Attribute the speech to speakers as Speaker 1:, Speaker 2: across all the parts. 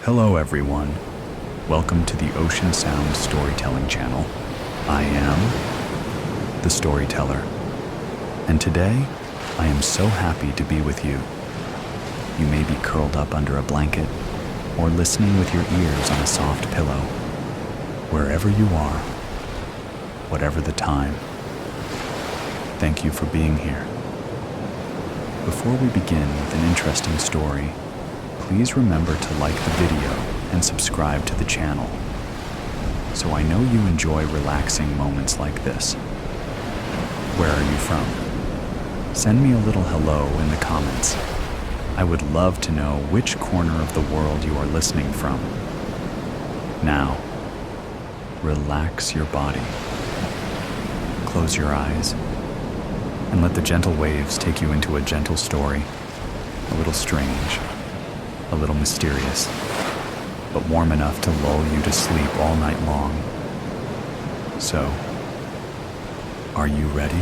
Speaker 1: Hello everyone, welcome to the Ocean Sound Storytelling Channel. I am the storyteller, and today I am so happy to be with you. You may be curled up under a blanket or listening with your ears on a soft pillow. Wherever you are, whatever the time, thank you for being here. Before we begin with an interesting story, please remember to like the video and subscribe to the channel, so I know you enjoy relaxing moments like this. Where are you from? Send me a little hello in the comments. I would love to know which corner of the world you are listening from. Now, relax your body. Close your eyes and let the gentle waves take you into a gentle story, a little strange, a little mysterious, but warm enough to lull you to sleep all night long. So, are you ready?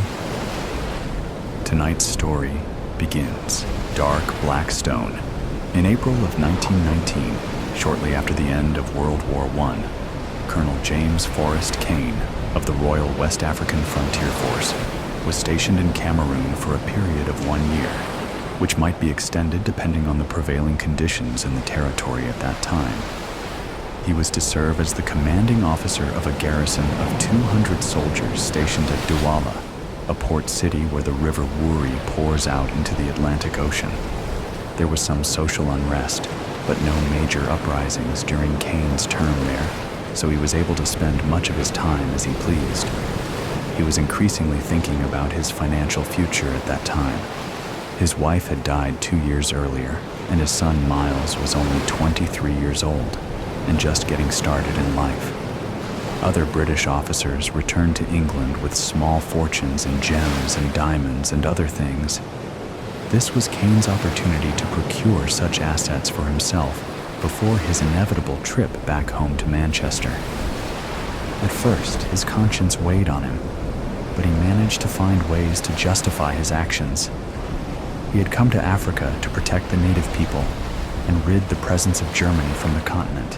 Speaker 1: Tonight's story begins. Dark Black Stone. In April of 1919, shortly after the end of World War I, Colonel James Forrest Kane of the Royal West African Frontier Force was stationed in Cameroon for a period of 1 year, which might be extended depending on the prevailing conditions in the territory at that time. He was to serve as the commanding officer of a garrison of 200 soldiers stationed at Douala, a port city where the river Wouri pours out into the Atlantic Ocean. There was some social unrest, but no major uprisings during Kane's term there, so he was able to spend much of his time as he pleased. He was increasingly thinking about his financial future at that time. His wife had died 2 years earlier, and his son Miles was only 23 years old and just getting started in life. Other British officers returned to England with small fortunes in gems and diamonds and other things. This was Kane's opportunity to procure such assets for himself before his inevitable trip back home to Manchester. At first, his conscience weighed on him, but he managed to find ways to justify his actions. He had come to Africa to protect the native people and rid the presence of Germany from the continent.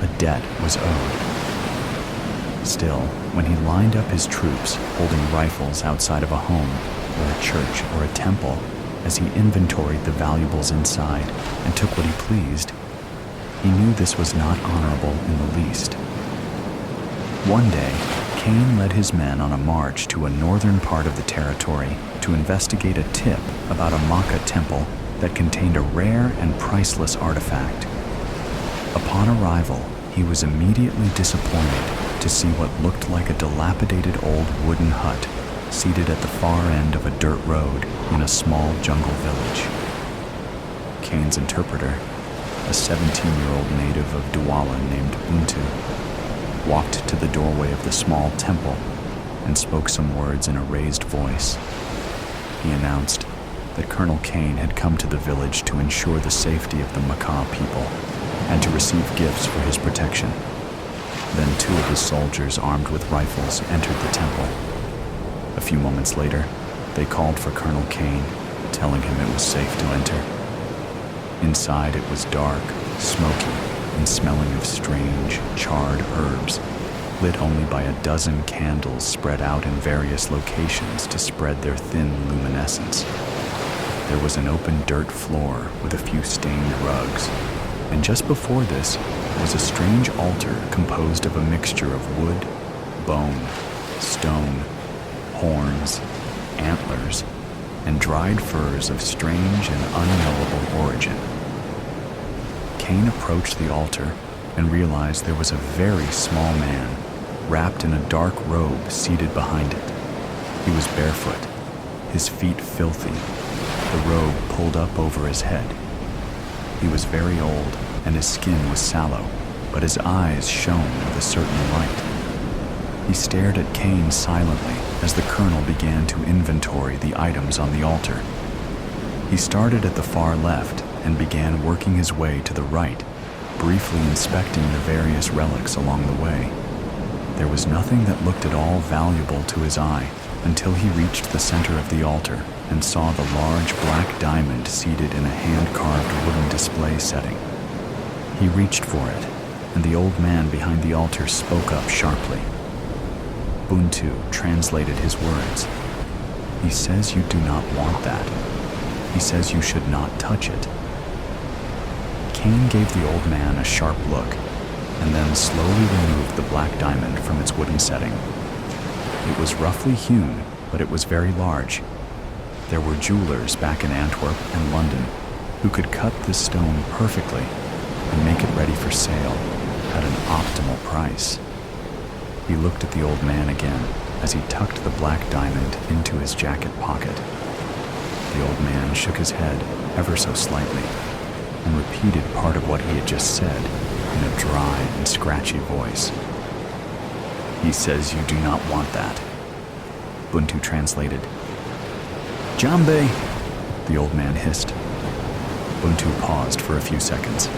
Speaker 1: A debt was owed. Still, when he lined up his troops holding rifles outside of a home or a church or a temple as he inventoried the valuables inside and took what he pleased, he knew this was not honorable in the least. One day, Kane led his men on a march to a northern part of the territory to investigate a tip about a Maka temple that contained a rare and priceless artifact. Upon arrival, he was immediately disappointed to see what looked like a dilapidated old wooden hut seated at the far end of a dirt road in a small jungle village. Kane's interpreter, a 17-year-old native of Douala named Untu, walked to the doorway of the small temple and spoke some words in a raised voice. He announced that Colonel Kane had come to the village to ensure the safety of the Maka people and to receive gifts for his protection. Then 2 of his soldiers armed with rifles entered the temple. A few moments later, they called for Colonel Kane, telling him it was safe to enter. Inside it was dark, smoky, and smelling of strange, charred herbs, lit only by a dozen candles spread out in various locations to spread their thin luminescence. There was an open dirt floor with a few stained rugs, and just before this was a strange altar composed of a mixture of wood, bone, stone, horns, antlers, and dried furs of strange and unknowable origin. Kane approached the altar and realized there was a very small man wrapped in a dark robe seated behind it. He was barefoot, his feet filthy, the robe pulled up over his head. He was very old and his skin was sallow, but his eyes shone with a certain light. He stared at Kane silently as the colonel began to inventory the items on the altar. He started at the far left and began working his way to the right, briefly inspecting the various relics along the way. There was nothing that looked at all valuable to his eye until he reached the center of the altar and saw the large black diamond seated in a hand-carved wooden display setting. He reached for it, and the old man behind the altar spoke up sharply. Buntu translated his words. He says you do not want that. He says you should not touch it. Cain gave the old man a sharp look, and then slowly removed the black diamond from its wooden setting. It was roughly hewn, but it was very large. There were jewelers back in Antwerp and London who could cut this stone perfectly and make it ready for sale at an optimal price. He looked at the old man again as he tucked the black diamond into his jacket pocket. The old man shook his head ever so slightly and repeated part of what he had just said in a dry and scratchy voice. He says you do not want that. Buntu translated. Jambe, the old man hissed. Buntu paused for a few seconds.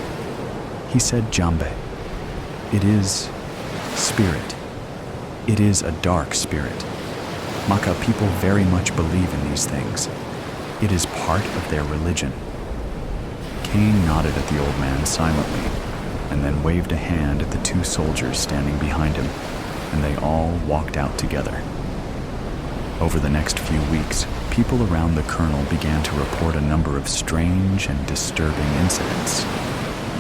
Speaker 1: He said Jambe. It is spirit. It is a dark spirit. Maka people very much believe in these things. It is part of their religion. Cain nodded at the old man silently, and then waved a hand at the two soldiers standing behind him, and they all walked out together. Over the next few weeks, people around the colonel began to report a number of strange and disturbing incidents.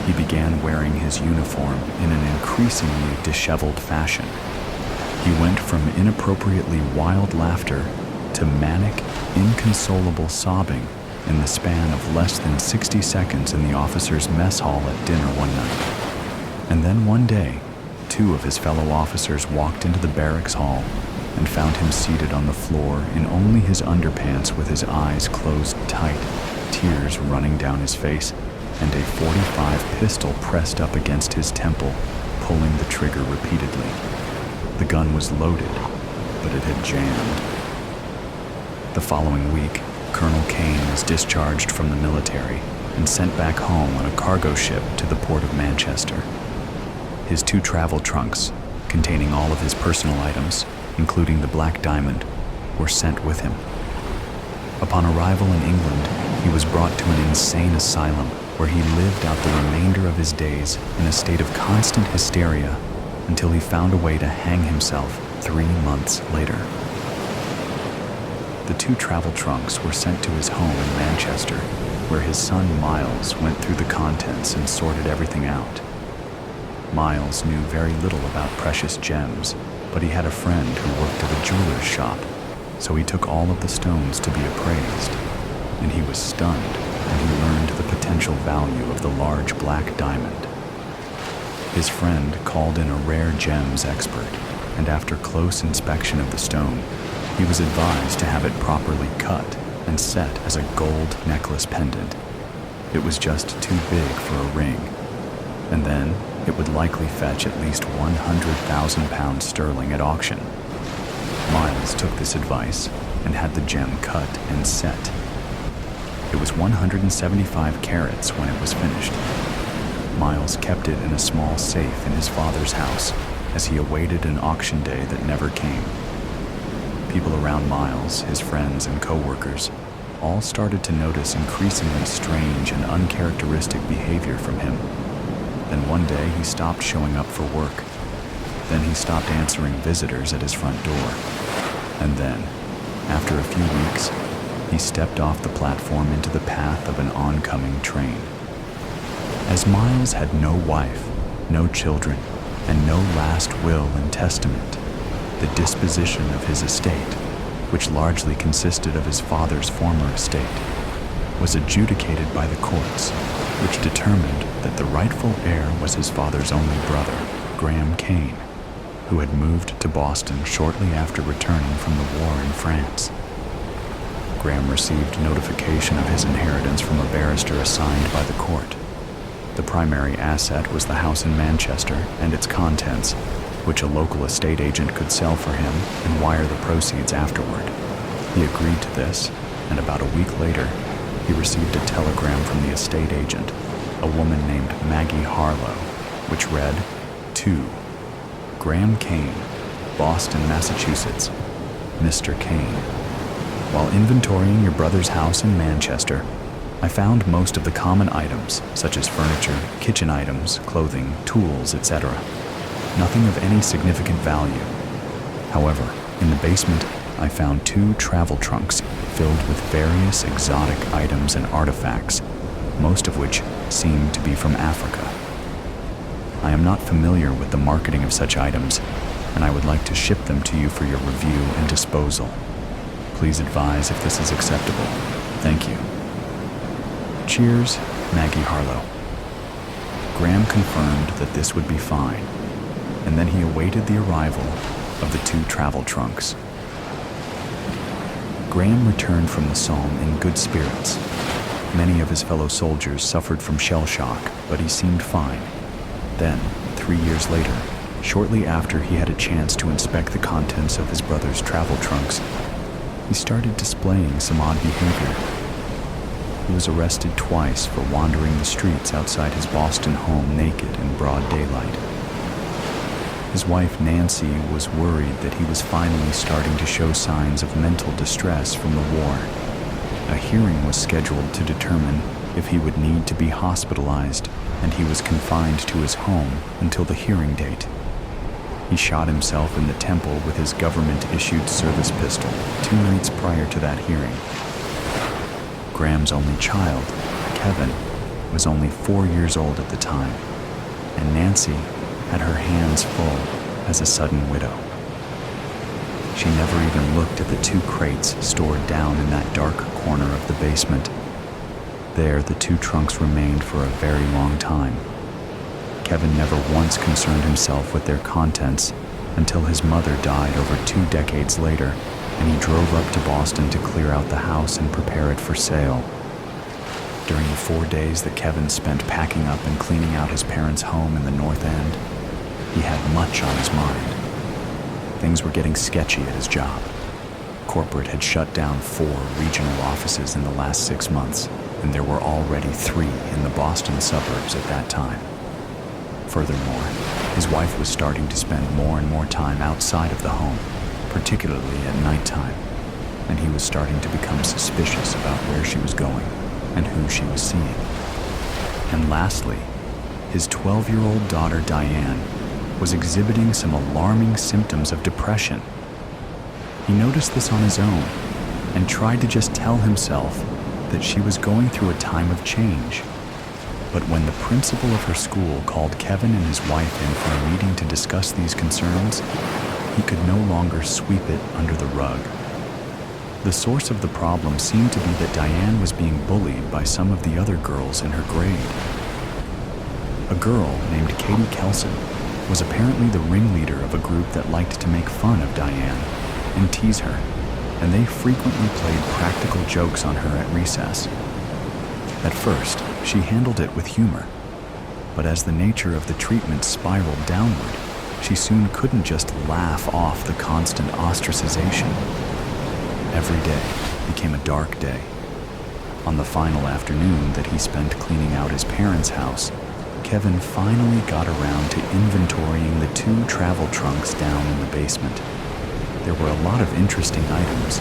Speaker 1: He began wearing his uniform in an increasingly disheveled fashion. He went from inappropriately wild laughter to manic, inconsolable sobbing in the span of less than 60 seconds in the officers' mess hall at dinner one night. And then one day, two of his fellow officers walked into the barracks hall and found him seated on the floor in only his underpants with his eyes closed tight, tears running down his face, and a .45 pistol pressed up against his temple, pulling the trigger repeatedly. The gun was loaded, but it had jammed. The following week, Colonel Cain was discharged from the military and sent back home on a cargo ship to the port of Manchester. His 2 travel trunks, containing all of his personal items, including the black diamond, were sent with him. Upon arrival in England, he was brought to an insane asylum where he lived out the remainder of his days in a state of constant hysteria until he found a way to hang himself 3 months later. The 2 travel trunks were sent to his home in Manchester, where his son Miles went through the contents and sorted everything out. Miles knew very little about precious gems, but he had a friend who worked at a jeweler's shop, so he took all of the stones to be appraised, and he was stunned when he learned the potential value of the large black diamond. His friend called in a rare gems expert, and after close inspection of the stone, he was advised to have it properly cut and set as a gold necklace pendant. It was just too big for a ring, and then it would likely fetch at least £100,000 sterling at auction. Miles took this advice and had the gem cut and set. It was 175 carats when it was finished. Miles kept it in a small safe in his father's house as he awaited an auction day that never came. People around Miles, his friends and co-workers, all started to notice increasingly strange and uncharacteristic behavior from him. Then one day he stopped showing up for work. Then he stopped answering visitors at his front door. And then, after a few weeks, he stepped off the platform into the path of an oncoming train. As Miles had no wife, no children, and no last will and testament, the disposition of his estate, which largely consisted of his father's former estate, was adjudicated by the courts, which determined that the rightful heir was his father's only brother, Graham Cain, who had moved to Boston shortly after returning from the war in France. Graham received notification of his inheritance from a barrister assigned by the court. The primary asset was the house in Manchester and its contents, which a local estate agent could sell for him and wire the proceeds afterward. He agreed to this, and about a week later, he received a telegram from the estate agent, a woman named Maggie Harlow, which read, "To Graham Cain, Boston, Massachusetts, Mr. Cain. While inventorying your brother's house in Manchester, I found most of the common items, such as furniture, kitchen items, clothing, tools, etc. Nothing of any significant value. However, in the basement, I found 2 travel trunks filled with various exotic items and artifacts, most of which seemed to be from Africa. I am not familiar with the marketing of such items, and I would like to ship them to you for your review and disposal. Please advise if this is acceptable. Thank you. Cheers, Maggie Harlow. Graham confirmed that this would be fine, and then he awaited the arrival of the 2 travel trunks. Graham returned from the Somme in good spirits. Many of his fellow soldiers suffered from shell shock, but he seemed fine. Then, 3 years later, shortly after he had a chance to inspect the contents of his brother's travel trunks, he started displaying some odd behavior. He was arrested twice for wandering the streets outside his Boston home naked in broad daylight. His wife Nancy was worried that he was finally starting to show signs of mental distress from the war. A hearing was scheduled to determine if he would need to be hospitalized, and he was confined to his home until the hearing date. He shot himself in the temple with his government-issued service pistol 2 nights prior to that hearing. Graham's only child, Kevin, was only 4 years old at the time, and Nancy had her hands full as a sudden widow. She never even looked at the 2 crates stored down in that dark corner of the basement. There, the 2 trunks remained for a very long time. Kevin never once concerned himself with their contents until his mother died over 2 decades later, and he drove up to Boston to clear out the house and prepare it for sale. During the 4 days that Kevin spent packing up and cleaning out his parents' home in the North End, he had much on his mind. Things were getting sketchy at his job. Corporate had shut down 4 regional offices in the last 6 months, and there were already 3 in the Boston suburbs at that time. Furthermore, his wife was starting to spend more and more time outside of the home, particularly at nighttime, and he was starting to become suspicious about where she was going and who she was seeing. And lastly, his 12-year-old daughter Diane was exhibiting some alarming symptoms of depression. He noticed this on his own and tried to just tell himself that she was going through a time of change. But when the principal of her school called Kevin and his wife in for a meeting to discuss these concerns, he could no longer sweep it under the rug. The source of the problem seemed to be that Diane was being bullied by some of the other girls in her grade. A girl named Katie Kelson was apparently the ringleader of a group that liked to make fun of Diane and tease her, and they frequently played practical jokes on her at recess. At first, she handled it with humor, but as the nature of the treatment spiraled downward, she soon couldn't just laugh off the constant ostracization. Every day became a dark day. On the final afternoon that he spent cleaning out his parents' house, Kevin finally got around to inventorying the 2 travel trunks down in the basement. There were a lot of interesting items,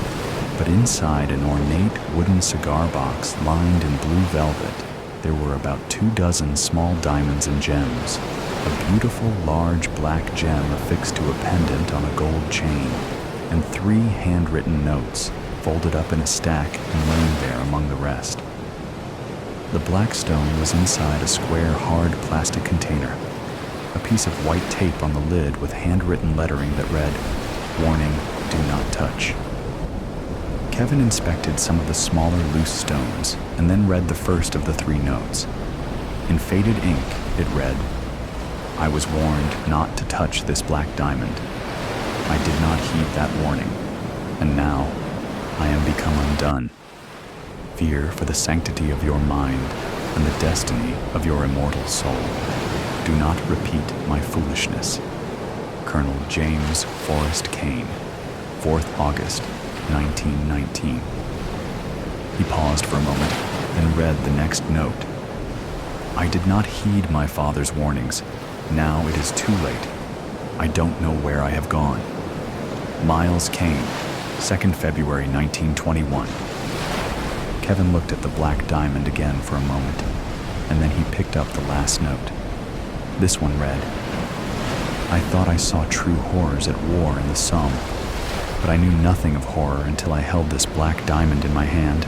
Speaker 1: but inside an ornate wooden cigar box lined in blue velvet, there were about 24 small diamonds and gems, a beautiful large black gem affixed to a pendant on a gold chain, and 3 handwritten notes folded up in a stack and laying there among the rest. The black stone was inside a square hard plastic container, a piece of white tape on the lid with handwritten lettering that read, "Warning, do not touch." Kevin inspected some of the smaller loose stones and then read the first of the 3 notes. In faded ink, it read, "I was warned not to touch this black diamond. I did not heed that warning, and now I am become undone. Fear for the sanctity of your mind and the destiny of your immortal soul. Do not repeat my foolishness. Colonel James Forrest Kane, 4th August, 1919. He paused for a moment, then read the next note. "I did not heed my father's warnings. Now it is too late. I don't know where I have gone. Miles Kane, 2nd February 1921. Kevin looked at the black diamond again for a moment, and then he picked up the last note. This one read, "I thought I saw true horrors at war in the Somme, but I knew nothing of horror until I held this black diamond in my hand.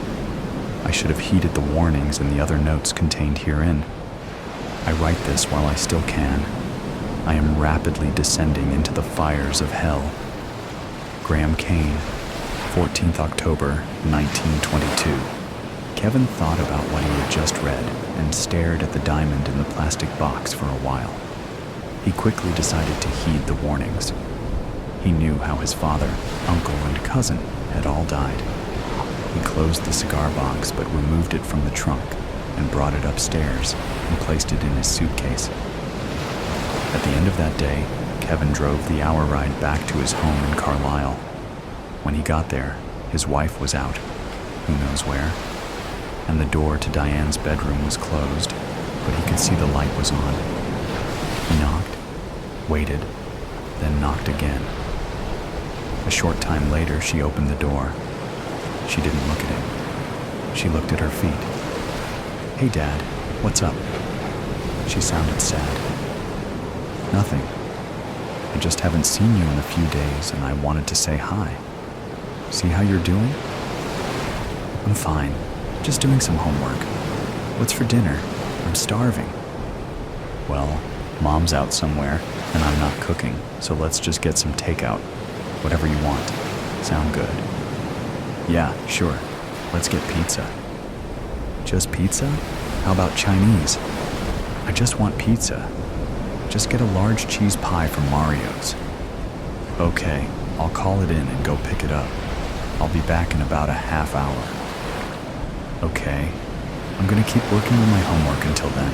Speaker 1: I should have heeded the warnings and the other notes contained herein. I write this while I still can. I am rapidly descending into the fires of hell. Graham Kane, 14th October, 1922. Kevin thought about what he had just read and stared at the diamond in the plastic box for a while. He quickly decided to heed the warnings. He knew how his father, uncle, and cousin had all died. He closed the cigar box but removed it from the trunk and brought it upstairs and placed it in his suitcase. At the end of that day, Kevin drove the hour ride back to his home in Carlisle. When he got there, his wife was out, who knows where, and the door to Diane's bedroom was closed, but he could see the light was on. He knocked, waited, then knocked again. A short time later, she opened the door. She didn't look at him. She looked at her feet. "Hey, Dad, what's up?" She sounded sad. "Nothing. I just haven't seen you in a few days, and I wanted to say hi. See how you're doing?" "I'm fine. Just doing some homework. What's for dinner? I'm starving." "Well, Mom's out somewhere, and I'm not cooking, so let's just get some takeout. Whatever you want. Sound good?" "Yeah, sure. Let's get pizza." "Just pizza? How about Chinese?" "I just want pizza. Just get a large cheese pie from Mario's." "Okay, I'll call it in and go pick it up. I'll be back in about a half hour." "Okay, I'm gonna keep working on my homework until then."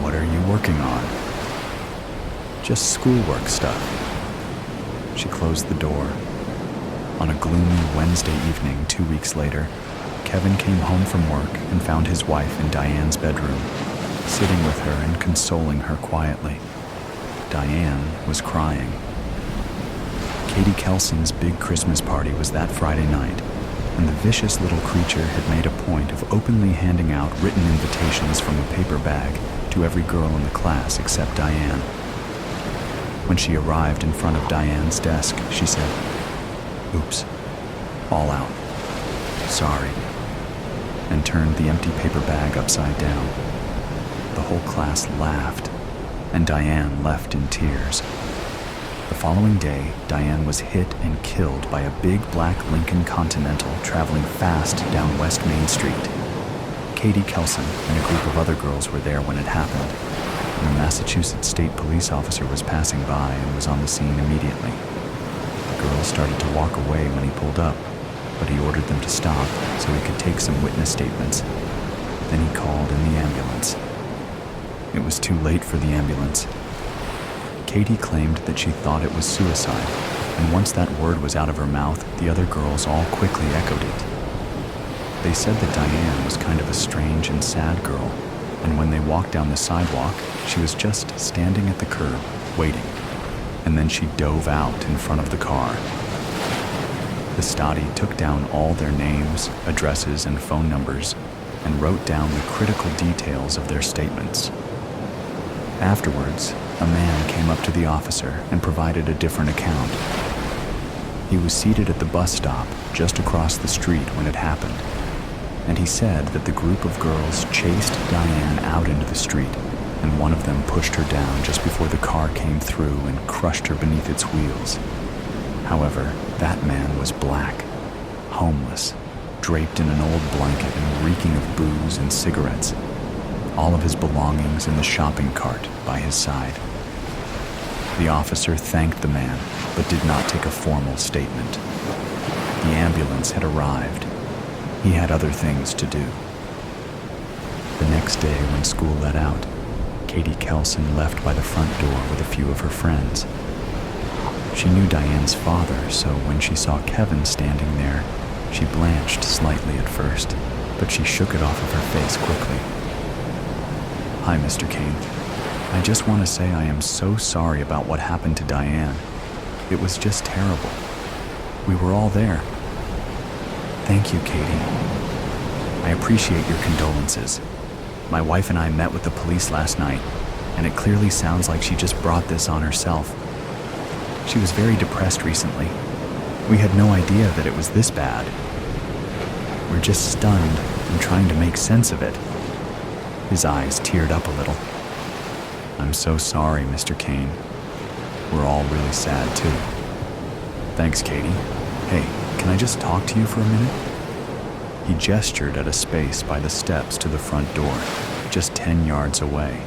Speaker 1: "What are you working on?" "Just schoolwork stuff." She closed the door. On a gloomy Wednesday evening 2 weeks later, Kevin came home from work and found his wife in Diane's bedroom, sitting with her and consoling her quietly. Diane was crying. Katie Kelson's big Christmas party was that Friday night, and the vicious little creature had made a point of openly handing out written invitations from a paper bag to every girl in the class except Diane. When she arrived in front of Diane's desk, she said, "Oops, all out. Sorry," and turned the empty paper bag upside down. The whole class laughed, and Diane left in tears. The following day, Diane was hit and killed by a big black Lincoln Continental traveling fast down West Main Street. Katie Kelson and a group of other girls were there when it happened, and a Massachusetts state police officer was passing by and was on the scene immediately. The girls started to walk away when he pulled up, but he ordered them to stop so he could take some witness statements. Then he called in the ambulance. It was too late for the ambulance. Katie claimed that she thought it was suicide, and once that word was out of her mouth, the other girls all quickly echoed it. They said that Diane was kind of a strange and sad girl, and when they walked down the sidewalk, she was just standing at the curb, waiting, and then she dove out in front of the car. The Stati took down all their names, addresses, and phone numbers, and wrote down the critical details of their statements. Afterwards, a man came up to the officer and provided a different account. He was seated at the bus stop just across the street when it happened, and he said that the group of girls chased Diane out into the street, and one of them pushed her down just before the car came through and crushed her beneath its wheels. However, that man was black, homeless, draped in an old blanket and reeking of booze and cigarettes, all of his belongings in the shopping cart by his side. The officer thanked the man, but did not take a formal statement. The ambulance had arrived. He had other things to do. The next day, when school let out, Katie Kelson left by the front door with a few of her friends. She knew Diane's father, so when she saw Kevin standing there, she blanched slightly at first, but she shook it off of her face quickly. "Hi, Mr. Kane. I just want to say I am so sorry about what happened to Diane. It was just terrible. We were all there." "Thank you, Katie. I appreciate your condolences. My wife and I met with the police last night, and it clearly sounds like she just brought this on herself. She was very depressed recently. We had no idea that it was this bad. We're just stunned and trying to make sense of it." His eyes teared up a little. "I'm so sorry, Mr. Kane. We're all really sad, too." "Thanks, Katie. Hey, can I just talk to you for a minute?" He gestured at a space by the steps to the front door, just 10 yards away.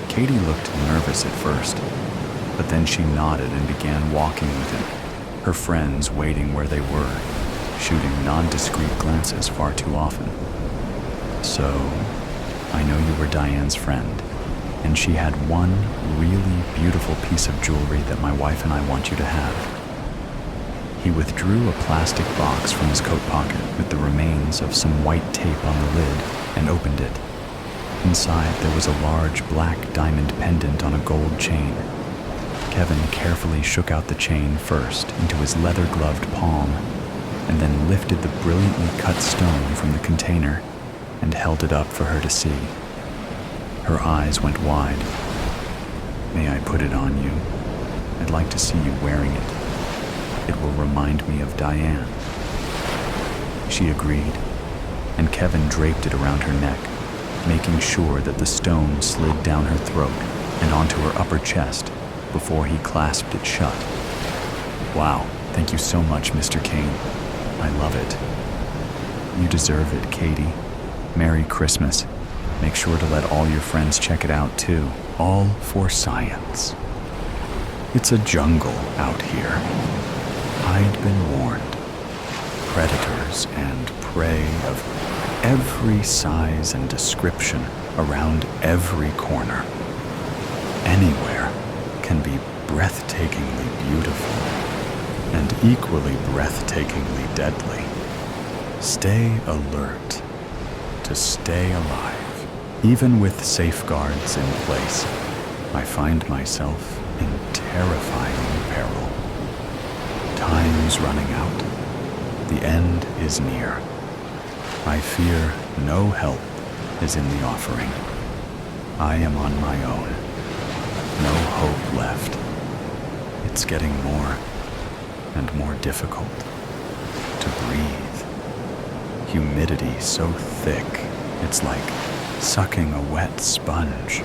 Speaker 1: Katie looked nervous at first, but then she nodded and began walking with him, her friends waiting where they were, shooting non-discreet glances far too often. "So, I know you were Diane's friend, and she had one really beautiful piece of jewelry that my wife and I want you to have." He withdrew a plastic box from his coat pocket with the remains of some white tape on the lid and opened it. Inside, there was a large black diamond pendant on a gold chain. Kevin carefully shook out the chain first into his leather-gloved palm, and then lifted the brilliantly cut stone from the container and held it up for her to see. Her eyes went wide. "May I put it on you? I'd like to see you wearing it. It will remind me of Diane." She agreed, and Kevin draped it around her neck, making sure that the stone slid down her throat and onto her upper chest before he clasped it shut. "Wow, thank you so much, Mr. Kane. I love it." "You deserve it, Katie. Merry Christmas. Make sure to let all your friends check it out, too. All for science. It's a jungle out here. I'd been warned. Predators and prey of every size and description around every corner. Anywhere can be breathtakingly beautiful and equally breathtakingly deadly. Stay alert to stay alive. Even with safeguards in place, I find myself in terrifying peril. Time's running out. The end is near. I fear no help is in the offering. I am on my own. No hope left. It's getting more and more difficult to breathe. Humidity so thick, it's like sucking a wet sponge.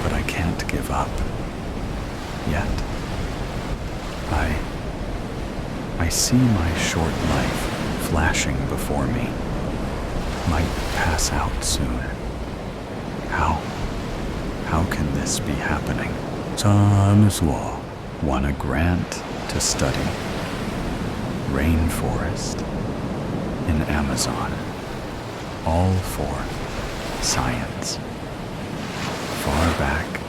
Speaker 1: But I can't give up. Yet. I see my short life flashing before me. Might pass out soon. How can this be happening? Time's law. Won a grant to study rainforest in Amazon. All for science. Far back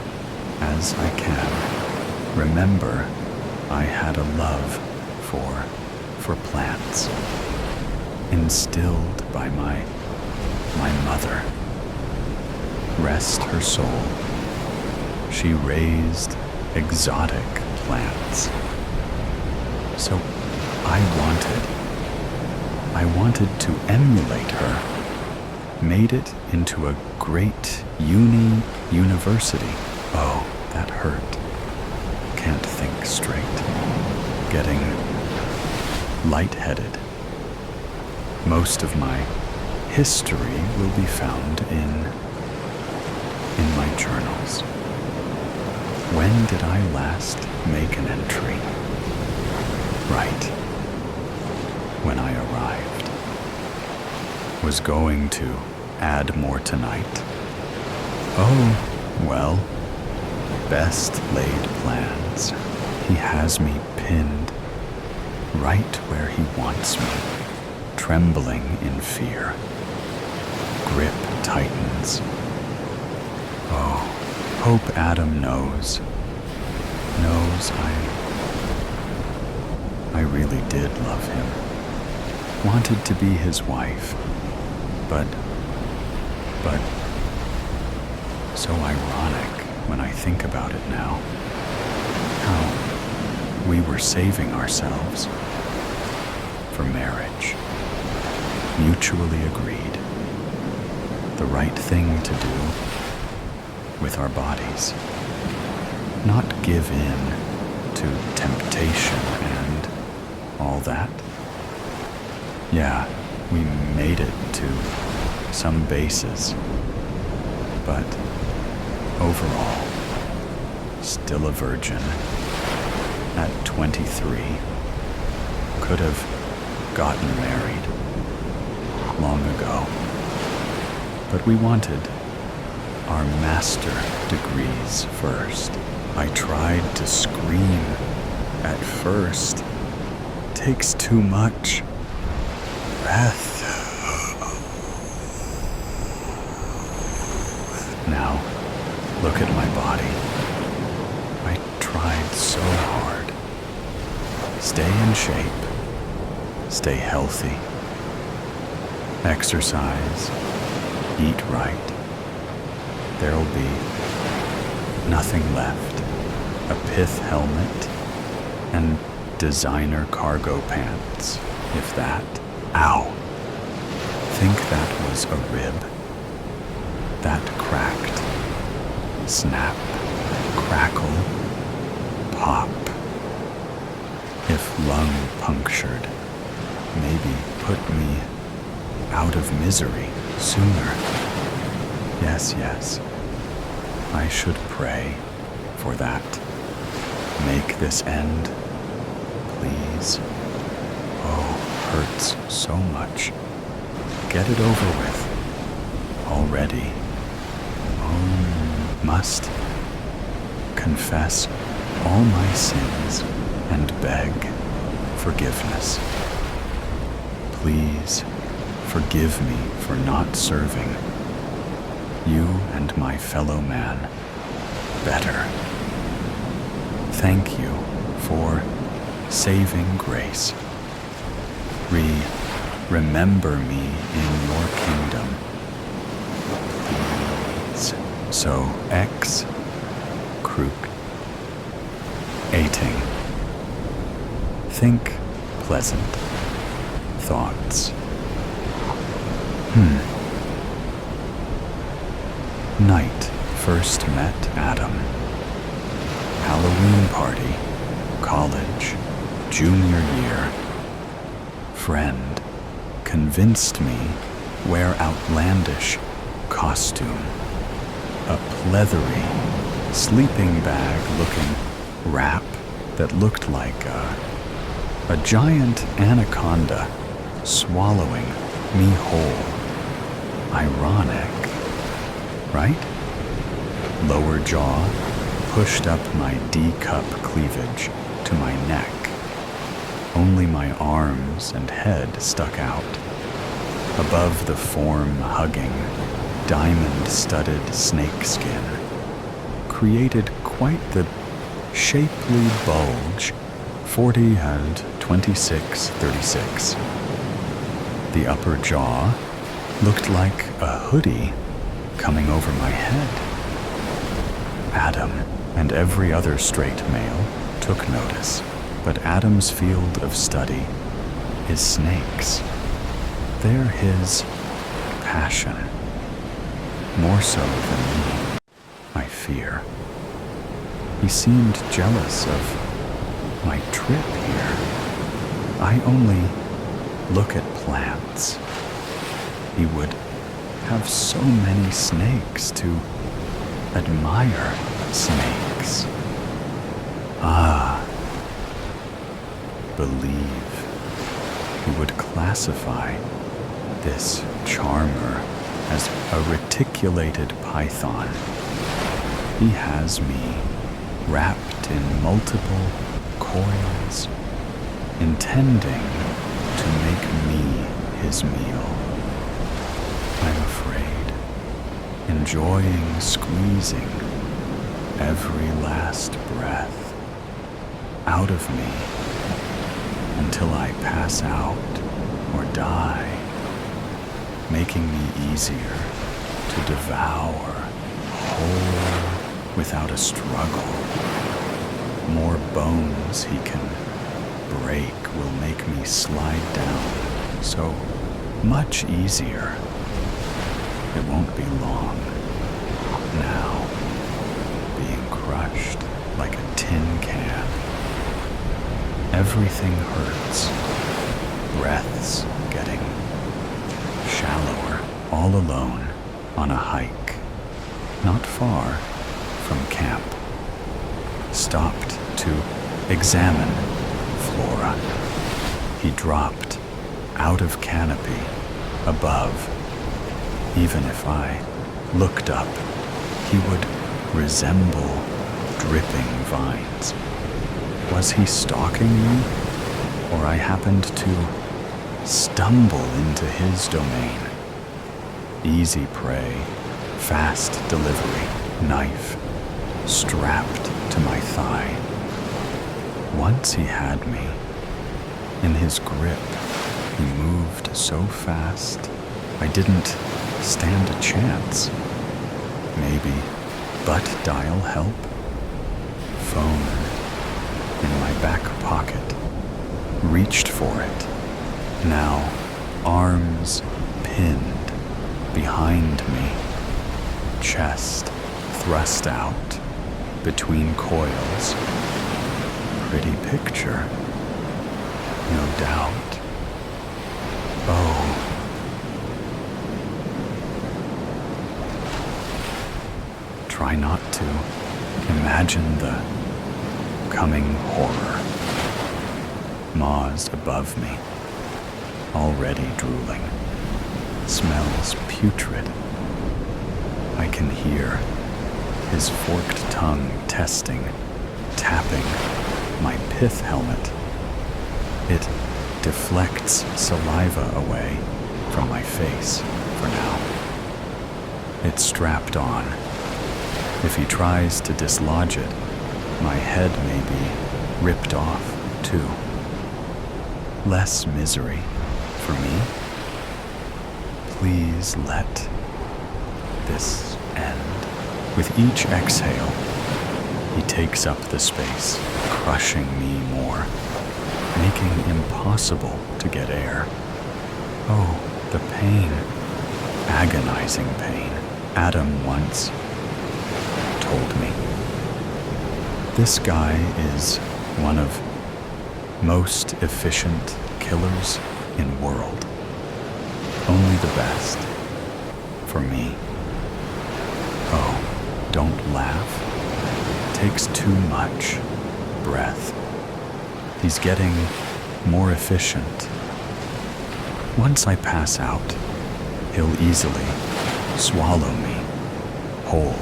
Speaker 1: as I can, remember I had a love for plants, instilled by my mother. Rest her soul. She raised exotic plants. So I wanted to emulate her. Made it into a great university. Oh, that hurt. Can't think straight. Getting lightheaded. Most of my history will be found in my journals. When did I last make an entry? Right. When I arrived. Was going to add more tonight. Oh, well, best laid plans. He has me pinned right where he wants me, trembling in fear. Grip tightens. Oh, hope Adam knows I really did love him. Wanted to be his wife, but so ironic when I think about it now. How we were saving ourselves for marriage. mutually agreed. The right thing to do with our bodies. Not give in to temptation and all that. Yeah, we made it to some bases, but overall, still a virgin at 23. Could have gotten married long ago, but we wanted our master degrees first. I tried to scream at first. Takes too much breath. Now, look at my body. I tried so hard. Stay in shape. Stay healthy. Exercise. Eat right. There'll be nothing left. A pith helmet and designer cargo pants, if that. Ow. Think that was a rib. That cracked. Snap, crackle, pop. If lung punctured, maybe put me out of misery sooner. Yes, I should pray for that. Make this end, please. Oh, hurts so much. Get it over with already. Oh, must confess all my sins and beg forgiveness. Please forgive me for not serving you and my fellow man better. Thank you for saving grace. Remember me in your kingdom, please. So, X, crook, ating. Think pleasant thoughts. Night first met Adam. Halloween party, college, junior year. Friend convinced me wear outlandish costume. A pleathery sleeping bag looking wrap that looked like a giant anaconda swallowing me whole. Ironic, right? Lower jaw pushed up my D-cup cleavage to my neck. Only my arms and head stuck out. Above the form-hugging, diamond-studded snakeskin created quite the shapely bulge 40 and 26-36. The upper jaw looked like a hoodie coming over my head. Adam and every other straight male took notice, but Adam's field of study is snakes. They're his passion, more so than me, I fear. He seemed jealous of my trip here. I only look at plants. He would have so many snakes to admire snakes. Believe he would classify this charmer as a reticulated python. He has me wrapped in multiple coils, intending to make me his meal. I'm afraid, enjoying squeezing every last breath out of me until I pass out or die, making me easier to devour whole without a struggle. More bones he can break will make me slide down so much easier. It won't be long. Now, being crushed like a tin can. Everything hurts. Breaths getting shallower, all alone on a hike, not far from camp. Stopped to examine Flora. He dropped out of canopy above. Even if I looked up, he would resemble dripping vines. Was he stalking me, or I happened to stumble into his domain? Easy prey, fast delivery, knife strapped to my thigh. Once he had me in his grip. He moved so fast, I didn't stand a chance. Maybe butt dial help? Phone in my back pocket. Reached for it. Now, arms pinned behind me. Chest thrust out between coils. Pretty picture, no doubt. Oh. Try not to imagine the coming horror. Maws above me, already drooling. Smells putrid. I can hear his forked tongue testing, tapping my pith helmet. It deflects saliva away from my face for now. It's strapped on. If he tries to dislodge it, my head may be ripped off too. Less misery for me. Please let this end. With each exhale, he takes up the space, crushing me more, making impossible to get air. Oh, the pain, agonizing pain. Adam once told me. This guy is one of most efficient killers in world. Only the best for me. Oh, don't laugh. Takes too much breath. He's getting more efficient. Once I pass out, he'll easily swallow me whole.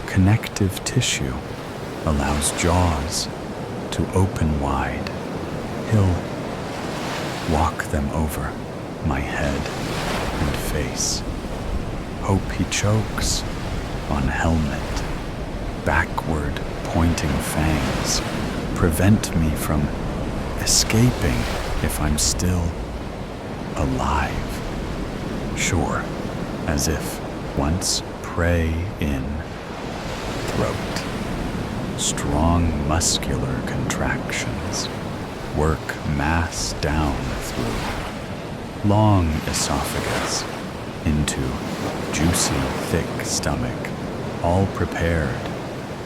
Speaker 1: Connective tissue allows jaws to open wide. He'll walk them over my head and face. Hope he chokes on helmet. Backward pointing fangs prevent me from escaping if I'm still alive. Sure, as if once prey in throat. Strong muscular contractions work mass down through long esophagus into juicy, thick stomach, all prepared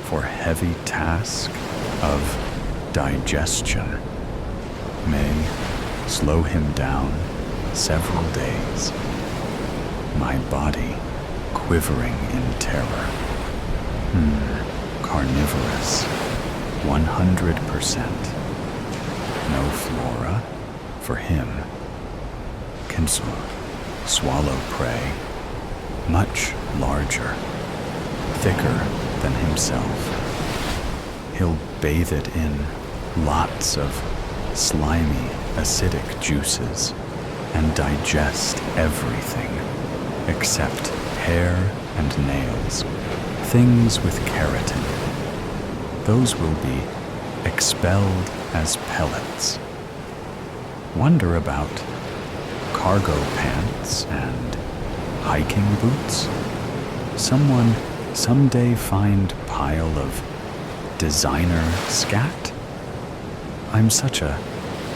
Speaker 1: for heavy task of digestion. May slow him down several days. My body quivering in terror. Carnivorous, 100%. No flora for him. Can swallow prey, much larger, thicker than himself. He'll bathe it in lots of slimy, acidic juices and digest everything except hair and nails, things with keratin. Those will be expelled as pellets. Wonder about cargo pants and hiking boots. Someone someday find pile of designer scat? I'm such a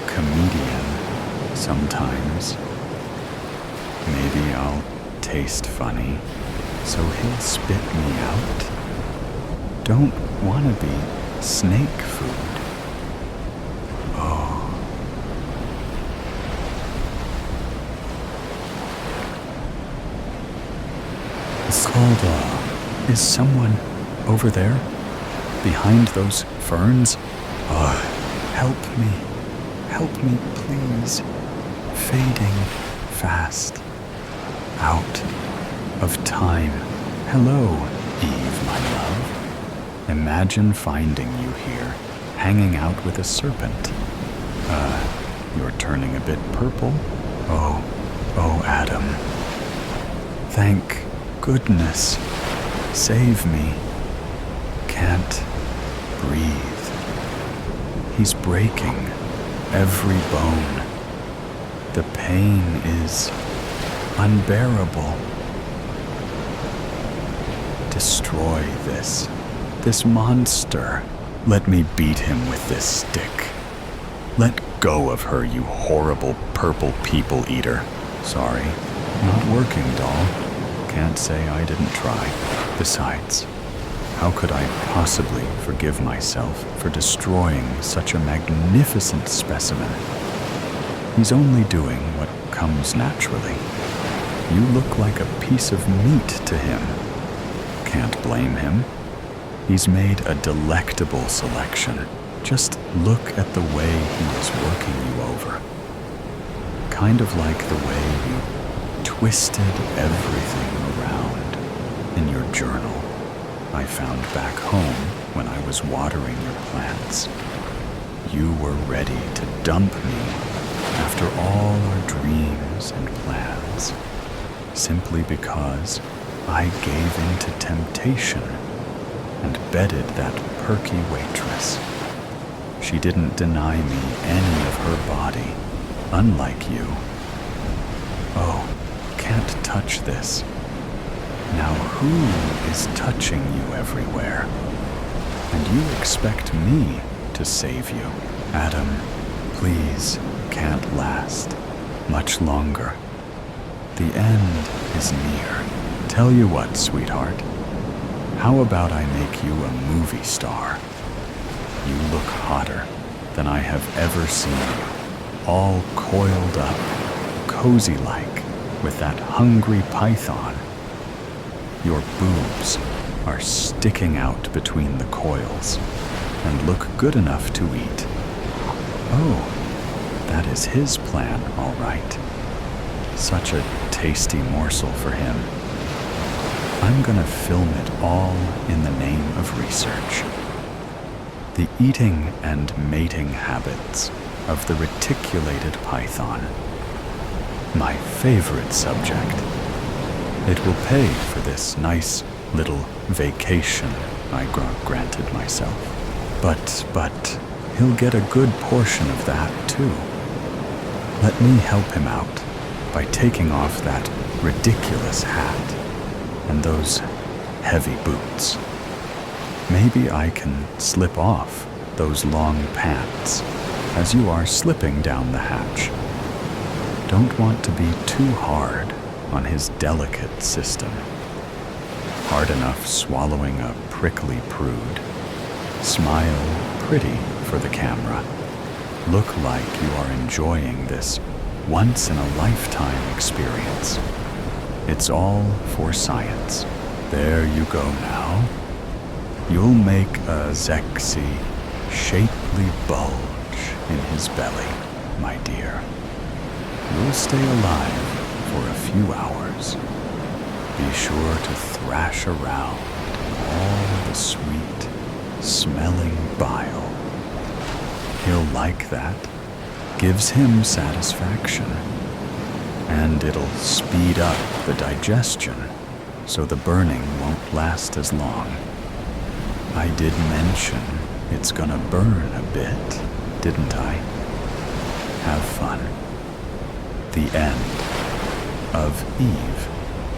Speaker 1: comedian sometimes. maybe I'll taste funny, so he'll spit me out. Don't wanna be snake food. Oh. It's called, is someone over there? Behind those ferns? Help me, please. Fading fast. Out of time. Hello, Eve, my love. Imagine finding you here, hanging out with a serpent. You're turning a bit purple. Oh, Adam. Thank goodness. Save me. Can't breathe. He's breaking every bone. The pain is unbearable. Destroy this monster. Let me beat him with this stick. Let go of her, you horrible purple people eater. Sorry, not working, doll. Can't say I didn't try. Besides, how could I possibly forgive myself for destroying such a magnificent specimen? He's only doing what comes naturally. You look like a piece of meat to him. Can't blame him. He's made a delectable selection. Just look at the way he is working you over. Kind of like the way you twisted everything around in your journal I found back home when I was watering your plants. You were ready to dump me after all our dreams and plans, simply because I gave in to temptation and bedded that perky waitress. She didn't deny me any of her body, unlike you. Oh, can't touch this. Now who is touching you everywhere? And you expect me to save you? Adam, please, can't last much longer. The end is near. Tell you what, sweetheart. How about I make you a movie star? You look hotter than I have ever seen you, all coiled up, cozy-like, with that hungry python. Your boobs are sticking out between the coils and look good enough to eat. Oh, that is his plan, all right. Such a tasty morsel for him. I'm gonna film it all in the name of research. The eating and mating habits of the reticulated python. My favorite subject. It will pay for this nice little vacation I granted myself. But he'll get a good portion of that too. Let me help him out by taking off that ridiculous hat and those heavy boots. Maybe I can slip off those long pants as you are slipping down the hatch. Don't want to be too hard on his delicate system. Hard enough swallowing a prickly prude. Smile pretty for the camera. Look like you are enjoying this once-in-a-lifetime experience. It's all for science. There you go now. You'll make a sexy, shapely bulge in his belly, my dear. You'll stay alive for a few hours. Be sure to thrash around all the sweet, smelling bile. He'll like that. Gives him satisfaction. And it'll speed up the digestion, so the burning won't last as long. I did mention it's gonna burn a bit, didn't I? Have fun. The end of Eve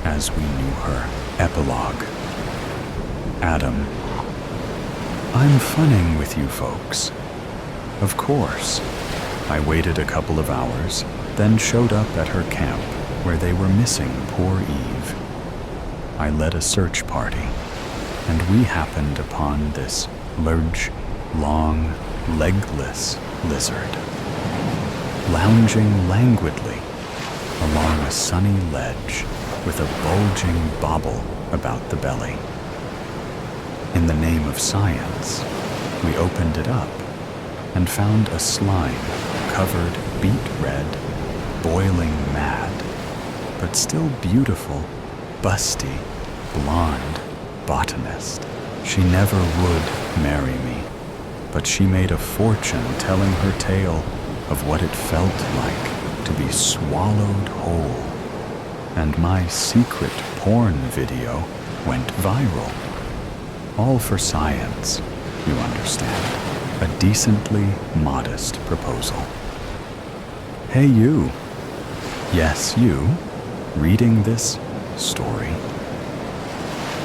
Speaker 1: as we knew her. Epilogue. Adam. I'm funning with you folks. Of course. I waited a couple of hours, then showed up at her camp where they were missing poor Eve. I led a search party, and we happened upon this large, long, legless lizard, lounging languidly along a sunny ledge with a bulging bobble about the belly. In the name of science, we opened it up and found a slime-covered, beet-red, boiling mad, but still beautiful, busty, blonde botanist. She never would marry me, but she made a fortune telling her tale of what it felt like to be swallowed whole. And my secret porn video went viral. All for science, you understand. A decently modest proposal. Hey you. Yes, you. Reading this story.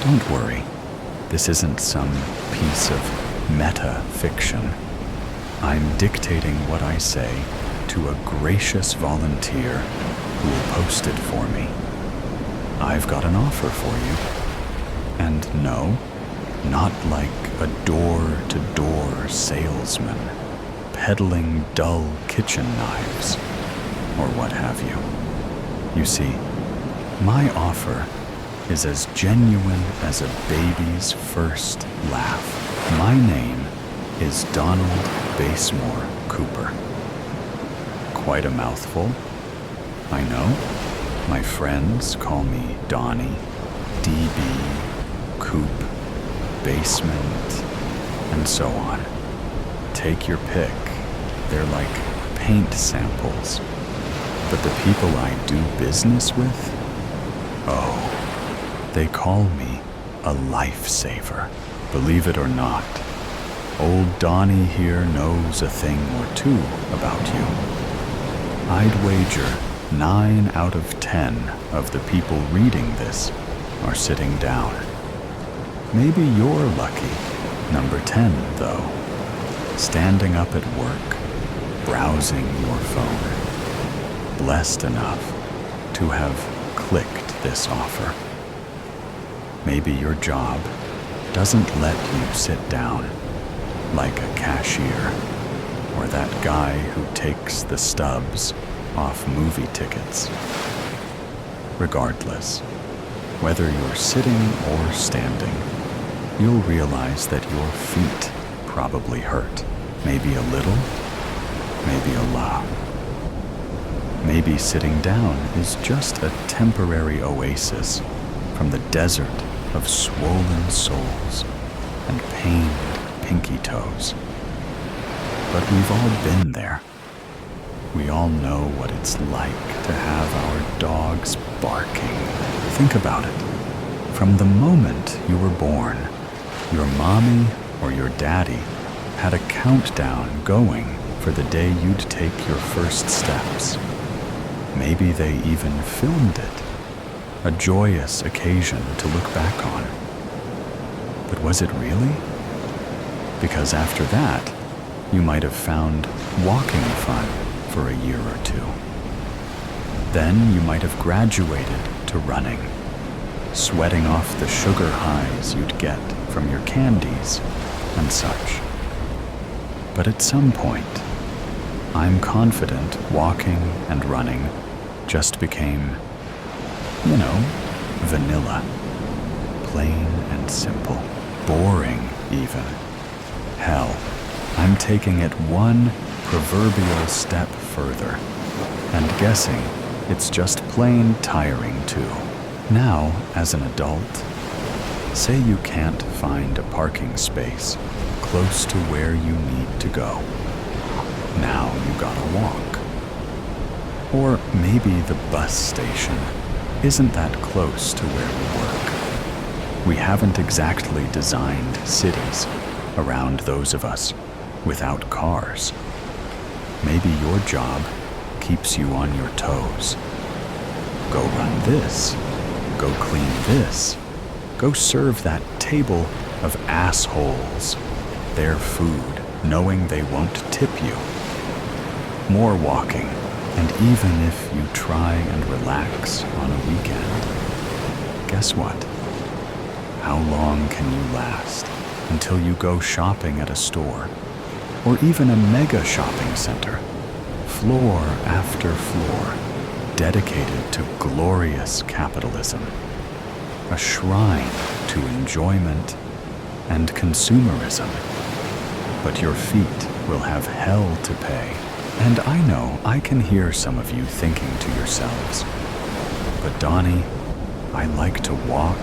Speaker 1: Don't worry. This isn't some piece of meta-fiction. I'm dictating what I say to a gracious volunteer who will post it for me. I've got an offer for you. And no, not like a door-to-door salesman peddling dull kitchen knives or what have you. You see, my offer is as genuine as a baby's first laugh. My name is Donald Basemore Cooper. Quite a mouthful, I know. My friends call me Donnie, DB, Coop, Basement, and so on. Take your pick. They're like paint samples. But the people I do business with, oh, they call me a lifesaver. Believe it or not, old Donnie here knows a thing or two about you. I'd wager 9 out of 10 of the people reading this are sitting down. Maybe you're lucky, number 10 though, standing up at work, browsing your phone, blessed enough to have clicked this offer. Maybe your job doesn't let you sit down like a cashier or that guy who takes the stubs off movie tickets. Regardless, whether you're sitting or standing, you'll realize that your feet probably hurt. Maybe a little, maybe a lot. Maybe sitting down is just a temporary oasis from the desert of swollen soles and pained pinky toes. But we've all been there. We all know what it's like to have our dogs barking. Think about it. From the moment you were born, your mommy or your daddy had a countdown going for the day you'd take your first steps. Maybe they even filmed it, a joyous occasion to look back on. But was it really? Because after that, you might have found walking fun for a year or two. Then you might have graduated to running, sweating off the sugar highs you'd get from your candies and such. But at some point, I'm confident walking and running just became, vanilla, plain and simple, boring even. Hell, I'm taking it one proverbial step further and guessing it's just plain tiring too. Now, as an adult, say you can't find a parking space close to where you need to go. Now you gotta walk. Or maybe the bus station isn't that close to where we work. We haven't exactly designed cities around those of us without cars. Maybe your job keeps you on your toes. Go run this. Go clean this. Go serve that table of assholes their food, knowing they won't tip you. More walking, And even if you try and relax on a weekend, guess what? How long can you last until you go shopping at a store, or even a mega shopping center, floor after floor, dedicated to glorious capitalism, a shrine to enjoyment and consumerism? But your feet will have hell to pay. And I know I can hear some of you thinking to yourselves, but Donnie, I like to walk,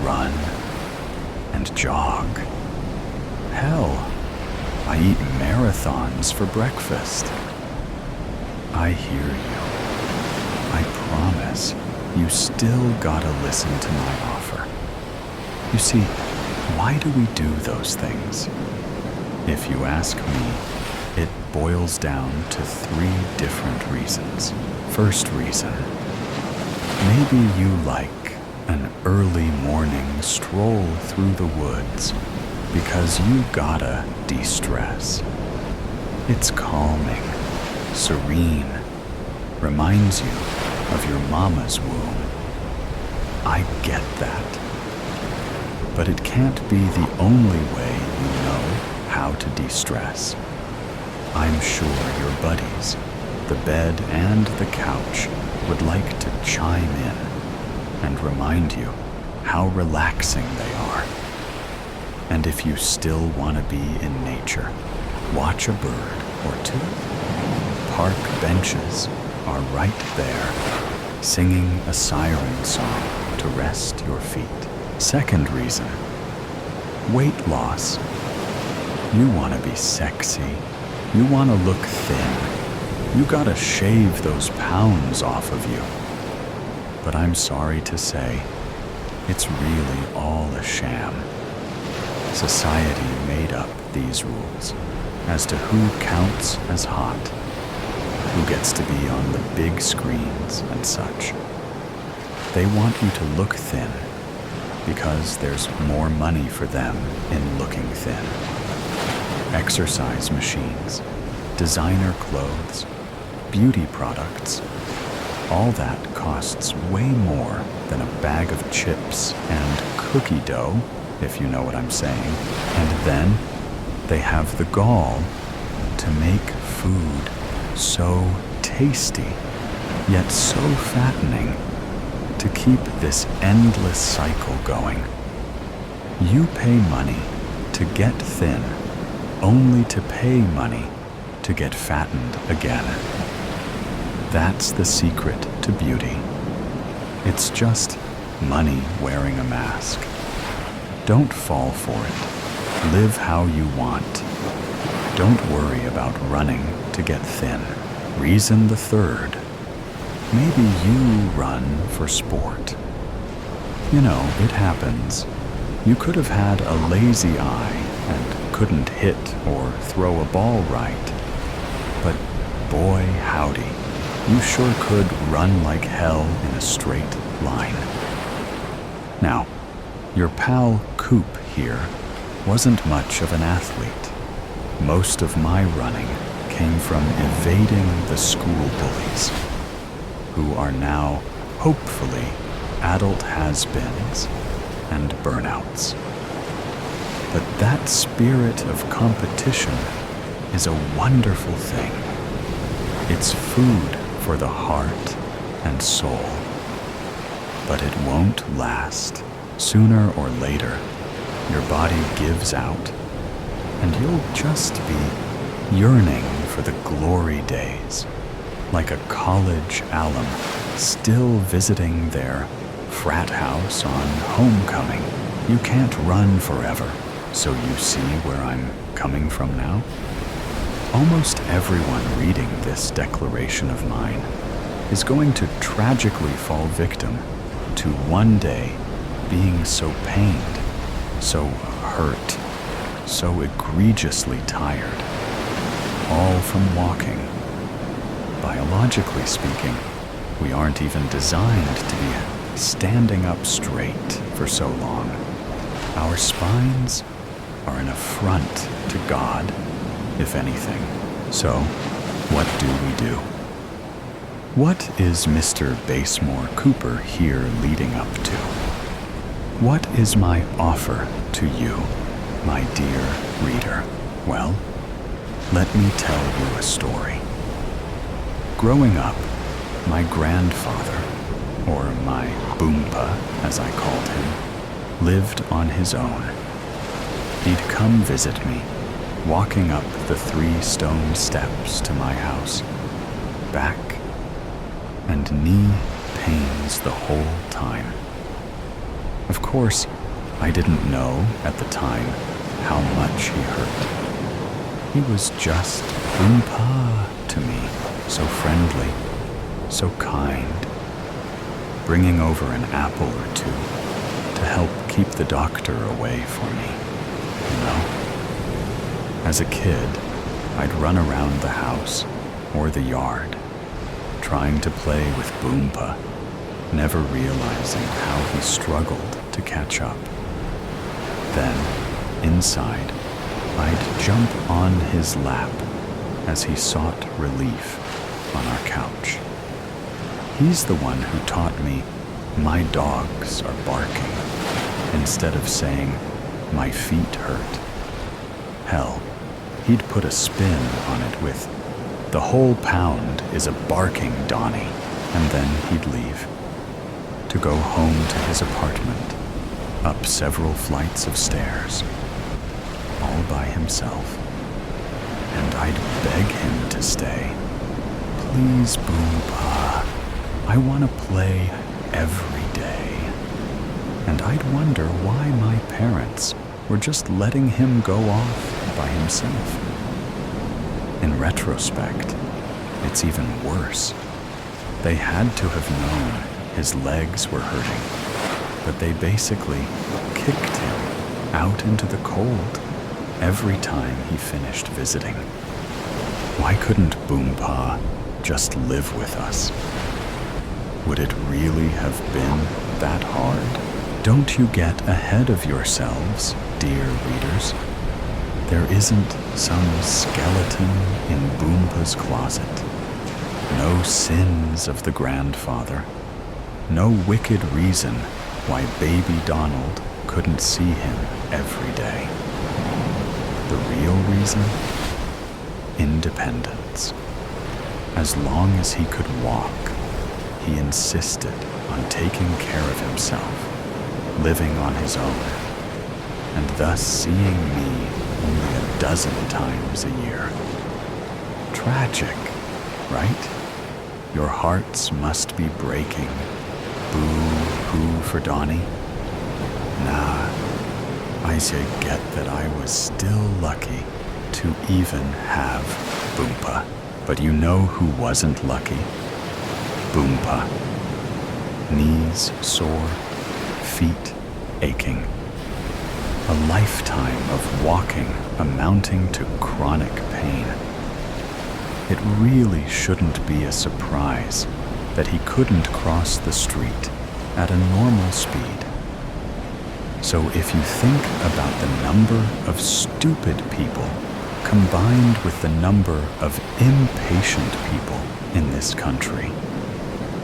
Speaker 1: run, and jog. Hell, I eat marathons for breakfast. I hear you. I promise you still gotta listen to my offer. You see, why do we do those things? If you ask me, it boils down to 3 different reasons. First reason, maybe you like an early morning stroll through the woods because you gotta de-stress. It's calming, serene, reminds you of your mama's womb. I get that. But it can't be the only way you know how to de-stress. I'm sure your buddies, the bed and the couch, would like to chime in and remind you how relaxing they are. And if you still want to be in nature, watch a bird or 2. Park benches are right there, singing a siren song to rest your feet. Second reason, weight loss. You want to be sexy. You want to look thin. You gotta shave those pounds off of you. But I'm sorry to say, it's really all a sham. Society made up these rules as to who counts as hot, who gets to be on the big screens and such. They want you to look thin because there's more money for them in looking thin. Exercise machines, designer clothes, beauty products, all that costs way more than a bag of chips and cookie dough, if you know what I'm saying. And then they have the gall to make food so tasty, yet so fattening, to keep this endless cycle going. You pay money to get thin, only to pay money to get fattened again. That's the secret to beauty. It's just money wearing a mask. Don't fall for it. Live how you want. Don't worry about running to get thin. Reason the third. Maybe you run for sport. You know, it happens. You could have had a lazy eye and couldn't hit or throw a ball right. But boy, howdy, you sure could run like hell in a straight line. Now, your pal Coop here wasn't much of an athlete. Most of my running came from evading the school bullies, who are now, hopefully, adult has-beens and burnouts. But that spirit of competition is a wonderful thing. It's food for the heart and soul. But it won't last. Sooner or later, your body gives out, and you'll just be yearning for the glory days, like a college alum still visiting their frat house on homecoming. You can't run forever, so you see where I'm coming from now? Almost everyone reading this declaration of mine is going to tragically fall victim to one day being so pained, so hurt, so egregiously tired, all from walking. Biologically speaking, we aren't even designed to be standing up straight for so long. Our spines are an affront to God, if anything. So, what do? What is Mr. Basemore Cooper here leading up to? What is my offer to you, my dear reader? Well, let me tell you a story. Growing up, my grandfather, or my Boompa as I called him, lived on his own. He'd come visit me, walking up the 3 stone steps to my house, back and knee pains the whole time. Of course, I didn't know at the time how much he hurt. He was just Boompa to me, so friendly, so kind, bringing over an apple or 2 to help keep the doctor away for me, you know? As a kid, I'd run around the house or the yard, trying to play with Boompa, never realizing how he struggled to catch up. Then, inside, I'd jump on his lap as he sought relief on our couch. He's the one who taught me my dogs are barking instead of saying my feet hurt. Hell, he'd put a spin on it with, "The whole pound is a barking, Donnie," and then he'd leave to go home to his apartment, up several flights of stairs, all by himself. And I'd beg him to stay. "Please, Boompa, I want to play every day." And I'd wonder why my parents were just letting him go off by himself. In retrospect, it's even worse. They had to have known his legs were hurting, but they basically kicked him out into the cold every time he finished visiting. Why couldn't Boompa just live with us? Would it really have been that hard? Don't you get ahead of yourselves, dear readers. There isn't some skeleton in Boompa's closet. No sins of the grandfather. No wicked reason why baby Donald couldn't see him every day. The real reason? Independence. As long as he could walk, he insisted on taking care of himself, living on his own, and thus seeing me only a dozen times a year. Tragic, right? Your hearts must be breaking. Boo-hoo for Donnie? Nah, I say get that I was still lucky to even have Boompa. But you know who wasn't lucky? Boompa. Knees sore, feet aching. A lifetime of walking amounting to chronic pain. It really shouldn't be a surprise that he couldn't cross the street at a normal speed. So if you think about the number of stupid people combined with the number of impatient people in this country,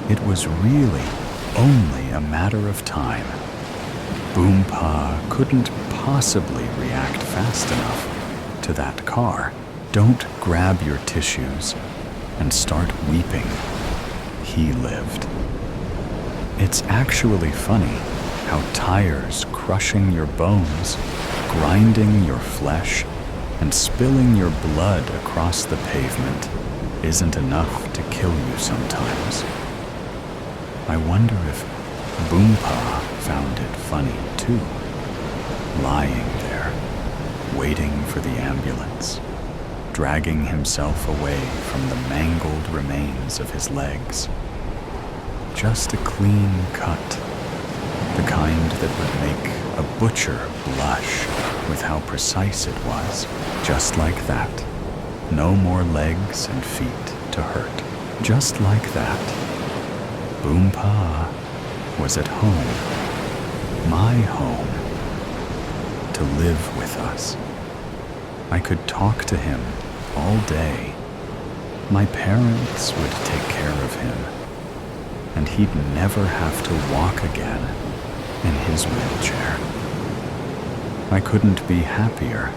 Speaker 1: it was really only a matter of time. Boompa couldn't possibly react fast enough to that car. Don't grab your tissues and start weeping. He lived. It's actually funny how tires crushing your bones, grinding your flesh, and spilling your blood across the pavement isn't enough to kill you sometimes. I wonder if Boompa found it funny too, lying there, waiting for the ambulance, dragging himself away from the mangled remains of his legs. Just a clean cut, the kind that would make a butcher blush with how precise it was. Just like that. No more legs and feet to hurt. Just like that. Boompa was at home. My home. To live with us. I could talk to him all day, My parents would take care of him, and he'd never have to walk again in his wheelchair. I couldn't be happier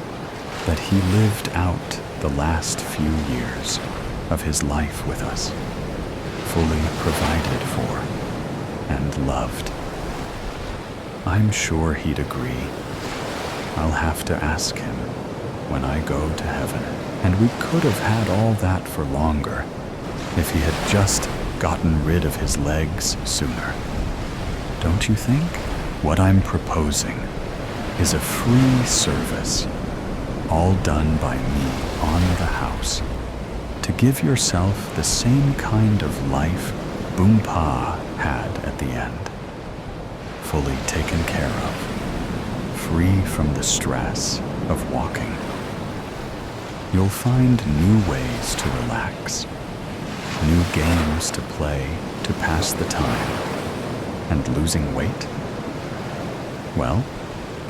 Speaker 1: that he lived out the last few years of his life with us, fully provided for and loved. I'm sure he'd agree. I'll have to ask him when I go to heaven. And we could have had all that for longer if he had just gotten rid of his legs sooner. Don't you think? What I'm proposing is a free service, all done by me on the house, to give yourself the same kind of life Boompa had at the end. Fully taken care of, free from the stress of walking. You'll find new ways to relax, new games to play to pass the time. And losing weight? Well,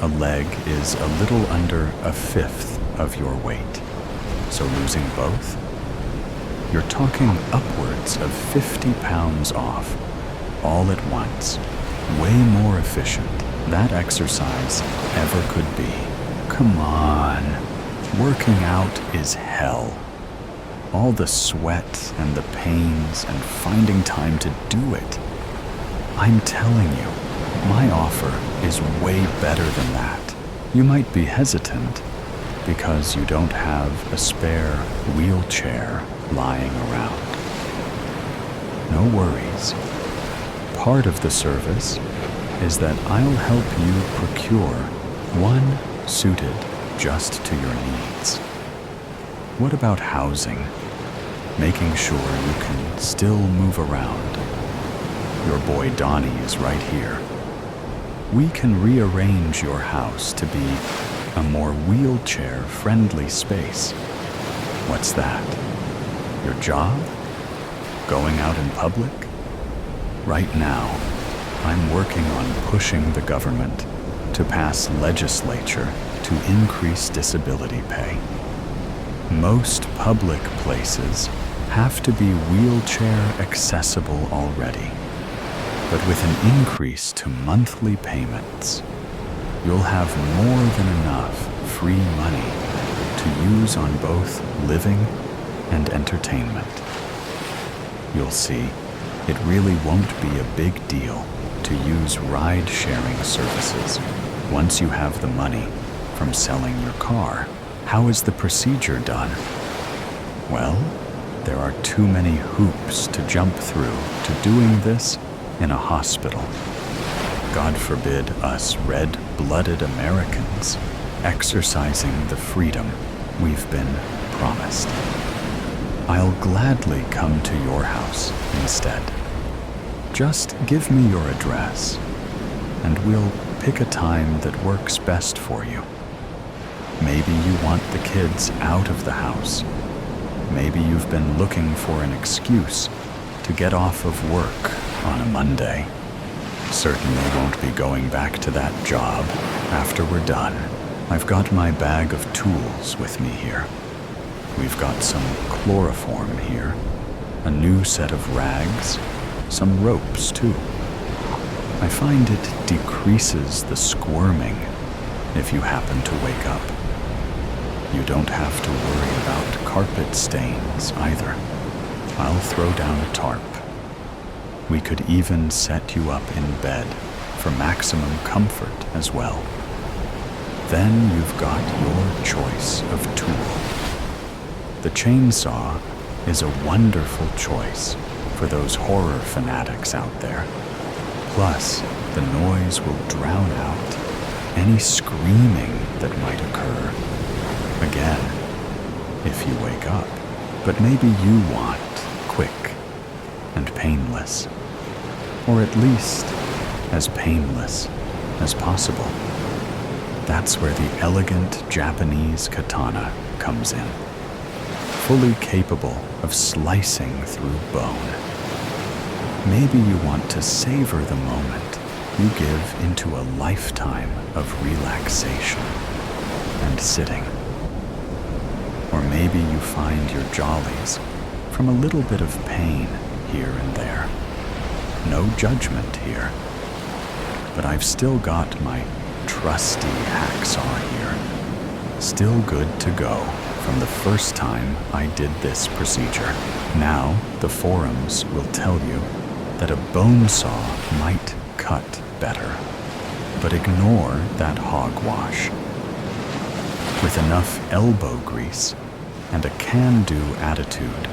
Speaker 1: a leg is a little under a fifth of your weight. So losing both? You're talking upwards of 50 pounds off, all at once. Way more efficient that exercise ever could be. Come on. Working out is hell. All the sweat and the pains and finding time to do it. I'm telling you, my offer is way better than that. You might be hesitant because you don't have a spare wheelchair lying around. No worries. Part of the service is that I'll help you procure one suited just to your needs. What about housing? Making sure you can still move around. Your boy Donnie is right here. We can rearrange your house to be a more wheelchair-friendly space. What's that? Your job? Going out in public? Right now, I'm working on pushing the government to pass legislature to increase disability pay. Most public places have to be wheelchair accessible already, but with an increase to monthly payments, you'll have more than enough free money to use on both living and entertainment. You'll see, it really won't be a big deal to use ride-sharing services once you have the money from selling your car. How is the procedure done? Well, there are too many hoops to jump through to doing this in a hospital. God forbid us red-blooded Americans exercising the freedom we've been promised. I'll gladly come to your house instead. Just give me your address, and we'll pick a time that works best for you. Maybe you want the kids out of the house. Maybe you've been looking for an excuse to get off of work on a Monday. Certainly won't be going back to that job after we're done. I've got my bag of tools with me here. We've got some chloroform here, a new set of rags, some ropes too. I find it decreases the squirming if you happen to wake up. You don't have to worry about carpet stains either. I'll throw down a tarp. We could even set you up in bed for maximum comfort as well. Then you've got your choice of tool. The chainsaw is a wonderful choice for those horror fanatics out there. Plus, the noise will drown out any screaming that might occur. Again, if you wake up. But maybe you want quick and painless, or at least as painless as possible. That's where the elegant Japanese katana comes in, fully capable of slicing through bone. Maybe you want to savor the moment you give into a lifetime of relaxation and sitting. Or maybe you find your jollies from a little bit of pain here and there. No judgment here. But I've still got my trusty hacksaw here. Still good to go from the first time I did this procedure. Now, the forums will tell you that a bone saw might cut better, but ignore that hogwash. With enough elbow grease and a can-do attitude,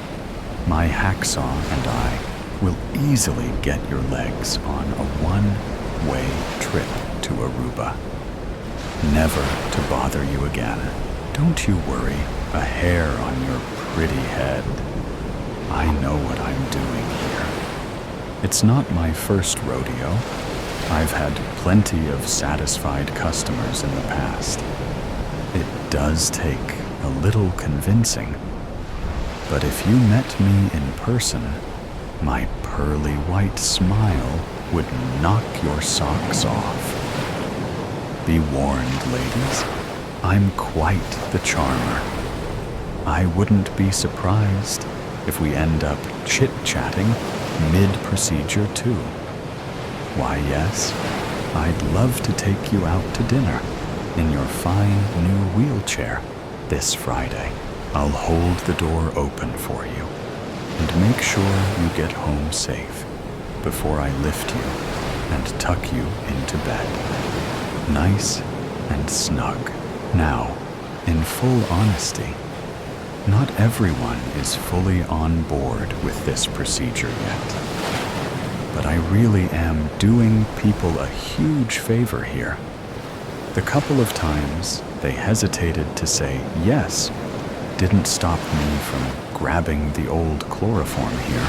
Speaker 1: my hacksaw and I will easily get your legs on a one-way trip to Aruba. Never to bother you again. Don't you worry a hair on your pretty head. I know what I'm doing here. It's not my first rodeo. I've had plenty of satisfied customers in the past. It does take a little convincing. But if you met me in person, my pearly white smile would knock your socks off. Be warned, ladies, I'm quite the charmer. I wouldn't be surprised if we end up chit-chatting mid-procedure too. Why, yes, I'd love to take you out to dinner in your fine new wheelchair this Friday. I'll hold the door open for you and make sure you get home safe before I lift you and tuck you into bed. Nice and snug. Now, in full honesty, not everyone is fully on board with this procedure yet. But I really am doing people a huge favor here. The couple of times they hesitated to say yes didn't stop me from grabbing the old chloroform here.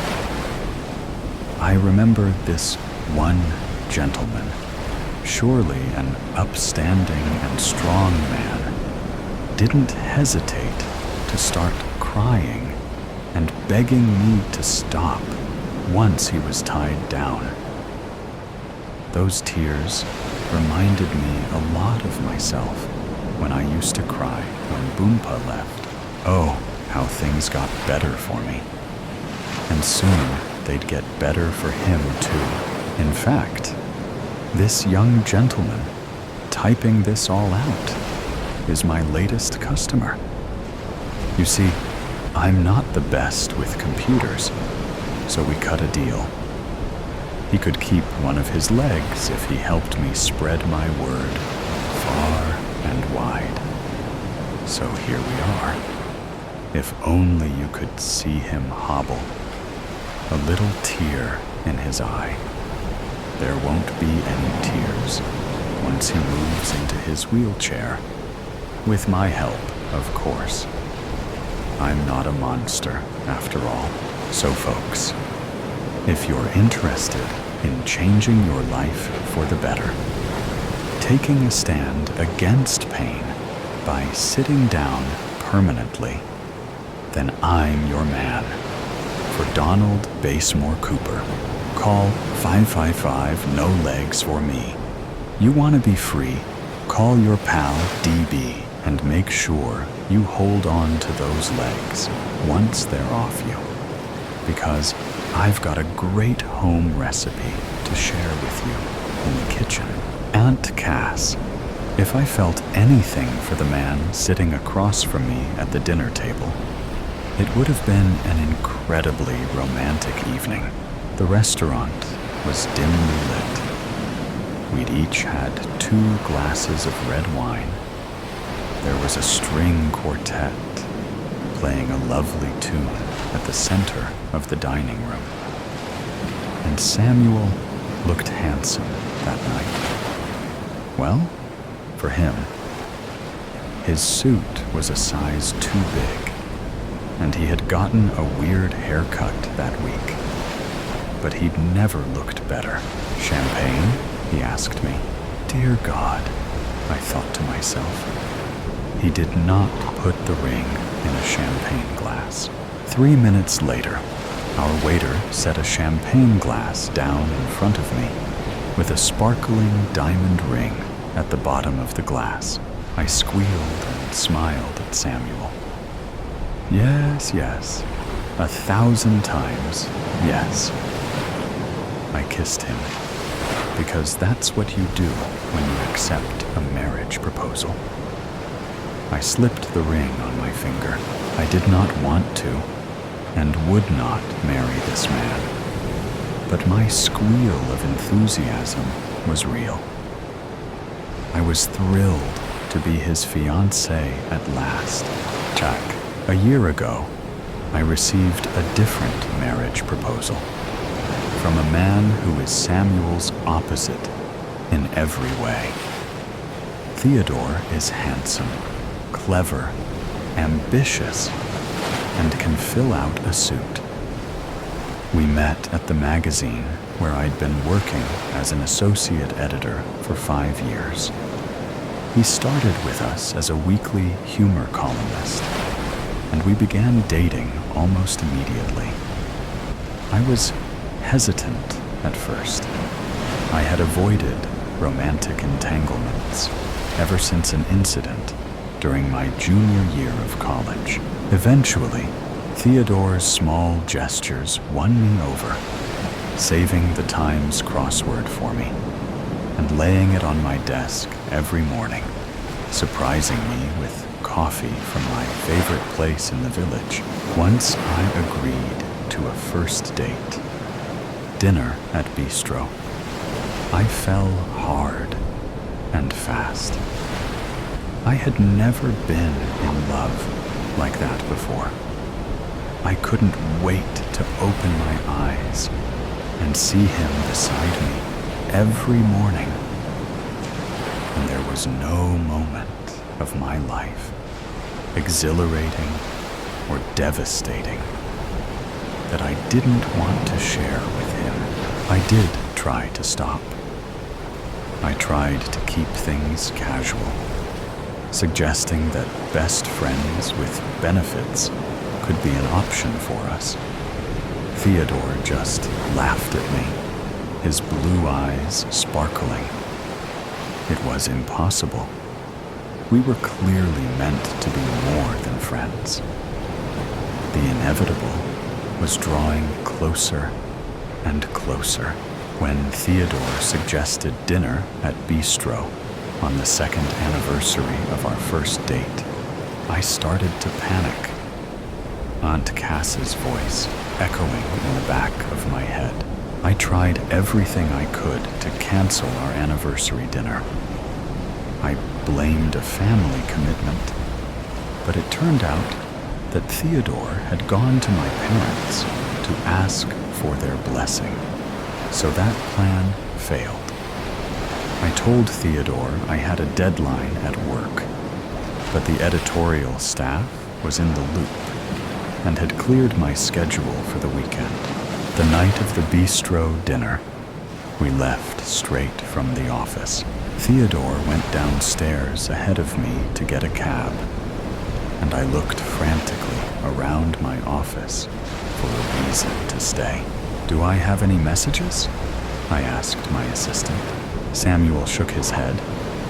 Speaker 1: I remember this one gentleman, surely an upstanding and strong man, didn't hesitate to start crying and begging me to stop once he was tied down. Those tears reminded me a lot of myself when I used to cry when Boompa left. Oh, how things got better for me. And soon they'd get better for him too. In fact, this young gentleman typing this all out is my latest customer. You see, I'm not the best with computers, so we cut a deal. He could keep one of his legs if he helped me spread my word far and wide. So here we are. If only you could see him hobble, a little tear in his eye. There won't be any tears once he moves into his wheelchair, with my help, of course. I'm not a monster, after all. So folks, if you're interested in changing your life for the better, taking a stand against pain by sitting down permanently, then I'm your man. For Donald Basemore Cooper, call 555-NO-LEGS-FOR-ME. You want to be free? Call your pal DB and make sure you hold on to those legs once they're off you. Because I've got a great home recipe to share with you in the kitchen. Aunt Cass, if I felt anything for the man sitting across from me at the dinner table, it would have been an incredibly romantic evening. The restaurant was dimly lit. We'd each had 2 glasses of red wine. There was a string quartet playing a lovely tune at the center of the dining room. And Samuel looked handsome that night. Well, for him, his suit was a size too big, and he had gotten a weird haircut that week. But he'd never looked better. Champagne? He asked me. Dear God, I thought to myself. He did not put the ring in a champagne glass. 3 minutes later, our waiter set a champagne glass down in front of me with a sparkling diamond ring at the bottom of the glass. I squealed and smiled at Samuel. Yes, yes. 1,000 times, yes. I kissed him, because that's what you do when you accept a marriage proposal. I slipped the ring on my finger. I did not want to, and would not marry this man. But my squeal of enthusiasm was real. I was thrilled to be his fiancée at last. Jack, a year ago, I received a different marriage proposal from a man who is Samuel's opposite in every way. Theodore is handsome, clever, ambitious, and can fill out a suit. We met at the magazine where I'd been working as an associate editor for 5 years. He started with us as a weekly humor columnist, and we began dating almost immediately. I was hesitant at first. I had avoided romantic entanglements ever since an incident during my junior year of college. Eventually, Theodore's small gestures won me over, saving the Times crossword for me and laying it on my desk every morning, surprising me with coffee from my favorite place in the village. Once I agreed to a first date, dinner at Bistro. I fell hard and fast. I had never been in love like that before. I couldn't wait to open my eyes and see him beside me every morning. And there was no moment of my life, exhilarating or devastating, that I didn't want to share with him. I did try to stop. I tried to keep things casual, suggesting that best friends with benefits could be an option for us. Theodore just laughed at me, his blue eyes sparkling. It was impossible. We were clearly meant to be more than friends. The inevitable was drawing closer and closer when Theodore suggested dinner at Bistro on the 2nd anniversary of our first date. I started to panic, Aunt Cass's voice echoing in the back of my head. I tried everything I could to cancel our anniversary dinner. I blamed a family commitment, but it turned out that Theodore had gone to my parents to ask for their blessing, so that plan failed. I told Theodore I had a deadline at work, but the editorial staff was in the loop and had cleared my schedule for the weekend. The night of the Bistro dinner, we left straight from the office. Theodore went downstairs ahead of me to get a cab, and I looked frantically around my office for a reason to stay. "Do I have any messages?" I asked my assistant. Samuel shook his head,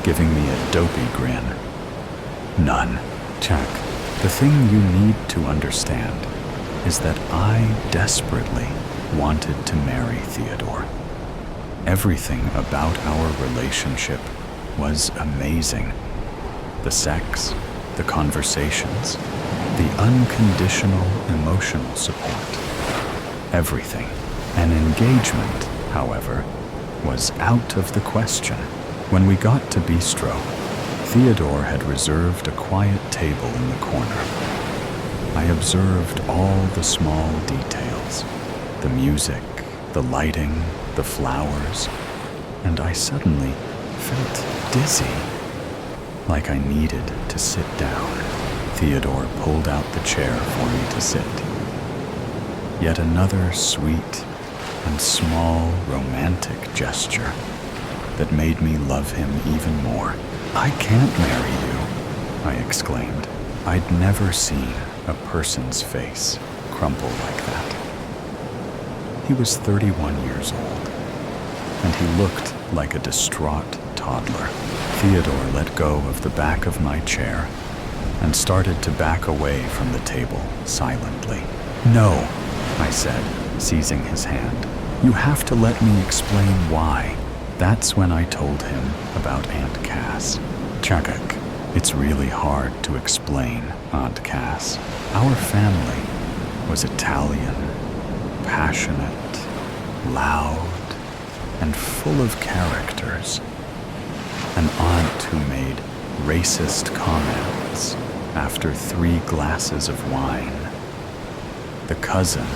Speaker 1: giving me a dopey grin. "None." "Jack, the thing you need to understand is that I desperately wanted to marry Theodore. Everything about our relationship was amazing. The sex, the conversations, the unconditional emotional support. Everything. An engagement, however, was out of the question. When we got to Bistro, Theodore had reserved a quiet table in the corner. I observed all the small details, the music, the lighting, the flowers, and I suddenly felt dizzy, like I needed to sit down. Theodore pulled out the chair for me to sit. Yet another sweet and small romantic gesture that made me love him even more. "I can't marry you," I exclaimed. I'd never seen a person's face crumple like that. He was 31 years old, and he looked like a distraught toddler. Theodore let go of the back of my chair and started to back away from the table silently. "No," I said, seizing his hand. "You have to let me explain why." That's when I told him about Aunt Cass. "Chagak, it's really hard to explain, Aunt Cass. Our family was Italian, passionate, loud, and full of characters. An aunt who made racist comments after 3 glasses of wine. The cousin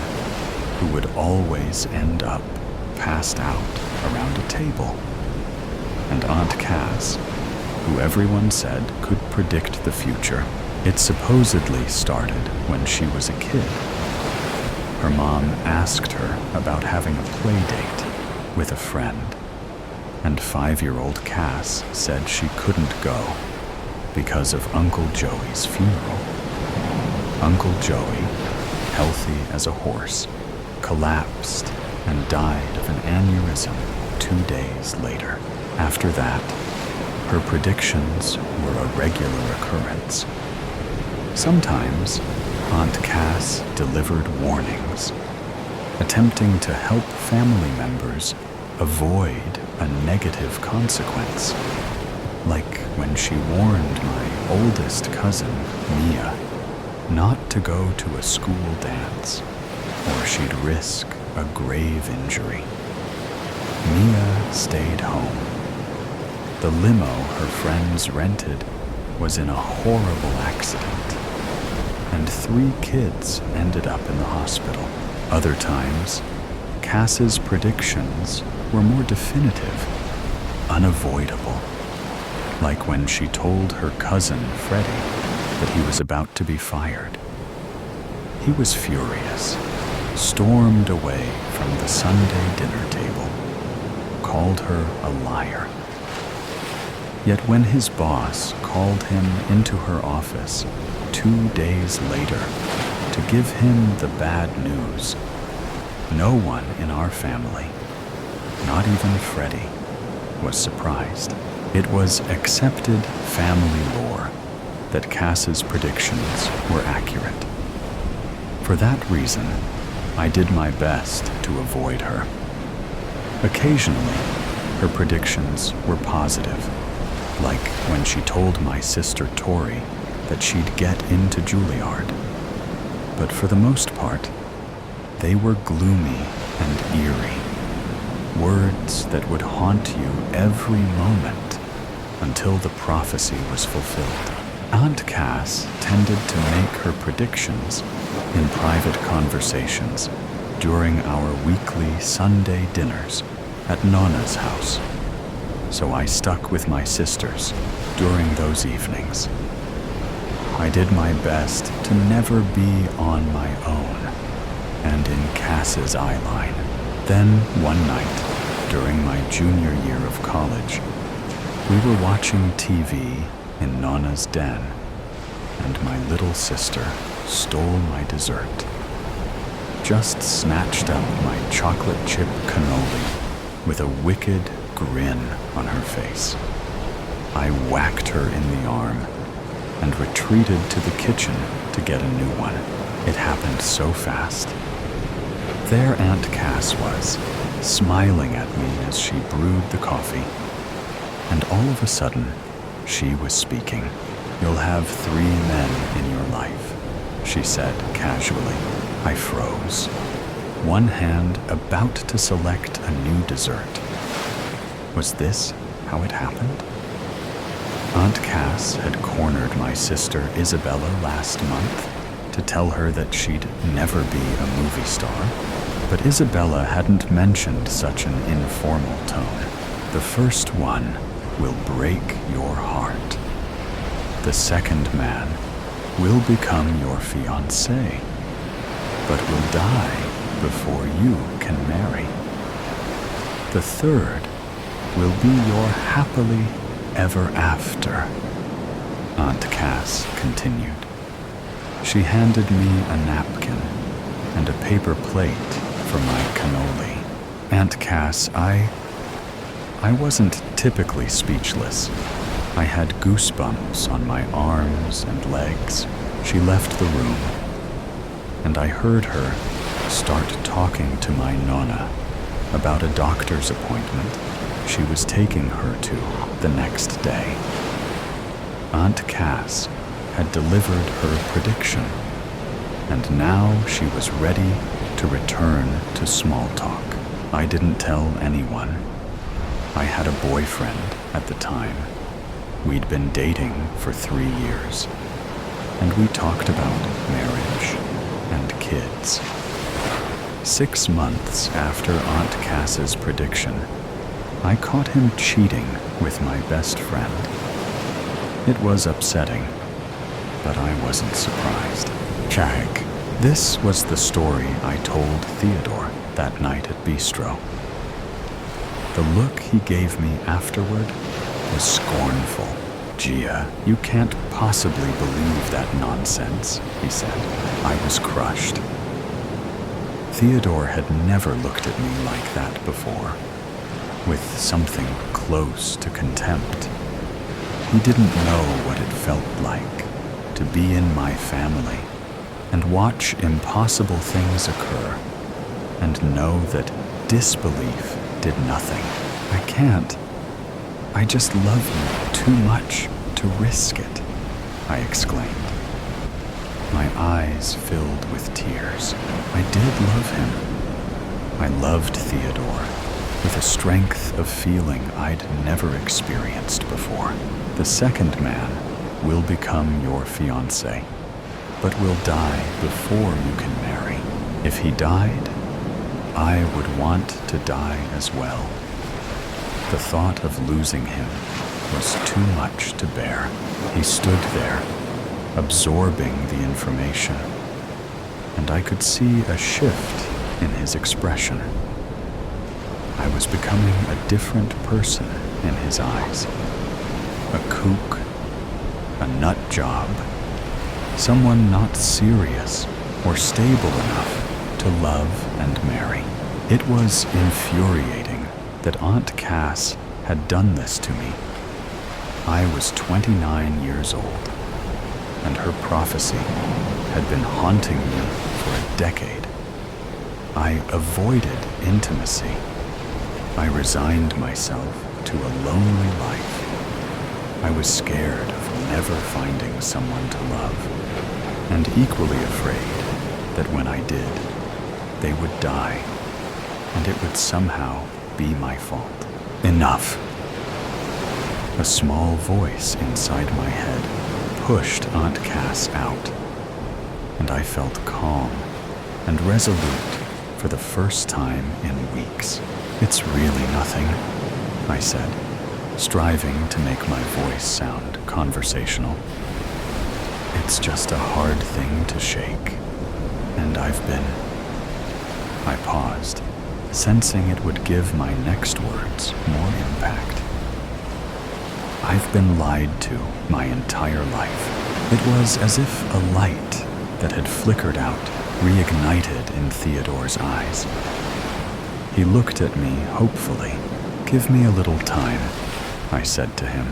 Speaker 1: who would always end up passed out around a table. And Aunt Cass, who everyone said could predict the future. It supposedly started when she was a kid. Her mom asked her about having a play date with a friend, and 5-year-old Cass said she couldn't go because of Uncle Joey's funeral. Uncle Joey, healthy as a horse, collapsed and died of an aneurysm 2 days later. After that, her predictions were a regular occurrence. Sometimes, Aunt Cass delivered warnings, attempting to help family members avoid a negative consequence, like when she warned my oldest cousin, Mia, not to go to a school dance, or she'd risk a grave injury. Mia stayed home. The limo her friends rented was in a horrible accident, and 3 kids ended up in the hospital. Other times, Cass's predictions were more definitive, unavoidable, like when she told her cousin, Freddie, that he was about to be fired. He was furious, stormed away from the Sunday dinner table, called her a liar. Yet when his boss called him into her office 2 days later to give him the bad news, no one in our family, not even Freddie, was surprised. It was accepted family lore that Cass's predictions were accurate. For that reason, I did my best to avoid her. Occasionally, her predictions were positive, like when she told my sister Tori that she'd get into Juilliard. But for the most part, they were gloomy and eerie, words that would haunt you every moment until the prophecy was fulfilled. Aunt Cass tended to make her predictions in private conversations during our weekly Sunday dinners at Nonna's house, so I stuck with my sisters during those evenings. I did my best to never be on my own and in Cass's eye line. Then one night, during my junior year of college, we were watching TV in Nonna's den, and my little sister stole my dessert. Just snatched up my chocolate chip cannoli with a wicked grin on her face. I whacked her in the arm and retreated to the kitchen to get a new one. It happened so fast. There Aunt Cass was, smiling at me as she brewed the coffee. And all of a sudden, she was speaking. "You'll have 3 men in your life," she said casually. I froze, one hand about to select a new dessert. Was this how it happened? Aunt Cass had cornered my sister Isabella last month to tell her that she'd never be a movie star, but Isabella hadn't mentioned such an informal tone. The first one will break your heart. The second man will become your fiancé, but will die before you can marry. The third will be your happily ever after, Aunt Cass continued. She handed me a napkin and a paper plate for my cannoli. Aunt Cass, I wasn't typically speechless, I had goosebumps on my arms and legs. She left the room, and I heard her start talking to my nonna about a doctor's appointment she was taking her to the next day. Aunt Cass had delivered her prediction, and now she was ready to return to small talk. I didn't tell anyone. I had a boyfriend at the time. We'd been dating for 3 years, and we talked about marriage and kids. 6 months after Aunt Cass's prediction, I caught him cheating with my best friend. It was upsetting, but I wasn't surprised. Jack. This was the story I told Theodore that night at Bistro. The look he gave me afterward was scornful. "Gia, you can't possibly believe that nonsense," he said. I was crushed. Theodore had never looked at me like that before, with something close to contempt. He didn't know what it felt like to be in my family and watch impossible things occur and know that disbelief did nothing. I can't. I just love you too much to risk it, I exclaimed. My eyes filled with tears. I did love him. I loved Theodore with a strength of feeling I'd never experienced before. The second man will become your fiancé, but will die before you can marry. If he died, I would want to die as well. The thought of losing him was too much to bear. He stood there, absorbing the information, and I could see a shift in his expression. I was becoming a different person in his eyes. A kook, a nut job, someone not serious or stable enough to love and marry. It was infuriating that Aunt Cass had done this to me. I was 29 years old, and her prophecy had been haunting me for a decade. I avoided intimacy. I resigned myself to a lonely life. I was scared of never finding someone to love, and equally afraid that when I did, they would die, and it would somehow be my fault. Enough. A small voice inside my head pushed Aunt Cass out, and I felt calm and resolute for the first time in weeks. "It's really nothing," I said, striving to make my voice sound conversational. "It's just a hard thing to shake, and I paused, sensing it would give my next words more impact. "I've been lied to my entire life." It was as if a light that had flickered out reignited in Theodore's eyes. He looked at me hopefully. "Give me a little time," I said to him.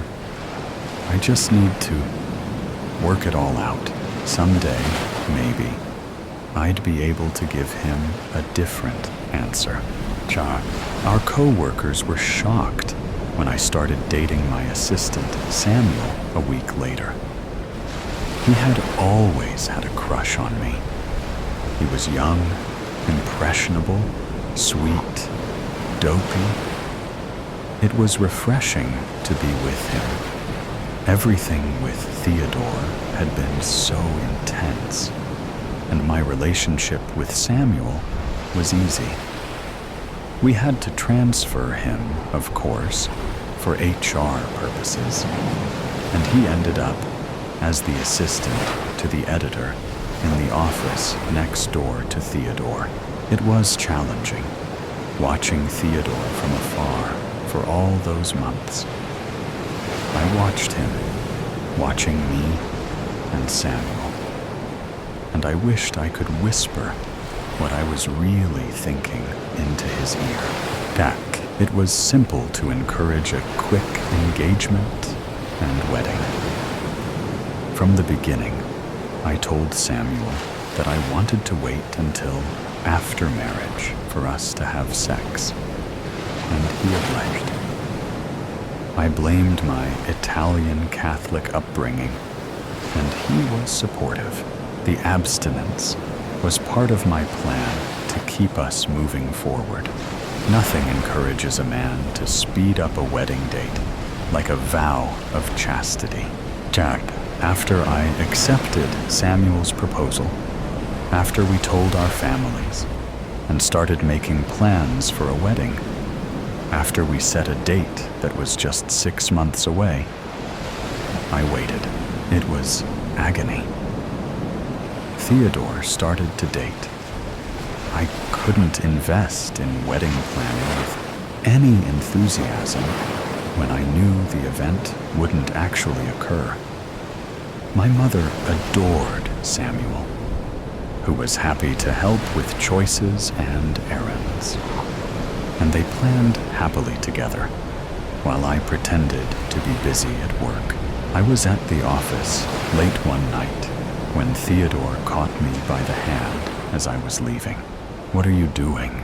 Speaker 1: "I just need to work it all out. Someday, maybe, I'd be able to give him a different answer." Our co-workers were shocked when I started dating my assistant, Samuel, a week later. He had always had a crush on me. He was young, impressionable, sweet, dopey. It was refreshing to be with him. Everything with Theodore had been so intense, and my relationship with Samuel was easy. We had to transfer him, of course, for HR purposes, and he ended up as the assistant to the editor in the office next door to Theodore. It was challenging, watching Theodore from afar for all those months. I watched him, watching me and Samuel, and I wished I could whisper what I was really thinking into his ear. It was simple to encourage a quick engagement and wedding. From the beginning, I told Samuel that I wanted to wait until after marriage for us to have sex, and he obliged. I blamed my Italian Catholic upbringing, and he was supportive. The abstinence was part of my plan to keep us moving forward. Nothing encourages a man to speed up a wedding date like a vow of chastity. Jack, after I accepted Samuel's proposal, after we told our families and started making plans for a wedding, after we set a date that was just 6 months away, I waited. It was agony. Theodore started to date. I couldn't invest in wedding planning with any enthusiasm when I knew the event wouldn't actually occur. My mother adored Samuel, who was happy to help with choices and errands. And they planned happily together, while I pretended to be busy at work. I was at the office late one night when Theodore caught me by the hand as I was leaving. "What are you doing?"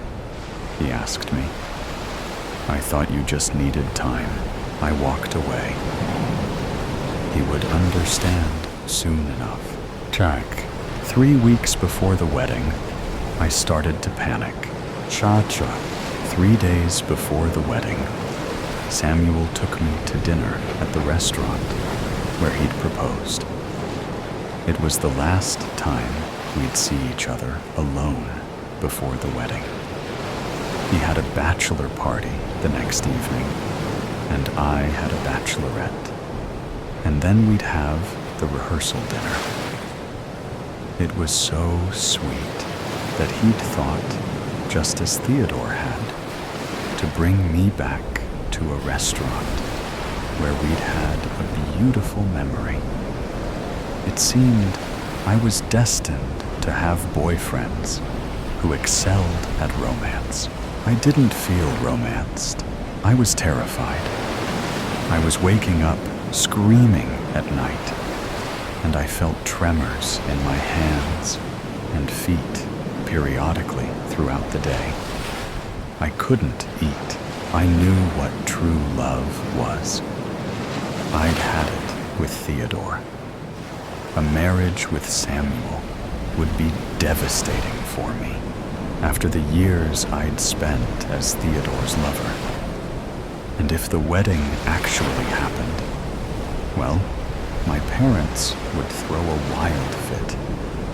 Speaker 1: he asked me. "I thought you just needed time." I walked away. He would understand soon enough. Jack, 3 weeks before the wedding, I started to panic. Cha-cha. 3 days before the wedding, Samuel took me to dinner at the restaurant where he'd proposed. It was the last time we'd see each other alone before the wedding. He had a bachelor party the next evening, and I had a bachelorette. And then we'd have the rehearsal dinner. It was so sweet that he'd thought, just as Theodore had, to bring me back to a restaurant where we'd had a beautiful memory. It seemed I was destined to have boyfriends who excelled at romance. I didn't feel romanced. I was terrified. I was waking up screaming at night, and I felt tremors in my hands and feet periodically throughout the day. I couldn't eat. I knew what true love was. I'd had it with Theodore. A marriage with Samuel would be devastating for me after the years I'd spent as Theodore's lover. And if the wedding actually happened, well, my parents would throw a wild fit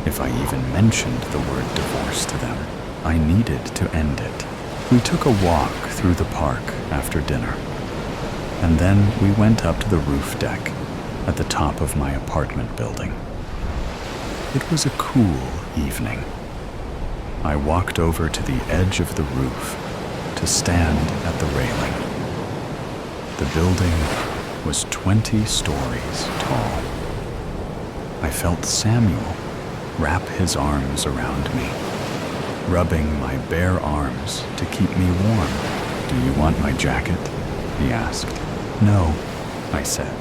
Speaker 1: if I even mentioned the word divorce to them. I needed to end it. We took a walk through the park after dinner, and then we went up to the roof deck at the top of my apartment building. It was a cool evening. I walked over to the edge of the roof to stand at the railing. The building was 20 stories tall. I felt Samuel wrap his arms around me, rubbing my bare arms to keep me warm. "Do you want my jacket?" he asked. "No," I said.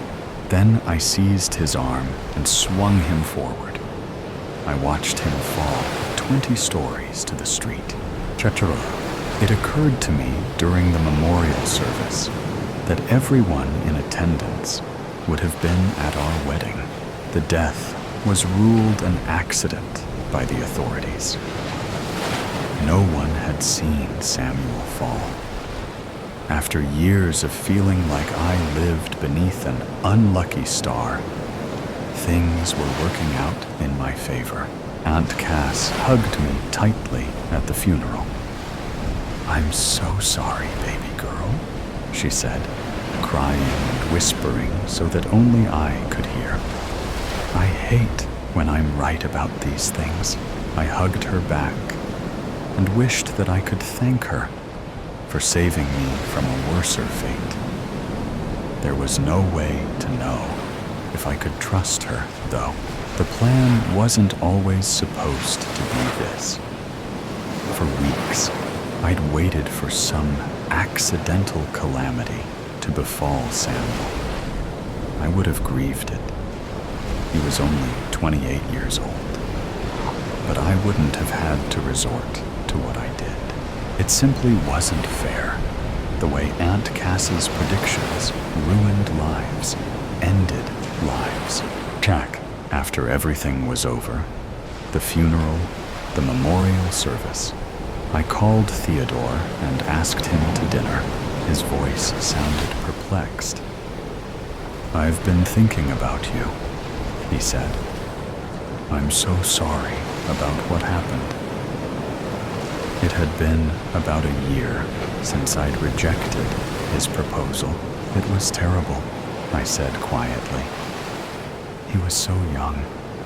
Speaker 1: Then I seized his arm and swung him forward. I watched him fall 20 stories to the street. Chachara. It occurred to me during the memorial service that everyone in attendance would have been at our wedding. The death was ruled an accident by the authorities. No one had seen Samuel fall. After years of feeling like I lived beneath an unlucky star, things were working out in my favor. Aunt Cass hugged me tightly at the funeral. "I'm so sorry, baby girl," she said, crying and whispering so that only I could hear. I hate when I'm right about these things. I hugged her back and wished that I could thank her for saving me from a worser fate. There was no way to know if I could trust her, though. The plan wasn't always supposed to be this. For weeks, I'd waited for some accidental calamity to befall Samuel. I would have grieved it. He was only 28 years old. But I wouldn't have had to resort to what I did. It simply wasn't fair. The way Aunt Cass's predictions ruined lives, ended lives. Jack, after everything was over, the funeral, the memorial service, I called Theodore and asked him to dinner. His voice sounded perplexed. "I've been thinking about you," he said. "I'm so sorry about what happened." It had been about a year since I'd rejected his proposal. "It was terrible," I said quietly. He was so young.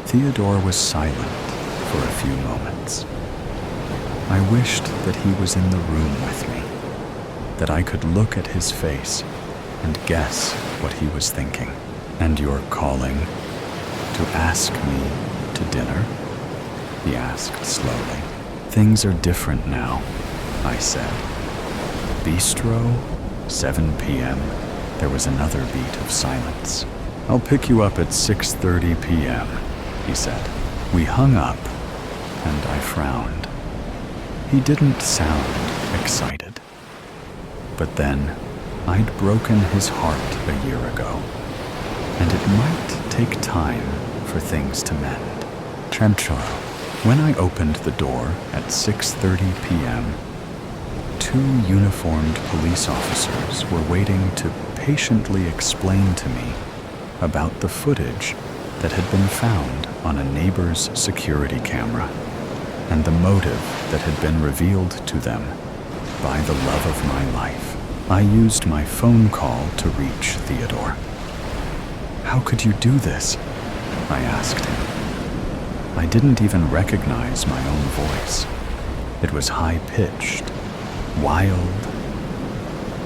Speaker 1: Theodore was silent for a few moments. I wished that he was in the room with me, that I could look at his face and guess what he was thinking. "And you're calling to ask me to dinner?" he asked slowly. "Things are different now," I said. "Bistro, 7 p.m. There was another beat of silence. "I'll pick you up at 6:30 p.m., he said. We hung up, and I frowned. He didn't sound excited. But then, I'd broken his heart a year ago, and it might take time for things to mend. Chemcharo. When I opened the door at 6:30 p.m., 2 uniformed police officers were waiting to patiently explain to me about the footage that had been found on a neighbor's security camera and the motive that had been revealed to them by the love of my life. I used my phone call to reach Theodore. "How could you do this?" I asked him. I didn't even recognize my own voice. It was high-pitched, wild,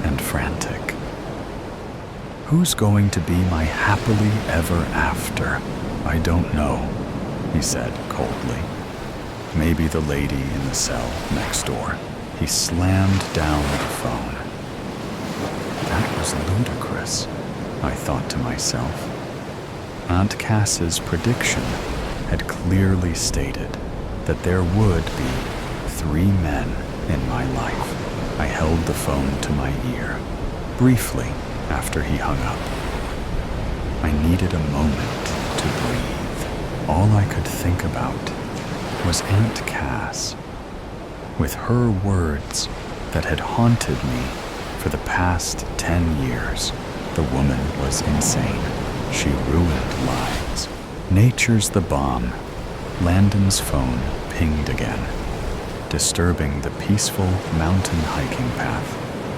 Speaker 1: and frantic. "Who's going to be my happily ever after?" "I don't know," he said coldly. "Maybe the lady in the cell next door." He slammed down the phone. That was ludicrous, I thought to myself. Aunt Cass's prediction had clearly stated that there would be 3 men in my life. I held the phone to my ear, briefly after he hung up. I needed a moment to breathe. All I could think about was Aunt Cass. With her words that had haunted me for the past 10 years, the woman was insane. She ruined lives. "Nature's the bomb." Landon's phone pinged again, disturbing the peaceful mountain hiking path.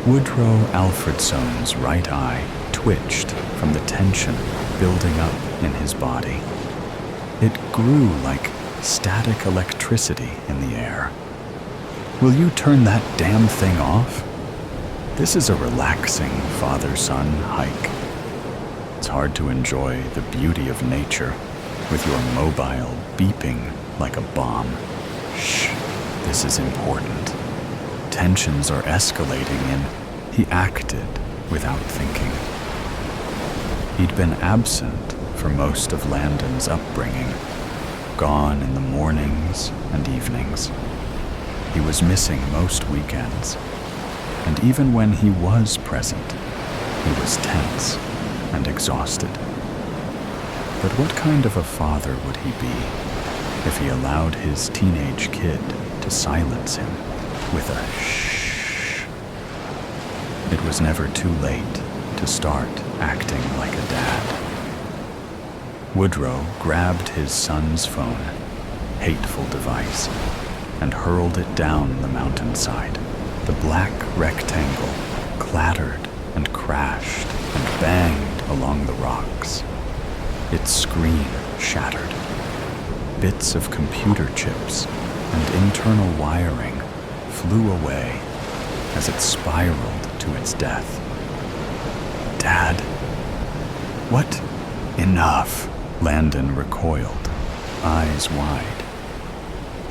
Speaker 1: Woodrow Alfredson's right eye twitched from the tension building up in his body. It grew like static electricity in the air. "Will you turn that damn thing off? This is a relaxing father-son hike. It's hard to enjoy the beauty of nature with your mobile beeping like a bomb. Shh, this is important. Tensions are escalating," and he acted without thinking. He'd been absent for most of Landon's upbringing, gone in the mornings and evenings. He was missing most weekends, and even when he was present, he was tense and exhausted. But what kind of a father would he be if he allowed his teenage kid to silence him with a shh? It was never too late to start acting like a dad. Woodrow grabbed his son's phone, hateful device, and hurled it down the mountainside. The black rectangle clattered and crashed and banged along the rocks. Its screen shattered. Bits of computer chips and internal wiring flew away as it spiraled to its death. "Dad, what? Enough!" Landon recoiled, eyes wide.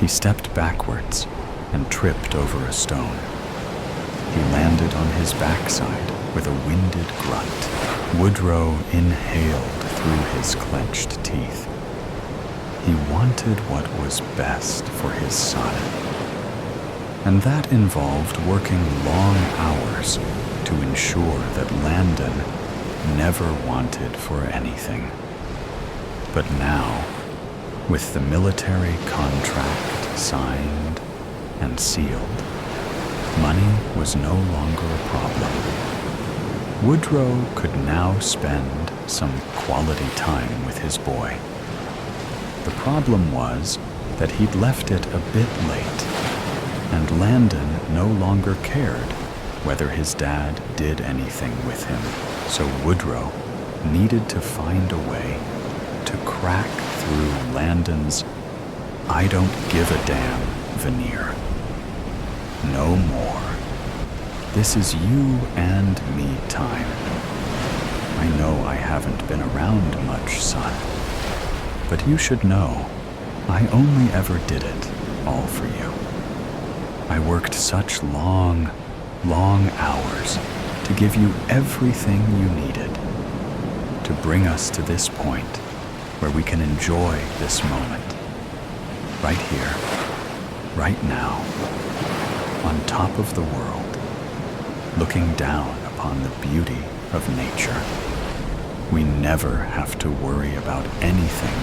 Speaker 1: He stepped backwards and tripped over a stone. He landed on his backside with a winded grunt. Woodrow inhaled through his clenched teeth. He wanted what was best for his son. And that involved working long hours to ensure that Landon never wanted for anything. But now, with the military contract signed and sealed, money was no longer a problem. Woodrow could now spend some quality time with his boy. The problem was that he'd left it a bit late, and Landon no longer cared whether his dad did anything with him. So Woodrow needed to find a way to crack through Landon's "I don't give a damn" veneer. No more. This is you and me time. I know I haven't been around much, son, but you should know I only ever did it all for you. I worked such long hours to give you everything you needed to bring us to this point where we can enjoy this moment, right here, right now, on top of the world, looking down upon the beauty of nature. We never have to worry about anything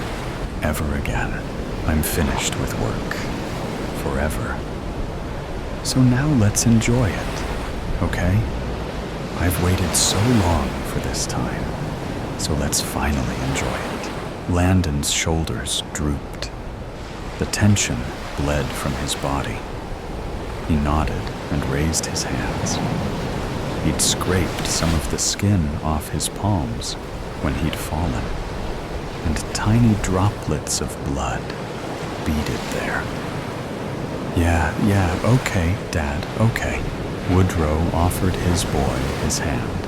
Speaker 1: ever again. I'm finished with work, forever. So now let's enjoy it, okay? I've waited so long for this time, so let's finally enjoy it. Landon's shoulders drooped. The tension bled from his body. He nodded and raised his hands. He'd scraped some of the skin off his palms when he'd fallen, and tiny droplets of blood beaded there. Yeah, okay, Dad, okay. Woodrow offered his boy his hand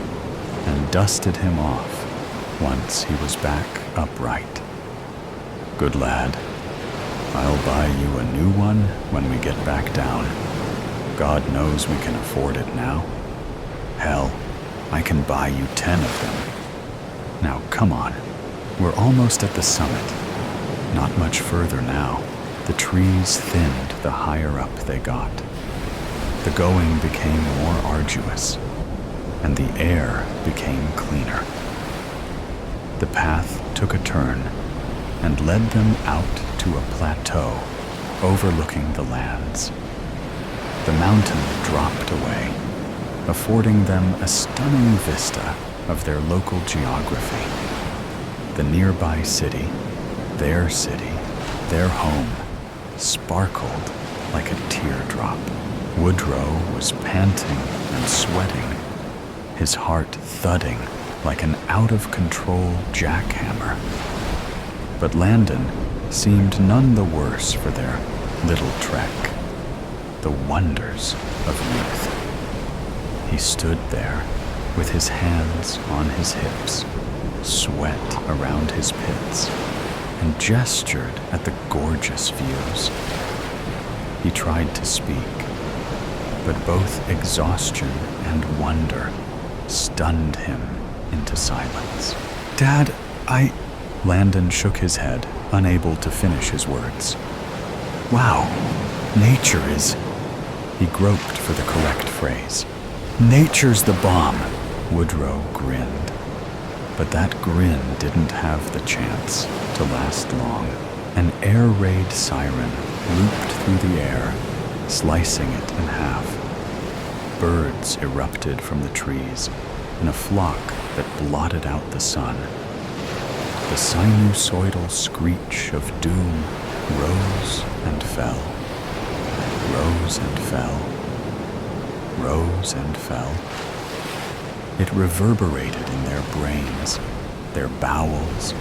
Speaker 1: and dusted him off once he was back upright. Good lad. I'll buy you a new one when we get back down. God knows we can afford it now. Hell, I can buy you 10 of them. Now, come on. We're almost at the summit. Not much further now. The trees thinned the higher up they got. The going became more arduous, and the air became cleaner. The path took a turn and led them out to a plateau overlooking the lands. The mountain dropped away, affording them a stunning vista of their local geography. The nearby city, their home, sparkled like a teardrop. Woodrow was panting and sweating, his heart thudding like an out-of-control jackhammer. But Landon seemed none the worse for their little trek. The wonders of youth. He stood there with his hands on his hips, sweat around his pits, and gestured at the gorgeous views. He tried to speak, but both exhaustion and wonder stunned him into silence. Dad, Landon shook his head, unable to finish his words. Wow, nature is... He groped for the correct phrase. Nature's the bomb, Woodrow grinned. But that grin didn't have the chance to last long. An air raid siren looped through the air, slicing it in half. Birds erupted from the trees in a flock that blotted out the sun. The sinusoidal screech of doom rose and fell, rose and fell, rose and fell. It reverberated in their brains, their bowels,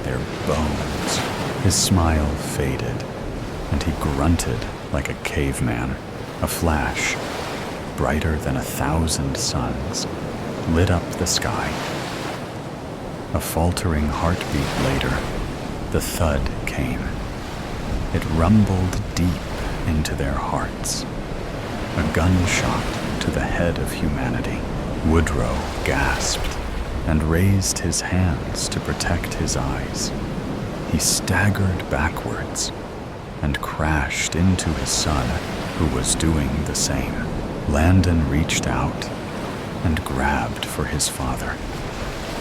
Speaker 1: their bones. His smile faded, and he grunted like a caveman. A flash, brighter than 1,000 suns, lit up the sky. A faltering heartbeat later, the thud came. It rumbled deep into their hearts. A gunshot to the head of humanity. Woodrow gasped and raised his hands to protect his eyes. He staggered backwards and crashed into his son, who was doing the same. Landon reached out and grabbed for his father,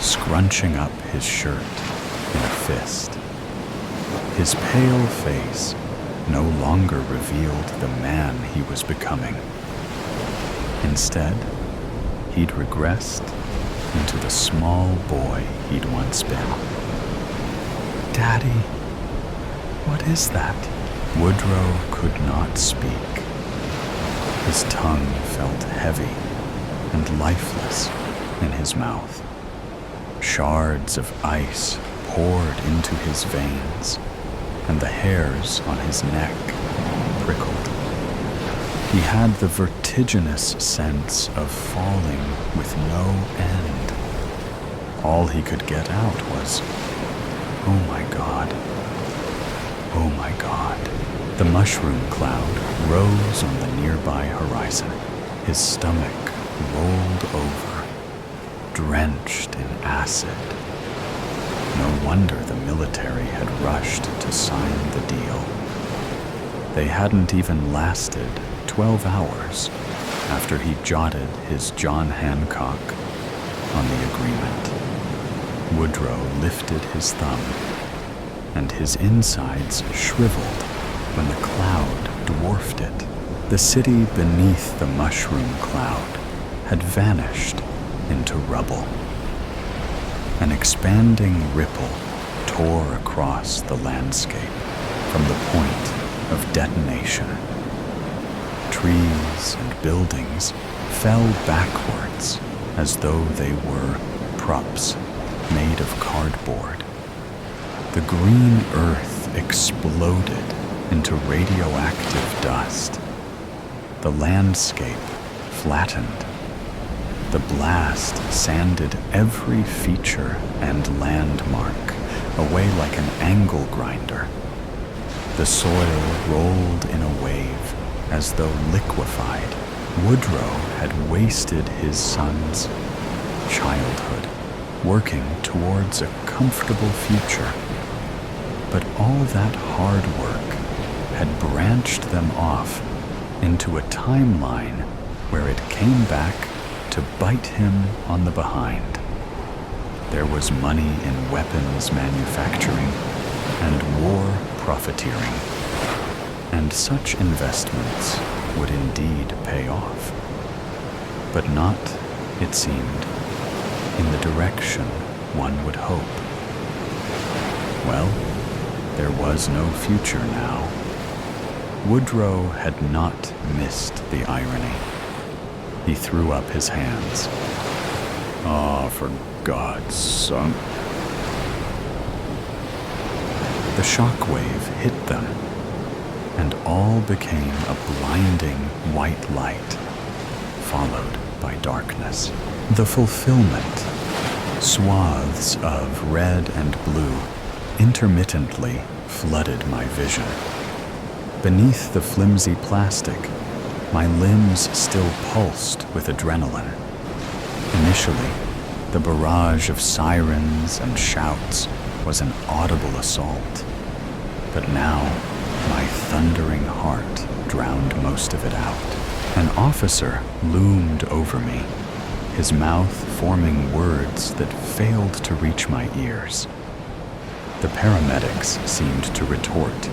Speaker 1: scrunching up his shirt in a fist. His pale face no longer revealed the man he was becoming. Instead, he'd regressed into the small boy he'd once been. "Daddy, what is that?" Woodrow could not speak. His tongue felt heavy and lifeless in his mouth. Shards of ice poured into his veins, and the hairs on his neck prickled. He had the vertiginous sense of falling with no end. All he could get out was, "Oh my God. Oh my God." The mushroom cloud rose on the nearby horizon. His stomach rolled over, drenched in acid. No wonder the military had rushed to sign the deal. They hadn't even lasted 12 hours after he jotted his John Hancock on the agreement. Woodrow lifted his thumb, and his insides shriveled when the cloud dwarfed it. The city beneath the mushroom cloud had vanished into rubble. An expanding ripple tore across the landscape from the point of detonation. Trees and buildings fell backwards as though they were props made of cardboard. The green earth exploded into radioactive dust. The landscape flattened. The blast sanded every feature and landmark away like an angle grinder. The soil rolled in a wave as though liquefied. Woodrow had wasted his son's childhood, working towards a comfortable future. But all that hard work had branched them off into a timeline where it came back to bite him on the behind. There was money in weapons manufacturing and war profiteering, and such investments would indeed pay off. But not, it seemed, in the direction one would hope. Well, there was no future now. Woodrow had not missed the irony. He threw up his hands. "Ah, for God's sake." The shockwave hit them, and all became a blinding white light, followed by darkness. The fulfillment, swaths of red and blue, intermittently flooded my vision. Beneath the flimsy plastic, my limbs still pulsed with adrenaline. Initially, the barrage of sirens and shouts was an audible assault. But now, my thundering heart drowned most of it out. An officer loomed over me, his mouth forming words that failed to reach my ears. The paramedics seemed to retort,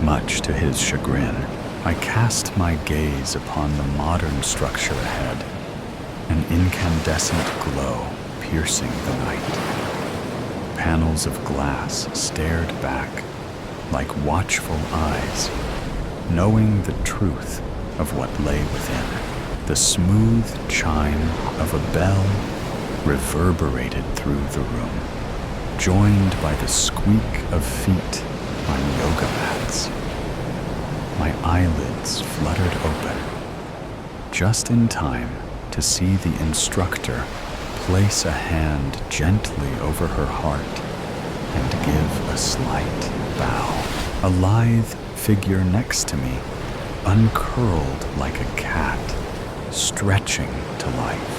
Speaker 1: much to his chagrin. I cast my gaze upon the modern structure ahead, an incandescent glow piercing the night. Panels of glass stared back like watchful eyes, knowing the truth of what lay within. The smooth chime of a bell reverberated through the room, joined by the squeak of feet on yoga mats. My eyelids fluttered open, just in time to see the instructor place a hand gently over her heart and give a slight bow. A lithe figure next to me uncurled like a cat, stretching to life.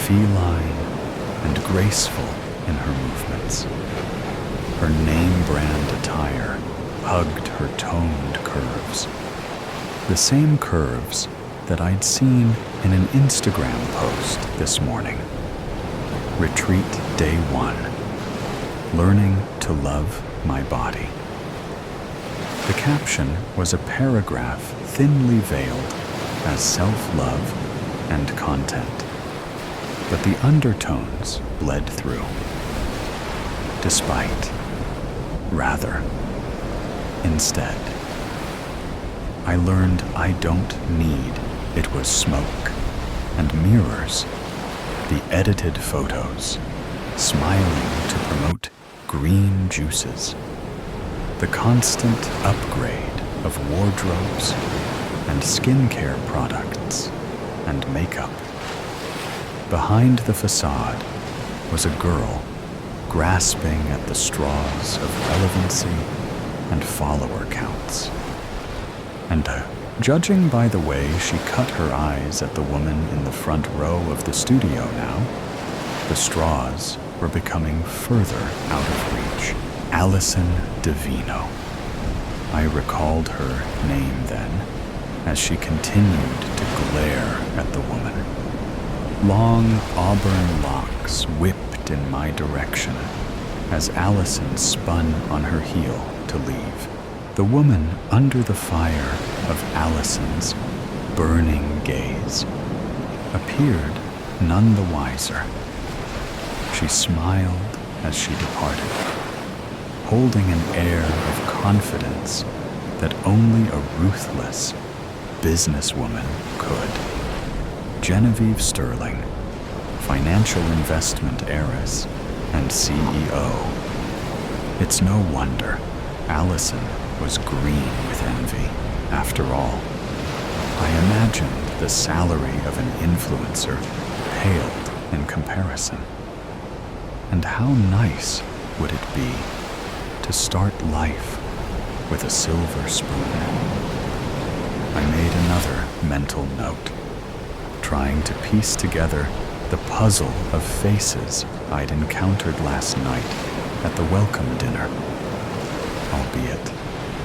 Speaker 1: Feline, and graceful in her movements. Her name-brand attire hugged her toned curves, the same curves that I'd seen in an Instagram post this morning. Retreat Day 1, Learning to Love My Body. The caption was a paragraph thinly veiled as self-love and content, but the undertones bled through. Despite, rather, instead. I learned I don't need it was smoke and mirrors, the edited photos, smiling to promote green juices, the constant upgrade of wardrobes and skincare products and makeup. Behind the facade was a girl grasping at the straws of relevancy and follower counts. And judging by the way she cut her eyes at the woman in the front row of the studio now, the straws were becoming further out of reach. Allison Divino. I recalled her name then, as she continued to glare at the woman. Long auburn locks whipped in my direction as Allison spun on her heel to leave. The woman under the fire of Allison's burning gaze appeared none the wiser. She smiled as she departed, holding an air of confidence that only a ruthless businesswoman could. Genevieve Sterling, financial investment heiress and CEO. It's no wonder Allison was green with envy. After all, I imagined the salary of an influencer paled in comparison. And how nice would it be to start life with a silver spoon? I made another mental note, trying to piece together the puzzle of faces I'd encountered last night at the welcome dinner, albeit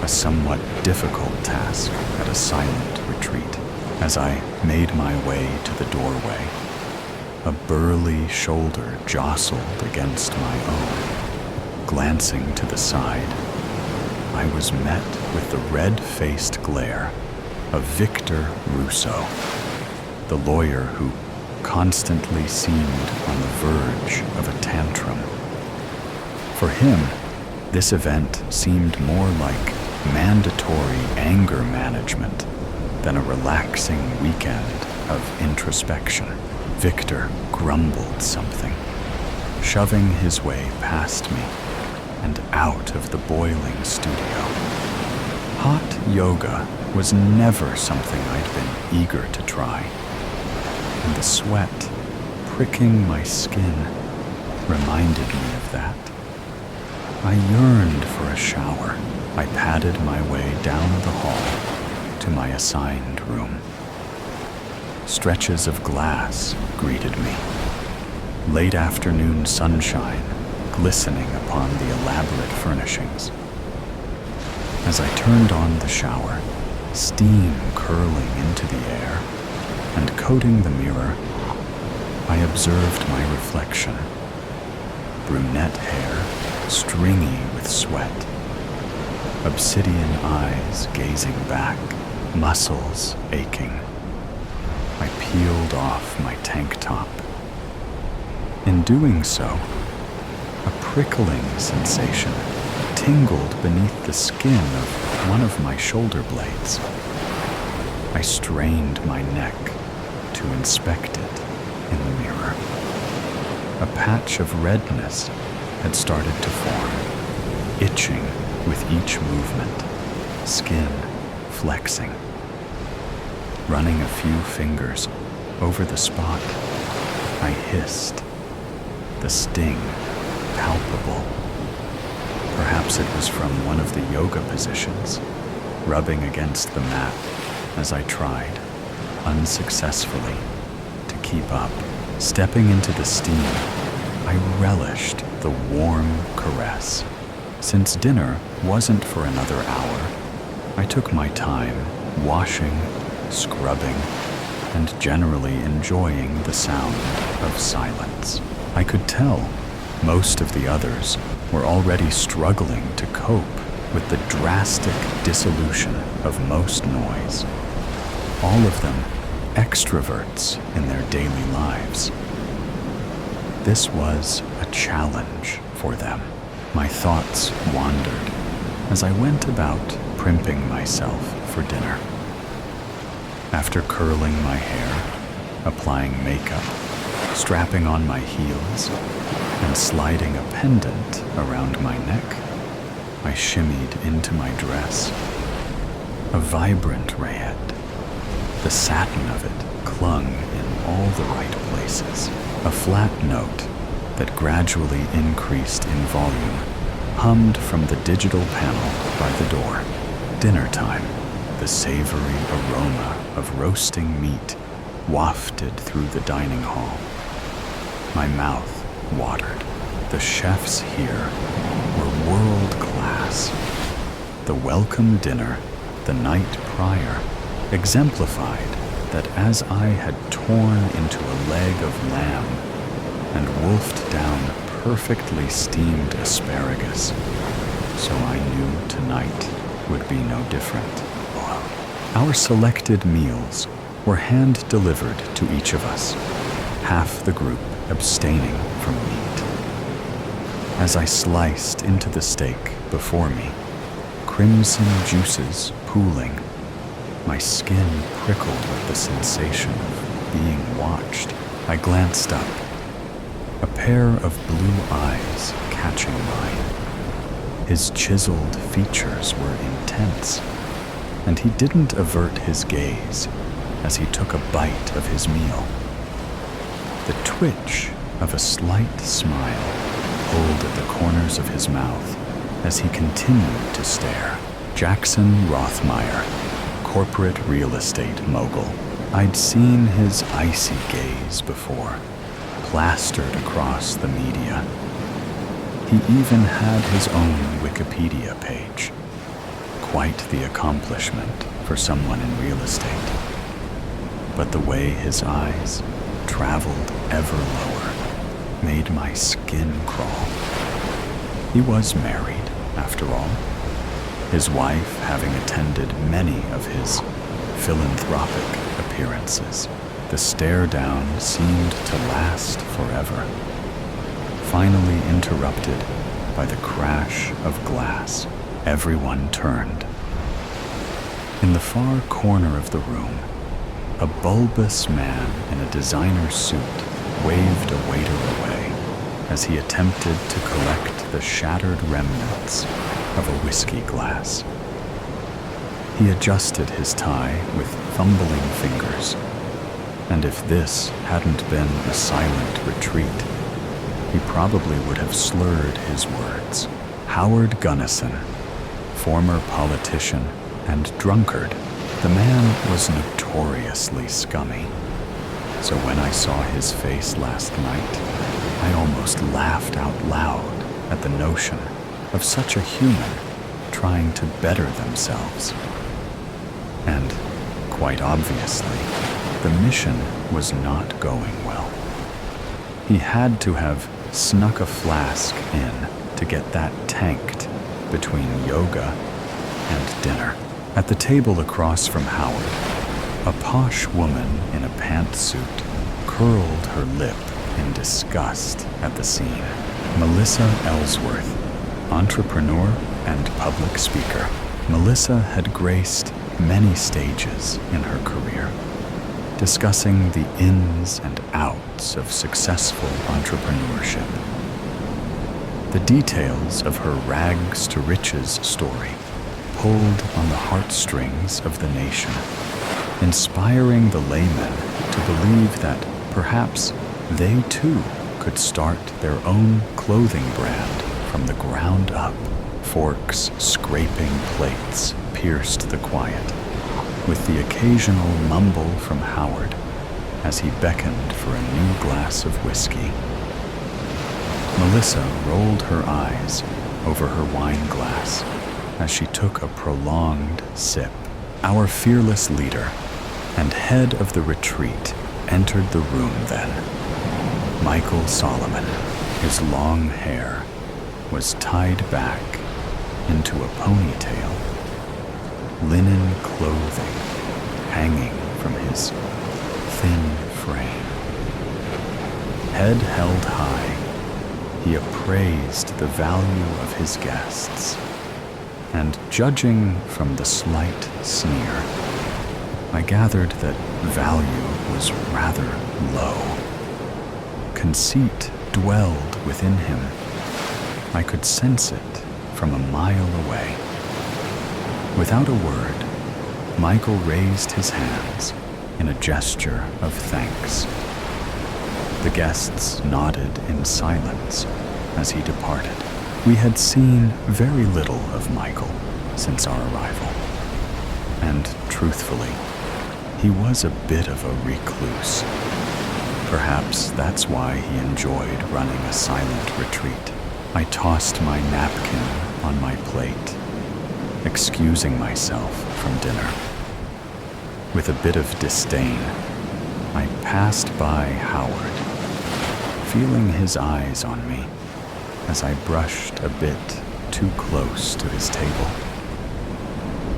Speaker 1: a somewhat difficult task at a silent retreat. As I made my way to the doorway, a burly shoulder jostled against my own. Glancing to the side, I was met with the red-faced glare of Victor Russo, the lawyer who constantly seemed on the verge of a tantrum. For him, this event seemed more like mandatory anger management than a relaxing weekend of introspection. Victor grumbled something, shoving his way past me and out of the boiling studio. Hot yoga was never something I'd been eager to try, and the sweat pricking my skin reminded me of that. I yearned for a shower. I padded my way down the hall to my assigned room. Stretches of glass greeted me, late afternoon sunshine glistening upon the elaborate furnishings. As I turned on the shower, steam curling into the air and coating the mirror, I observed my reflection. Brunette hair, stringy with sweat, obsidian eyes gazing back, muscles aching. I peeled off my tank top. In doing so, a prickling sensation tingled beneath the skin of one of my shoulder blades. I strained my neck to inspect it in the mirror. A patch of redness had started to form, itching with each movement, skin flexing. Running a few fingers over the spot, I hissed, the sting palpable. Perhaps it was from one of the yoga positions, rubbing against the mat as I tried, unsuccessfully, to keep up. Stepping into the steam, I relished the warm caress. Since dinner wasn't for another hour, I took my time washing, scrubbing, and generally enjoying the sound of silence. I could tell most of the others were already struggling to cope with the drastic dissolution of most noise. All of them extroverts in their daily lives. This was a challenge for them. My thoughts wandered as I went about primping myself for dinner. After curling my hair, applying makeup, strapping on my heels, and sliding a pendant around my neck, I shimmied into my dress. A vibrant red. The satin of it clung in all the right places. A flat note that gradually increased in volume hummed from the digital panel by the door. Dinner time. The savory aroma of roasting meat wafted through the dining hall. My mouth watered. The chefs here were world class. The welcome dinner the night prior exemplified that as I had torn into a leg of lamb and wolfed down perfectly steamed asparagus, so I knew tonight would be no different. Our selected meals were hand-delivered to each of us, half the group abstaining from meat. As I sliced into the steak before me, crimson juices pooling, my skin prickled with the sensation of being watched. I glanced up, a pair of blue eyes catching mine. His chiseled features were intense, and he didn't avert his gaze as he took a bite of his meal. The twitch of a slight smile pulled at the corners of his mouth as he continued to stare. Jackson Rothmeyer, corporate real estate mogul. I'd seen his icy gaze before, plastered across the media. He even had his own Wikipedia page. Quite the accomplishment for someone in real estate. But the way his eyes traveled ever lower made my skin crawl. He was married, after all, his wife having attended many of his philanthropic appearances. The stare down seemed to last forever, finally interrupted by the crash of glass. Everyone turned. In the far corner of the room, a bulbous man in a designer suit waved a waiter away as he attempted to collect the shattered remnants of a whiskey glass. He adjusted his tie with fumbling fingers, and if this hadn't been a silent retreat, he probably would have slurred his words. Howard Gunnison, former politician and drunkard, the man was notoriously scummy. So when I saw his face last night, I almost laughed out loud at the notion of such a human trying to better themselves. And, quite obviously, the mission was not going well. He had to have snuck a flask in to get that tanked between yoga and dinner. At the table across from Howard, a posh woman in a pantsuit curled her lip in disgust at the scene. Melissa Ellsworth, entrepreneur and public speaker. Melissa had graced many stages in her career, discussing the ins and outs of successful entrepreneurship. The details of her rags to riches story pulled on the heartstrings of the nation, inspiring the laymen to believe that perhaps they too could start their own clothing brand from the ground up. Forks scraping plates pierced the quiet, with the occasional mumble from Howard as he beckoned for a new glass of whiskey. Melissa rolled her eyes over her wine glass as she took a prolonged sip. Our fearless leader and head of the retreat entered the room then. Michael Solomon, his long hair was tied back into a ponytail, linen clothing hanging from his thin frame. Head held high, he appraised the value of his guests, and judging from the slight sneer, I gathered that value was rather low. Conceit dwelled within him. I could sense it from a mile away. Without a word, Michael raised his hands in a gesture of thanks. The guests nodded in silence as he departed. We had seen very little of Michael since our arrival, and truthfully, he was a bit of a recluse. Perhaps that's why he enjoyed running a silent retreat. I tossed my napkin on my plate, excusing myself from dinner. With a bit of disdain, I passed by Howard, feeling his eyes on me as I brushed a bit too close to his table.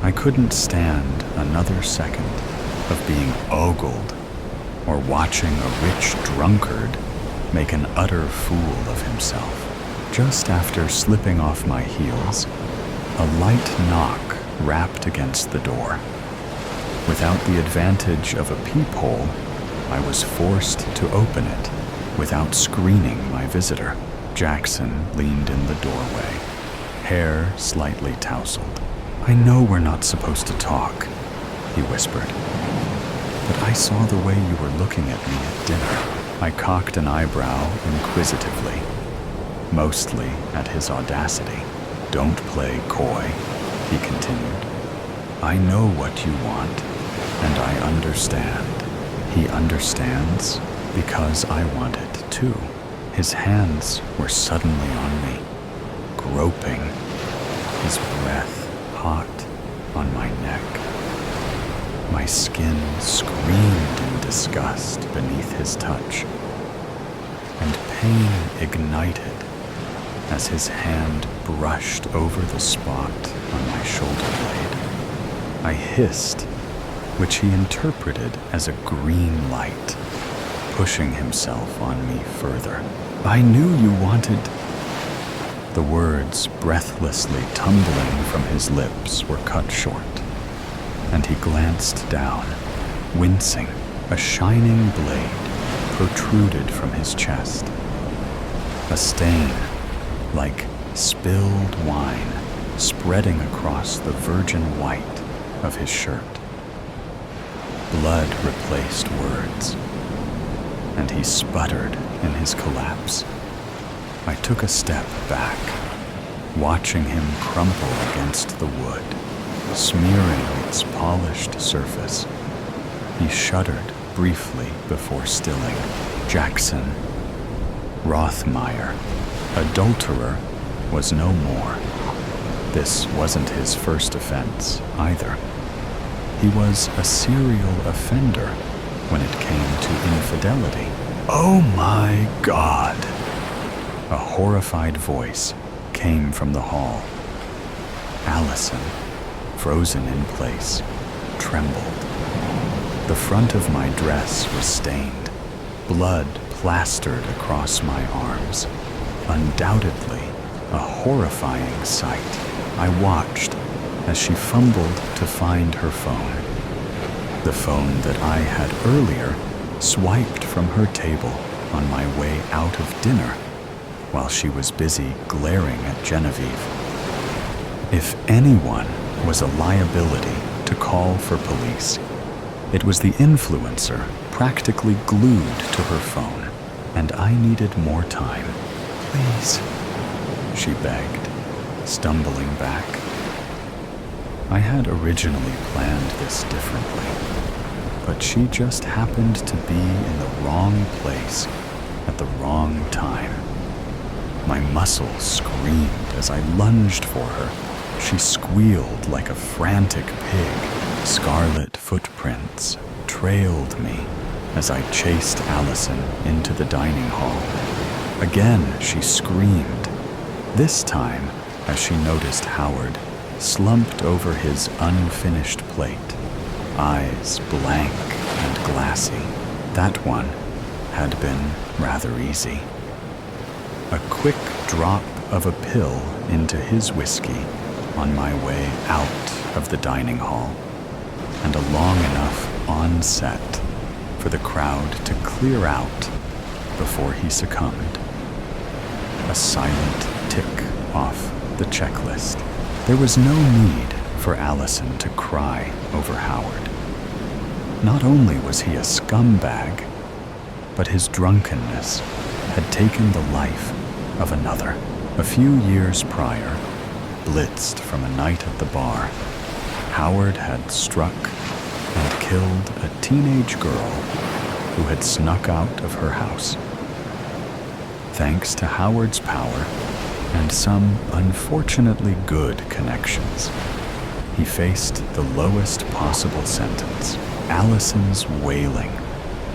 Speaker 1: I couldn't stand another second of being ogled or watching a rich drunkard make an utter fool of himself. Just after slipping off my heels, a light knock rapped against the door. Without the advantage of a peephole, I was forced to open it without screening my visitor. Jackson leaned in the doorway, hair slightly tousled. "I know we're not supposed to talk," he whispered, "but I saw the way you were looking at me at dinner." I cocked an eyebrow inquisitively, mostly at his audacity. "Don't play coy," he continued. "I know what you want, and I understand." He understands because I want it too. His hands were suddenly on me, groping, his breath hot on my neck. My skin screamed in disgust beneath his touch, and pain ignited as his hand brushed over the spot on my shoulder blade. I hissed, which he interpreted as a green light, pushing himself on me further. "I knew you wanted..." The words, breathlessly tumbling from his lips, were cut short, and he glanced down, wincing. A shining blade protruded from his chest. A stain, like spilled wine, spreading across the virgin white of his shirt. Blood replaced words, and he sputtered in his collapse. I took a step back, watching him crumple against the wood, smearing its polished surface. He shuddered briefly before stilling. Jackson Rothmeyer, adulterer, was no more. This wasn't his first offense either. He was a serial offender when it came to infidelity. "Oh my God!" A horrified voice came from the hall. Allison, frozen in place, trembled. The front of my dress was stained, blood plastered across my arms. Undoubtedly, a horrifying sight. I watched as she fumbled to find her phone. The phone that I had earlier swiped from her table on my way out of dinner while she was busy glaring at Genevieve. If anyone was a liability to call for police, it was the influencer practically glued to her phone, and I needed more time. "Please," she begged, stumbling back. I had originally planned this differently, but she just happened to be in the wrong place at the wrong time. My muscles screamed as I lunged for her. She squealed like a frantic pig. Scarlet footprints trailed me as I chased Allison into the dining hall. Again, she screamed, this time as she noticed Howard slumped over his unfinished plate, eyes blank and glassy. That one had been rather easy. A quick drop of a pill into his whiskey on my way out of the dining hall, and a long enough onset for the crowd to clear out before he succumbed. A silent tick off the checklist. There was no need for Allison to cry over Howard. Not only was he a scumbag, but his drunkenness had taken the life of another. A few years prior, blitzed from a night at the bar, Howard had struck and killed a teenage girl who had snuck out of her house. Thanks to Howard's power and some unfortunately good connections, he faced the lowest possible sentence. Allison's wailing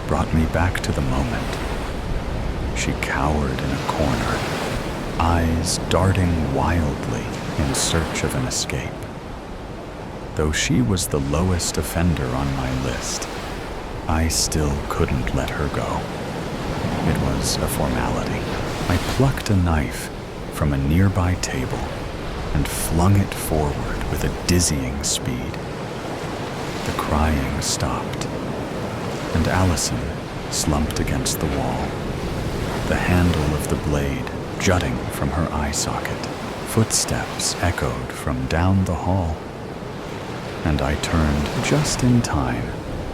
Speaker 1: brought me back to the moment. She cowered in a corner, eyes darting wildly in search of an escape. Though she was the lowest offender on my list, I still couldn't let her go. It was a formality. I plucked a knife from a nearby table and flung it forward with a dizzying speed. The crying stopped, and Allison slumped against the wall, the handle of the blade jutting from her eye socket. Footsteps echoed from down the hall, and I turned just in time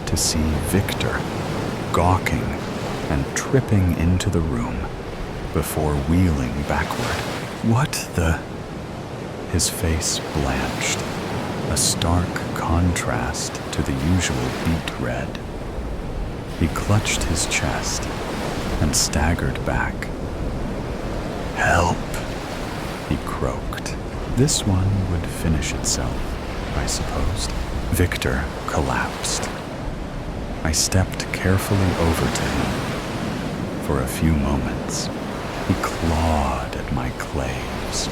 Speaker 1: to see Victor gawking and tripping into the room before wheeling backward. What the? His face blanched, a stark contrast to the usual beet red. He clutched his chest and staggered back. "Help," he croaked. This one would finish itself, I supposed. Victor collapsed. I stepped carefully over to him. For a few moments, he clawed at my claves,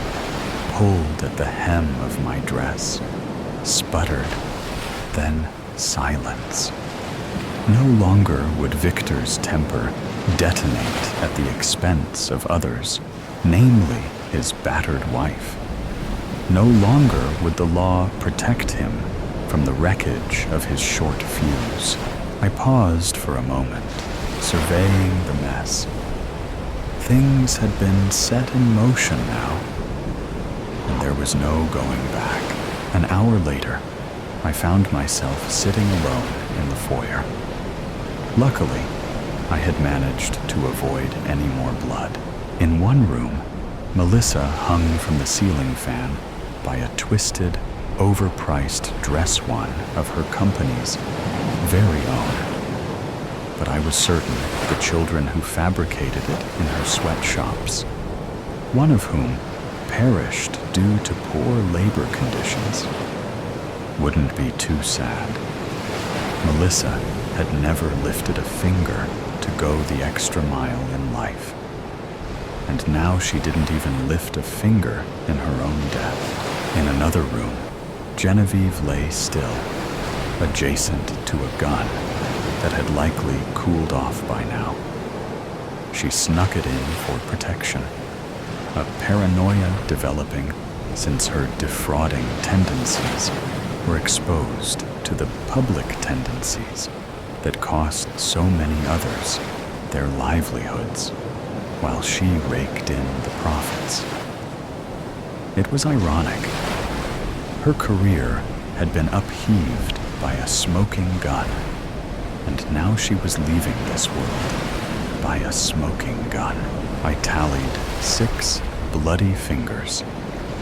Speaker 1: pulled at the hem of my dress, sputtered, then silence. No longer would Victor's temper detonate at the expense of others, namely his battered wife. No longer would the law protect him from the wreckage of his short fuse. I paused for a moment, surveying the mess. Things had been set in motion now, and there was no going back. An hour later, I found myself sitting alone in the foyer. Luckily, I had managed to avoid any more blood. In one room, Melissa hung from the ceiling fan by a twisted, overpriced dress one of her company's very own. But I was certain the children who fabricated it in her sweatshops, one of whom perished due to poor labor conditions, wouldn't be too sad. Melissa had never lifted a finger to go the extra mile in life. And now she didn't even lift a finger in her own death. In another room, Genevieve lay still, adjacent to a gun that had likely cooled off by now. She snuck it in for protection, a paranoia developing since her defrauding tendencies were exposed to the public tendencies that cost so many others their livelihoods, while she raked in the profits. It was ironic. Her career had been upheaved by a smoking gun, and now she was leaving this world by a smoking gun. I tallied 6 bloody fingers,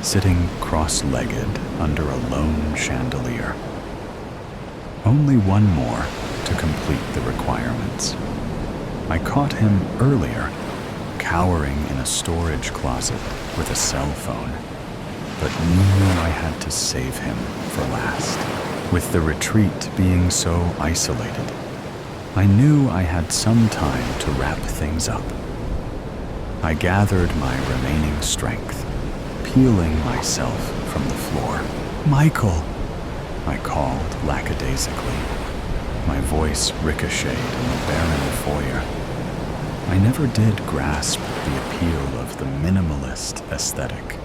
Speaker 1: sitting cross-legged under a lone chandelier. Only one more to complete the requirements. I caught him earlier, cowering in a storage closet with a cell phone, but knew I had to save him for last. With the retreat being so isolated, I knew I had some time to wrap things up. I gathered my remaining strength, peeling myself from the floor. "Michael!" I called lackadaisically. My voice ricocheted in the barren foyer. I never did grasp the appeal of the minimalist aesthetic,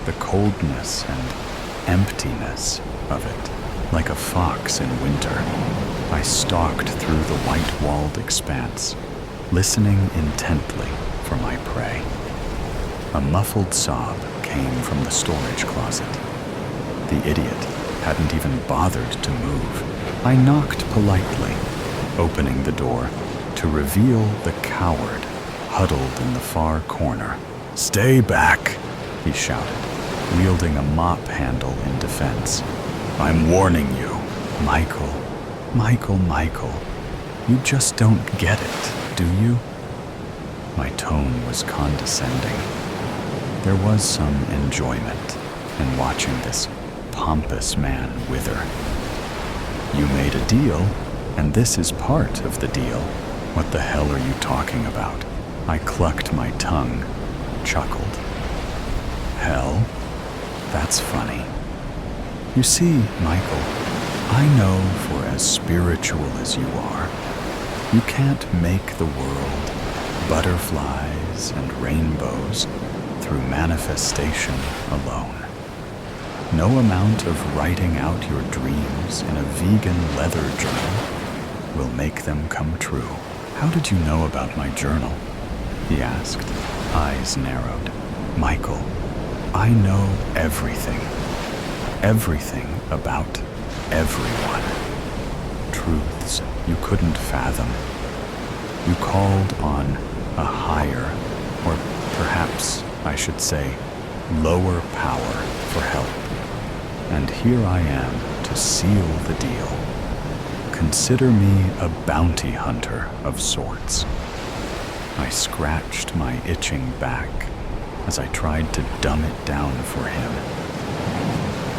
Speaker 1: the coldness and emptiness of it. Like a fox in winter, I stalked through the white-walled expanse, listening intently for my prey. A muffled sob came from the storage closet. The idiot hadn't even bothered to move. I knocked politely, opening the door to reveal the coward huddled in the far corner. "Stay back," he shouted, wielding a mop handle in defense. "I'm warning you." Michael, you just don't get it, do you?" My tone was condescending. There was some enjoyment in watching this pompous man wither. "You made a deal, and this is part of the deal. What the hell are you talking about?" I clucked my tongue, chuckled. "Hell? That's funny. You see, Michael, I know for as spiritual as you are, you can't make the world butterflies and rainbows through manifestation alone. No amount of writing out your dreams in a vegan leather journal will make them come true." "How did you know about my journal?" he asked, eyes narrowed. "Michael, I know everything. Everything about everyone. Truths you couldn't fathom. You called on a higher, or perhaps I should say, lower power for help. And here I am to seal the deal. Consider me a bounty hunter of sorts." I scratched my itching back as I tried to dumb it down for him.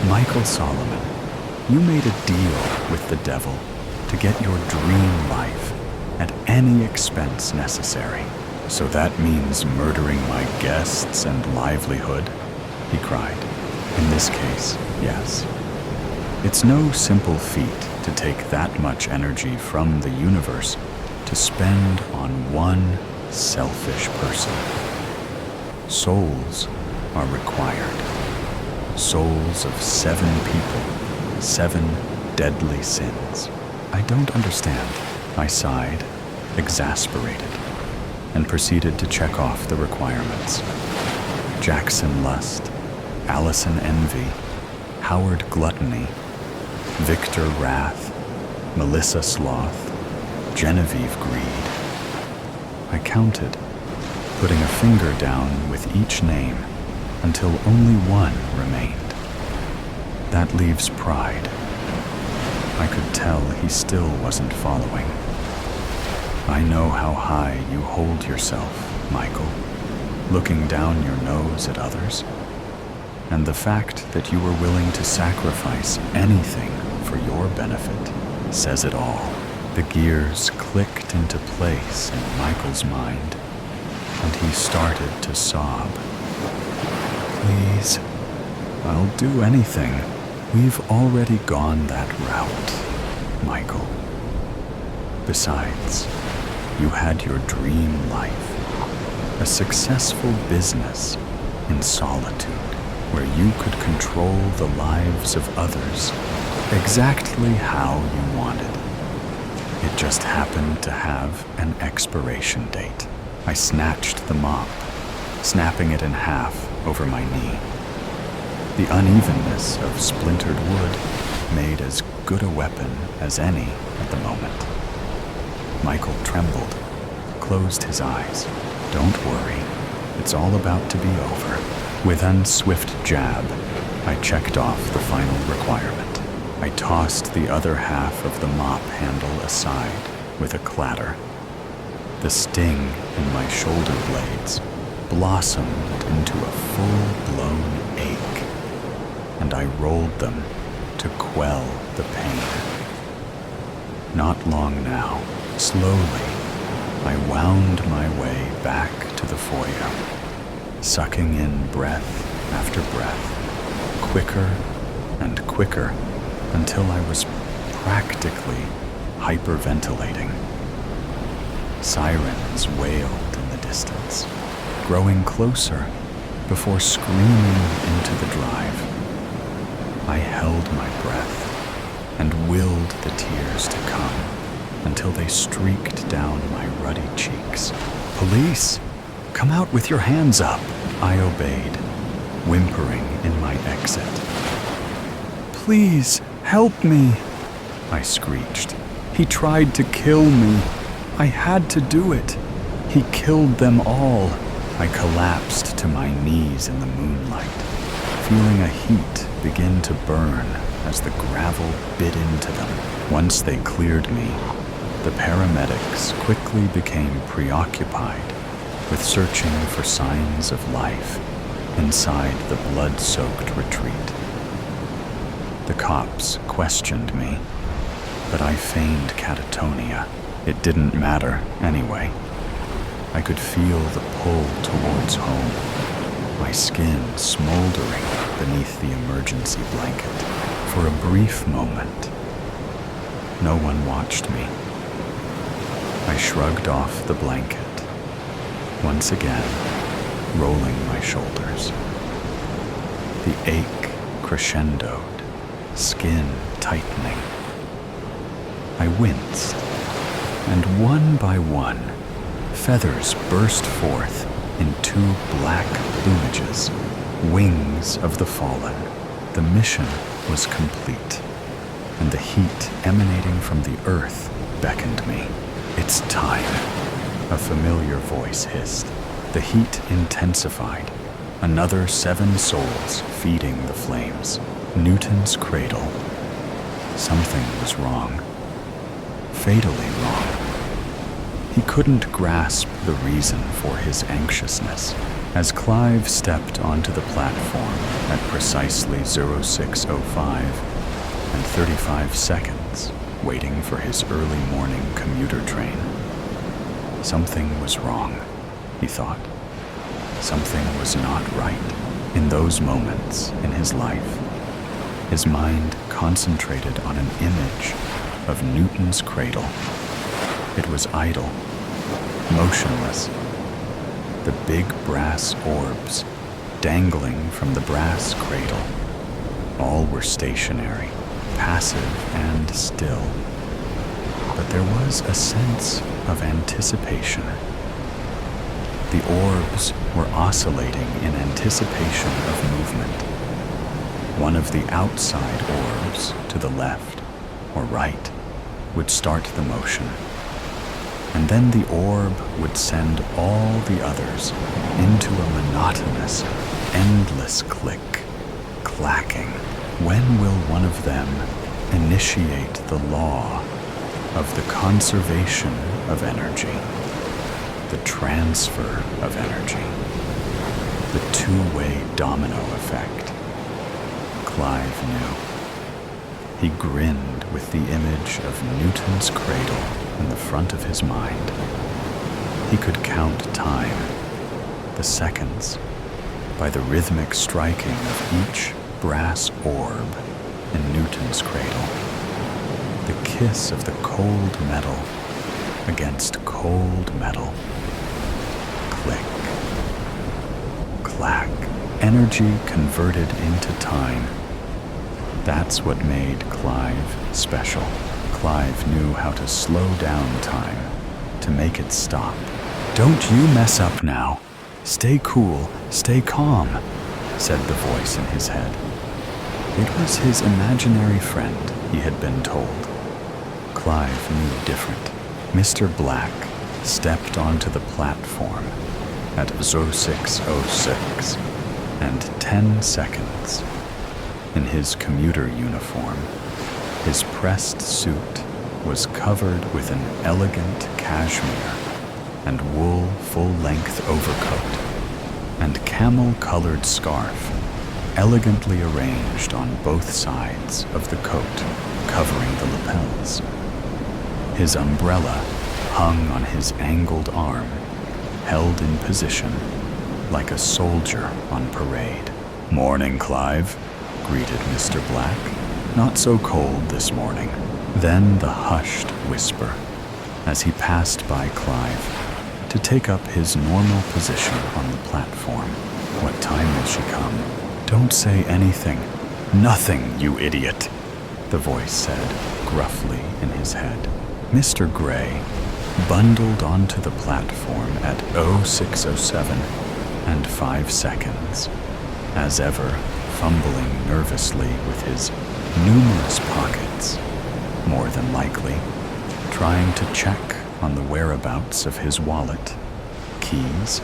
Speaker 1: "Michael Solomon, you made a deal with the devil to get your dream life at any expense necessary. So that means murdering my guests and livelihood?" he cried. "In this case, yes. It's no simple feat to take that much energy from the universe to spend on one selfish person. Souls are required. Souls of 7 people, 7 deadly sins." "I don't understand," I sighed, exasperated, and proceeded to check off the requirements. Jackson Lust, Allison Envy, Howard Gluttony, Victor Wrath, Melissa Sloth, Genevieve Greed. I counted, putting a finger down with each name until only one remained. That leaves Pride. I could tell he still wasn't following. "I know how high you hold yourself, Michael, looking down your nose at others. And the fact that you were willing to sacrifice anything for your benefit says it all." The gears clicked into place in Michael's mind, and he started to sob. "Please, I'll do anything. We've already gone that route, Michael. Besides, you had your dream life, a successful business in solitude, where you could control the lives of others exactly how you wanted. It just happened to have an expiration date." I snatched the mop, snapping it in half over my knee. The unevenness of splintered wood made as good a weapon as any at the moment. Michael trembled, closed his eyes. "Don't worry, it's all about to be over." With one swift jab, I checked off the final requirement. I tossed the other half of the mop handle aside with a clatter. The sting in my shoulder blades blossomed into a full-blown ache, and I rolled them to quell the pain. Not long now, slowly, I wound my way back to the foyer, sucking in breath after breath, quicker and quicker, until I was practically hyperventilating. Sirens wailed in the distance, growing closer before screaming into the drive. I held my breath and willed the tears to come until they streaked down my ruddy cheeks. "Police! Come out with your hands up!" I obeyed, whimpering in my exit. "Please, help me!" I screeched. "He tried to kill me. I had to do it. He killed them all." I collapsed to my knees in the moonlight, feeling a heat begin to burn as the gravel bit into them. Once they cleared me, the paramedics quickly became preoccupied with searching for signs of life inside the blood-soaked retreat. The cops questioned me, but I feigned catatonia. It didn't matter anyway. I could feel the pull towards home, my skin smoldering beneath the emergency blanket. For a brief moment, no one watched me. I shrugged off the blanket, once again rolling my shoulders. The ache crescendoed, skin tightening. I winced, and one by one, feathers burst forth in two black plumages, wings of the fallen. The mission was complete, and the heat emanating from the earth beckoned me. "It's time," a familiar voice hissed. The heat intensified, another 7 souls feeding the flames. Newton's cradle. Something was wrong. Fatally wrong. He couldn't grasp the reason for his anxiousness. As Clive stepped onto the platform at precisely 06:05 and 35 seconds, waiting for his early morning commuter train. Something was wrong, he thought. Something was not right. In those moments in his life, his mind concentrated on an image of Newton's cradle. It was idle, motionless. The big brass orbs dangling from the brass cradle. All were stationary, passive and still. But there was a sense of anticipation. The orbs were oscillating in anticipation of movement. One of the outside orbs to the left or right would start the motion, and then the orb would send all the others into a monotonous, endless click, clacking. When will one of them initiate the law of the conservation of energy, the transfer of energy, the two-way domino effect? Clive knew. He grinned with the image of Newton's cradle in the front of his mind. He could count time, the seconds, by the rhythmic striking of each brass orb in Newton's cradle. The kiss of the cold metal against cold metal. Click. Clack. Energy converted into time. That's what made Clive special. Clive knew how to slow down time, to make it stop. "Don't you mess up now. Stay cool, stay calm," said the voice in his head. It was his imaginary friend, he had been told. Clive knew different. Mr. Black stepped onto the platform at 06:06 and 10 seconds. In his commuter uniform, his pressed suit was covered with an elegant cashmere and wool full-length overcoat, and camel-colored scarf, elegantly arranged on both sides of the coat, covering the lapels. His umbrella hung on his angled arm, held in position like a soldier on parade. "Morning, Clive," greeted Mr. Black. "Not so cold this morning." Then the hushed whisper as he passed by Clive to take up his normal position on the platform. "What time will she come?" "Don't say anything." "Nothing, you idiot," the voice said gruffly in his head. Mr. Gray bundled onto the platform at 06:07 and 5 seconds, as ever fumbling nervously with his numerous pockets, more than likely trying to check on the whereabouts of his wallet, keys,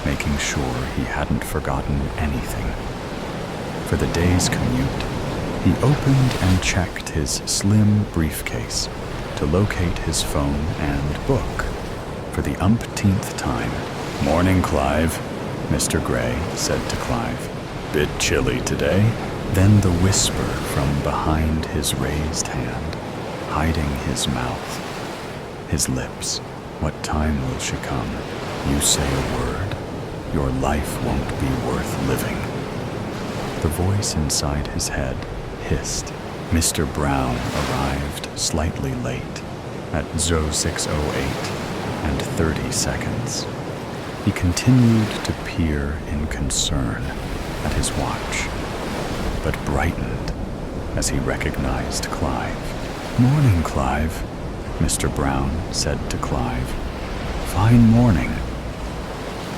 Speaker 1: making sure he hadn't forgotten anything. For the day's commute, he opened and checked his slim briefcase to locate his phone and book for the umpteenth time. "Morning, Clive," Mr. Gray said to Clive. "Bit chilly today?" Then the whisper from behind his raised hand, hiding his mouth, his lips. "What time will she come? You say a word, your life won't be worth living." The voice inside his head hissed. Mr. Brown arrived slightly late at 06:08 and 30 seconds. He continued to peer in concern at his watch, but brightened as he recognized Clive. "Morning, Clive," Mr. Brown said to Clive. "Fine morning."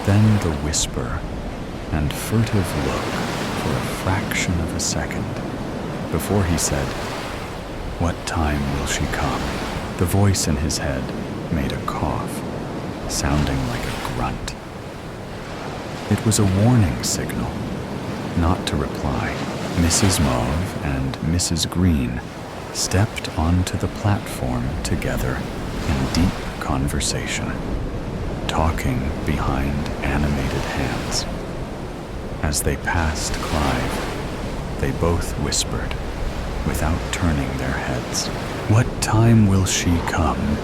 Speaker 1: Then the whisper and furtive look for a fraction of a second before he said, "What time will she come?" The voice in his head made a cough, sounding like a grunt. It was a warning signal, not to reply. Mrs. Mauve and Mrs. Green stepped onto the platform together in deep conversation, talking behind animated hands. As they passed Clive, they both whispered, without turning their heads. "What time will she come?"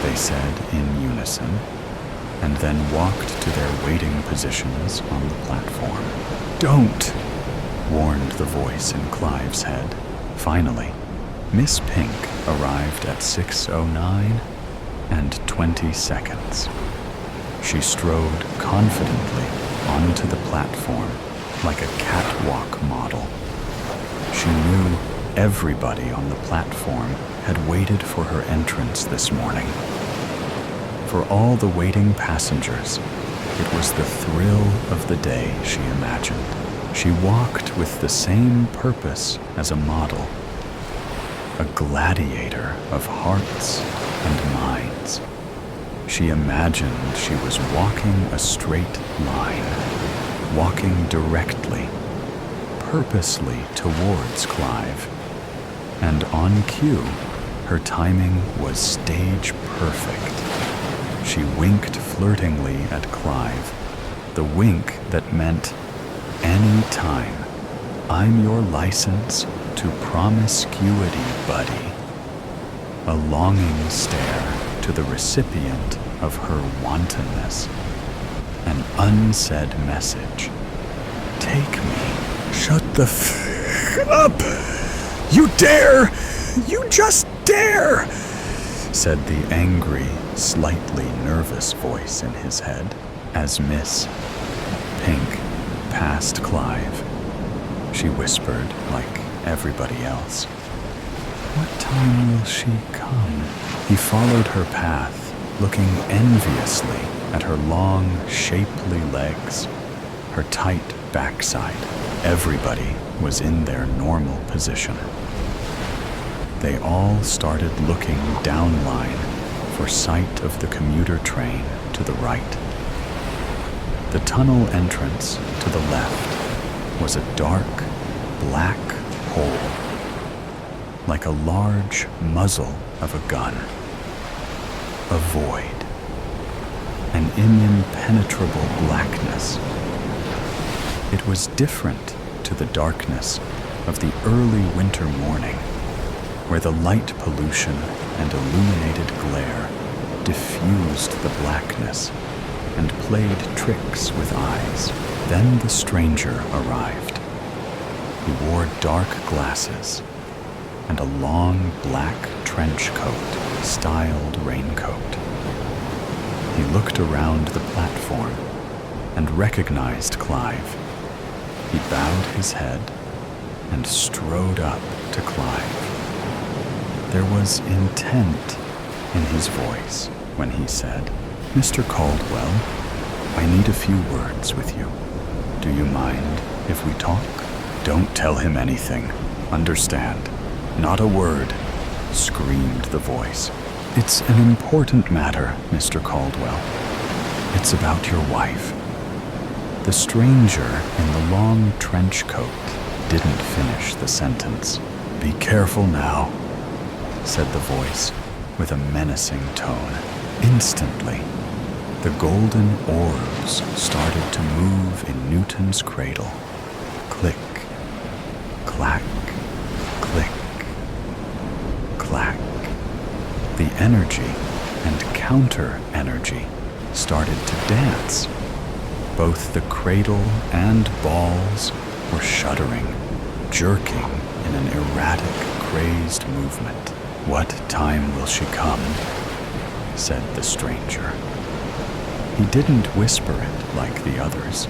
Speaker 1: they said in unison, and then walked to their waiting positions on the platform. "Don't!" warned the voice in Clive's head. Finally, Miss Pink arrived at 6:09 and 20 seconds. She strode confidently onto the platform like a catwalk model. She knew everybody on the platform had waited for her entrance this morning. For all the waiting passengers, it was the thrill of the day, she imagined. She walked with the same purpose as a model, a gladiator of hearts and minds. She imagined she was walking a straight line, walking directly, purposely towards Clive. And on cue, her timing was stage perfect. She winked flirtingly at Clive, the wink that meant, "Any time, I'm your license to promiscuity, buddy." A longing stare to the recipient of her wantonness. An unsaid message. "Take me." "Shut the f up! You dare! You just dare!" said the angry, slightly nervous voice in his head as Miss Pink passed Clive. She whispered like everybody else, "What time will she come?" He followed her path, looking enviously at her long, shapely legs, her tight backside. Everybody was in their normal position. They all started looking downline for sight of the commuter train to the right. The tunnel entrance to the left was a dark, black hole, like a large muzzle of a gun. A void. an impenetrable blackness. It was different to the darkness of the early winter morning, where the light pollution and illuminated glare diffused the blackness and played tricks with eyes. Then the stranger arrived. He wore dark glasses and a long black trench coat styled raincoat. He looked around the platform and recognized Clive. He bowed his head and strode up to Clive. There was intent in his voice when he said, "Mr. Caldwell, I need a few words with you. Do you mind if we talk?" "Don't tell him anything. Understand? Not a word," screamed the voice. "It's an important matter, Mr. Caldwell. It's about your wife." The stranger in the long trench coat didn't finish the sentence. "Be careful now," said the voice with a menacing tone. Instantly, the golden orbs started to move in Newton's cradle. Click, clack, click, clack. The energy and counter-energy started to dance. Both the cradle and balls were shuddering, jerking in an erratic, crazed movement. "What time will she come?" said the stranger. He didn't whisper it like the others,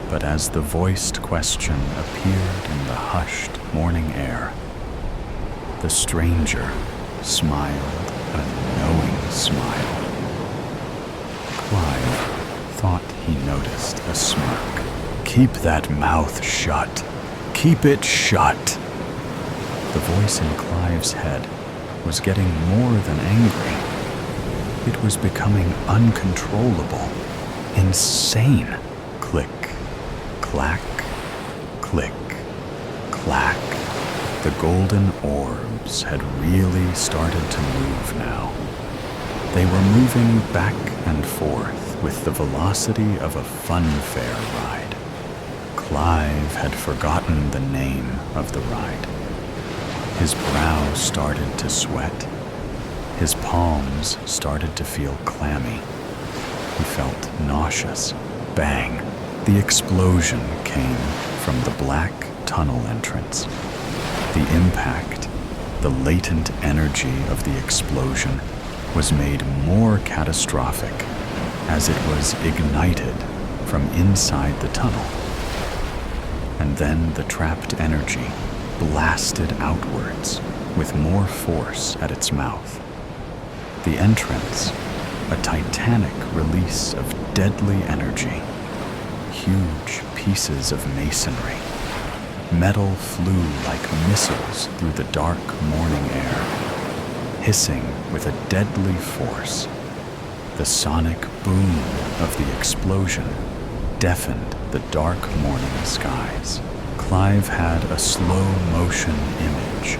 Speaker 1: but as the voiced question appeared in the hushed morning air, the stranger smiled a knowing smile. Clive thought he noticed a smirk. "Keep that mouth shut. Keep it shut." The voice in Clive's head was getting more than angry. It was becoming uncontrollable, insane. Click, clack, click, clack. The golden orbs had really started to move now. They were moving back and forth with the velocity of a funfair ride. Clive had forgotten the name of the ride. His brow started to sweat. His palms started to feel clammy. He felt nauseous. Bang! The explosion came from the black tunnel entrance. The impact, the latent energy of the explosion, was made more catastrophic as it was ignited from inside the tunnel. And then the trapped energy blasted outwards with more force at its mouth. The entrance, a titanic release of deadly energy. Huge pieces of masonry. Metal flew like missiles through the dark morning air, hissing with a deadly force. The sonic boom of the explosion deafened the dark morning skies. Clive had a slow motion image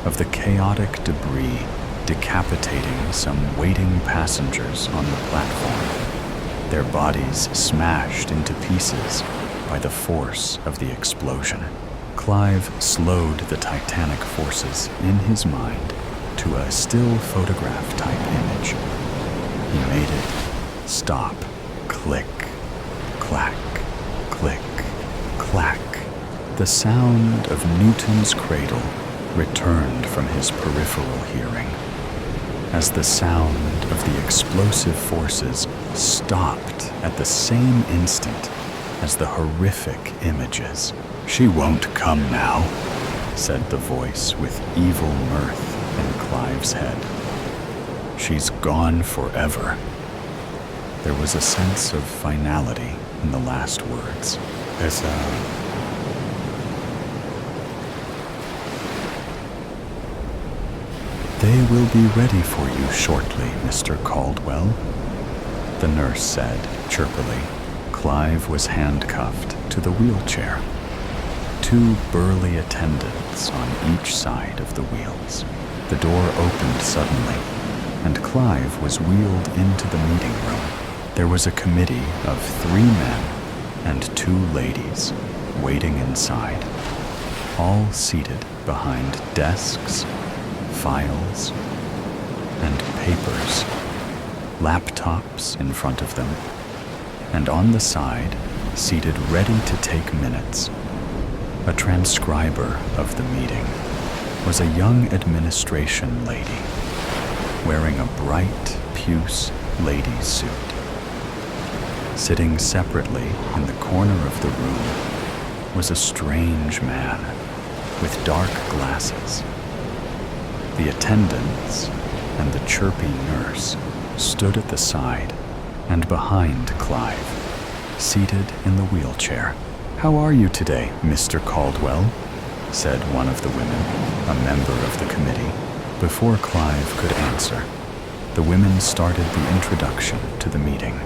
Speaker 1: of the chaotic debris decapitating some waiting passengers on the platform, their bodies smashed into pieces by the force of the explosion. Clive slowed the titanic forces in his mind to a still photograph type image. He made it stop, click, clack, click, clack. The sound of Newton's cradle returned from his peripheral hearing as the sound of the explosive forces stopped at the same instant as the horrific images. "She won't come now," said the voice with evil mirth in Clive's head. "She's gone forever." There was a sense of finality in the last words. "They will be ready for you shortly, Mr. Caldwell," the nurse said chirpily. Clive was handcuffed to the wheelchair. Two burly attendants on each side of the wheels. The door opened suddenly, and Clive was wheeled into the meeting room. There was a committee of 3 men and 2 ladies waiting inside, all seated behind desks, files, and papers, laptops in front of them, and on the side, seated ready to take minutes. A transcriber of the meeting was a young administration lady wearing a bright puce lady's suit. Sitting separately in the corner of the room was a strange man with dark glasses. The attendants and the chirpy nurse stood at the side and behind Clive, seated in the wheelchair. "How are you today, Mr. Caldwell?" said one of the women, a member of the committee. Before Clive could answer, the women started the introduction to the meeting.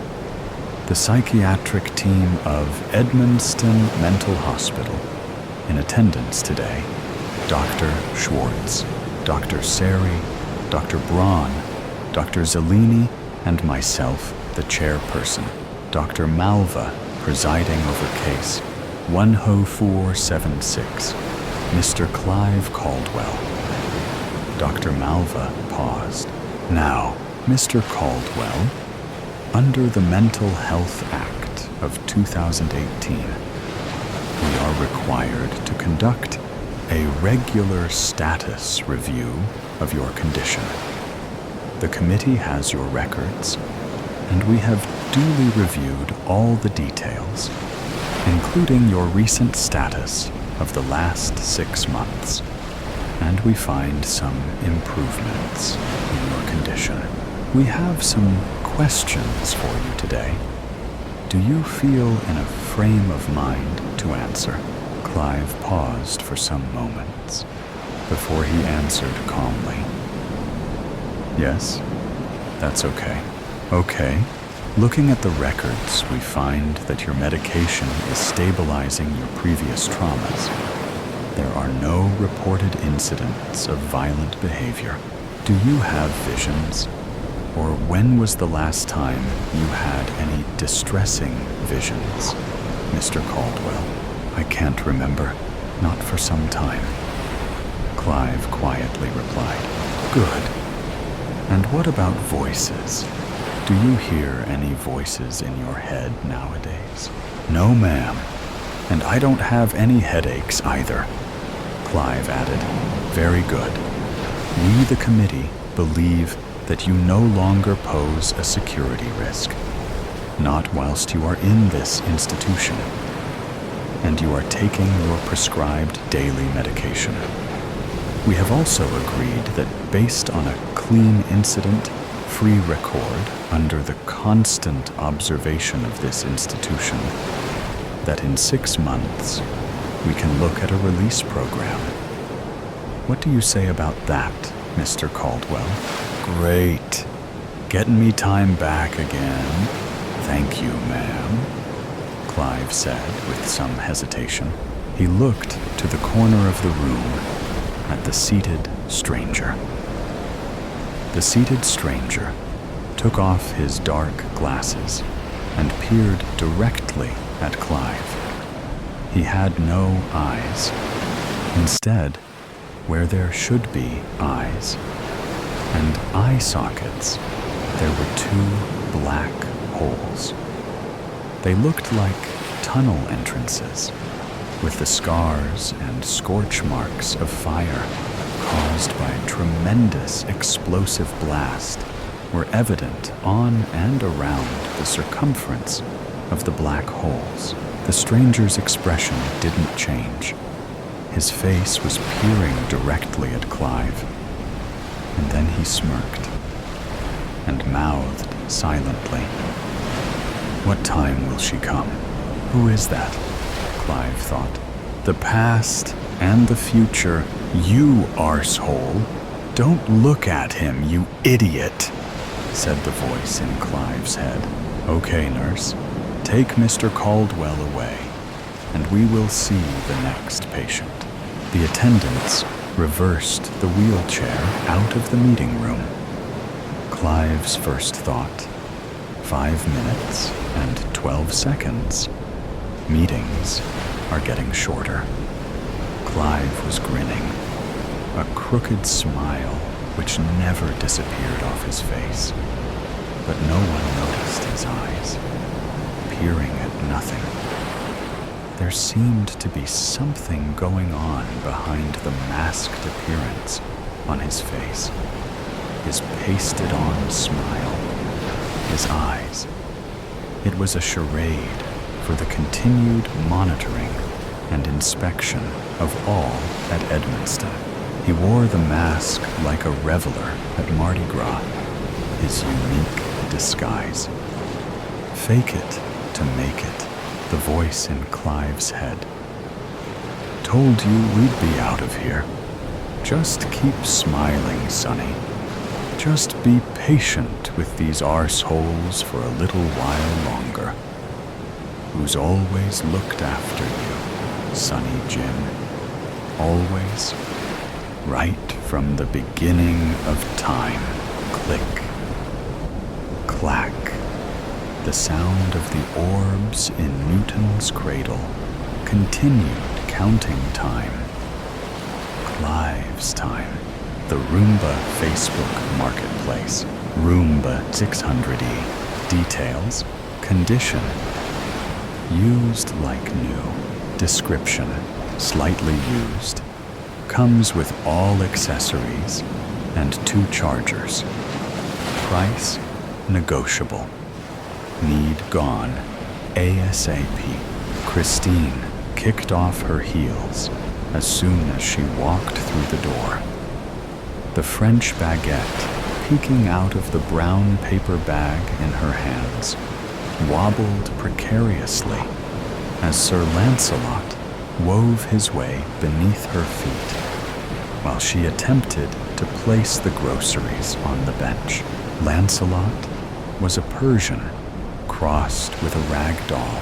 Speaker 1: The psychiatric team of Edmundston Mental Hospital in attendance today: Dr. Schwartz, Dr. Sari, Dr. Braun, Dr. Zellini, and myself, the chairperson, Dr. Malva, presiding over case 10476, Mr. Clive Caldwell. Dr. Malva paused. "Now, Mr. Caldwell, under the Mental Health Act of 2018, we are required to conduct a regular status review of your condition. The committee has your records, and we have duly reviewed all the details, including your recent status of the last 6 months, and we find some improvements in your condition. We have some questions for you today. Do you feel in a frame of mind to answer?" Clive paused for some moments before he answered calmly. "Yes, that's okay." "Okay. Looking at the records, we find that your medication is stabilizing your previous traumas. There are no reported incidents of violent behavior. Do you have visions? Or when was the last time you had any distressing visions, Mr. Caldwell?" "I can't remember. Not for some time," Clive quietly replied. "Good. And what about voices? Do you hear any voices in your head nowadays?" "No, ma'am. And I don't have any headaches either," Clive added. "Very good. We, the committee, believe that you no longer pose a security risk, not whilst you are in this institution, and you are taking your prescribed daily medication. We have also agreed that based on a clean incident-free record under the constant observation of this institution, that in 6 months we can look at a release program. What do you say about that, Mr. Caldwell?" "Great. Getting me time back again. Thank you, ma'am," Clive said with some hesitation. He looked to the corner of the room at the seated stranger. The seated stranger took off his dark glasses and peered directly at Clive. He had no eyes. Instead, where there should be eyes and eye sockets, there were 2 black holes. They looked like tunnel entrances, with the scars and scorch marks of fire caused by a tremendous explosive blast were evident on and around the circumference of the black holes. The stranger's expression didn't change. His face was peering directly at Clive, and then he smirked and mouthed silently, "What time will she come? Who is that?" Clive thought. "The past and the future, you arsehole. Don't look at him, you idiot," said the voice in Clive's head. "Okay, nurse, take Mr. Caldwell away, and we will see the next patient." The attendants reversed the wheelchair out of the meeting room. Clive's first thought, 5 minutes and 12 seconds. Meetings are getting shorter. Clive was grinning, a crooked smile which never disappeared off his face. But no one noticed his eyes, peering at nothing. There seemed to be something going on behind the masked appearance on his face. His pasted-on smile, his eyes. It was a charade for the continued monitoring and inspection of all at Edmundston. He wore the mask like a reveler at Mardi Gras, his unique disguise. Fake it to make it, the voice in Clive's head. Told you we'd be out of here. Just keep smiling, Sonny. Just be patient with these arseholes for a little while longer. Who's always looked after you, Sonny Jim. Always, right from the beginning of time. Click, clack. The sound of the orbs in Newton's cradle continued counting time. Clive's time. The Roomba Facebook marketplace. Roomba 600E. Details. Condition. Used like new. Description. Slightly used. Comes with all accessories and 2 chargers. Price. Negotiable. Need gone. ASAP. Christine kicked off her heels as soon as she walked through the door. The French baguette, peeking out of the brown paper bag in her hands, wobbled precariously as Sir Lancelot wove his way beneath her feet while she attempted to place the groceries on the bench. Lancelot was a Persian crossed with a rag doll,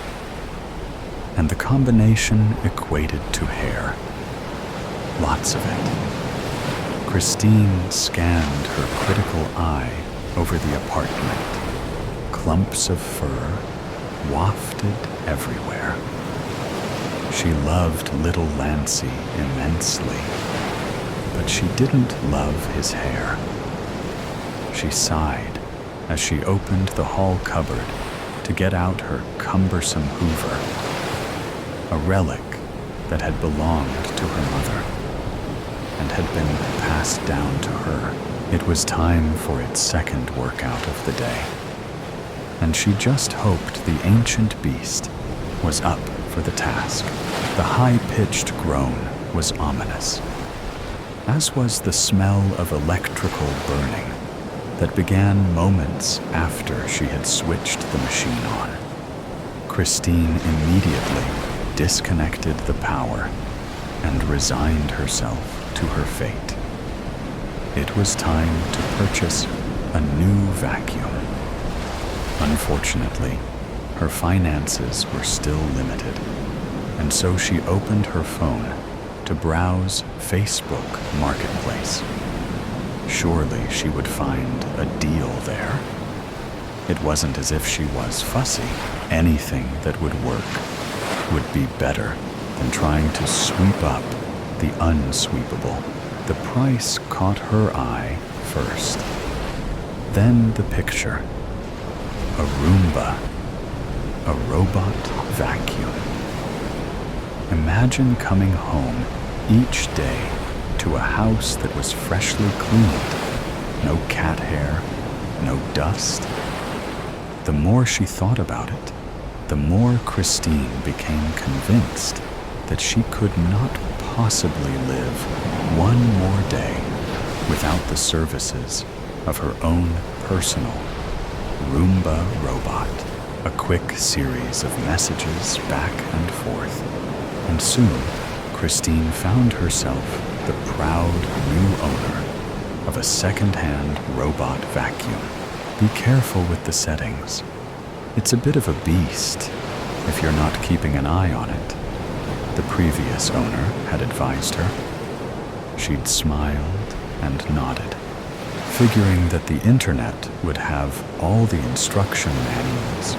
Speaker 1: and the combination equated to hair. Lots of it. Christine scanned her critical eye over the apartment. Clumps of fur wafted everywhere. She loved little Lancy immensely, but she didn't love his hair. She sighed as she opened the hall cupboard to get out her cumbersome Hoover, a relic that had belonged to her mother and had been passed down to her. It was time for its second workout of the day, and she just hoped the ancient beast was up for the task. The high-pitched groan was ominous, as was the smell of electrical burning that began moments after she had switched the machine on. Christine immediately disconnected the power and resigned herself to her fate. It was time to purchase a new vacuum. Unfortunately, her finances were still limited, and so she opened her phone to browse Facebook Marketplace. Surely she would find a deal there. It wasn't as if she was fussy. Anything that would work would be better than trying to sweep up the unsweepable. The price caught her eye first. Then the picture. A Roomba. A robot vacuum. Imagine coming home each day to a house that was freshly cleaned. No cat hair, no dust. The more she thought about it, the more Christine became convinced that she could not possibly live one more day without the services of her own personal Roomba robot. A quick series of messages back and forth, and soon Christine found herself the proud new owner of a second-hand robot vacuum. Be careful with the settings. It's a bit of a beast if you're not keeping an eye on it, the previous owner had advised her. She'd smiled and nodded. figuring that the internet would have all the instruction manuals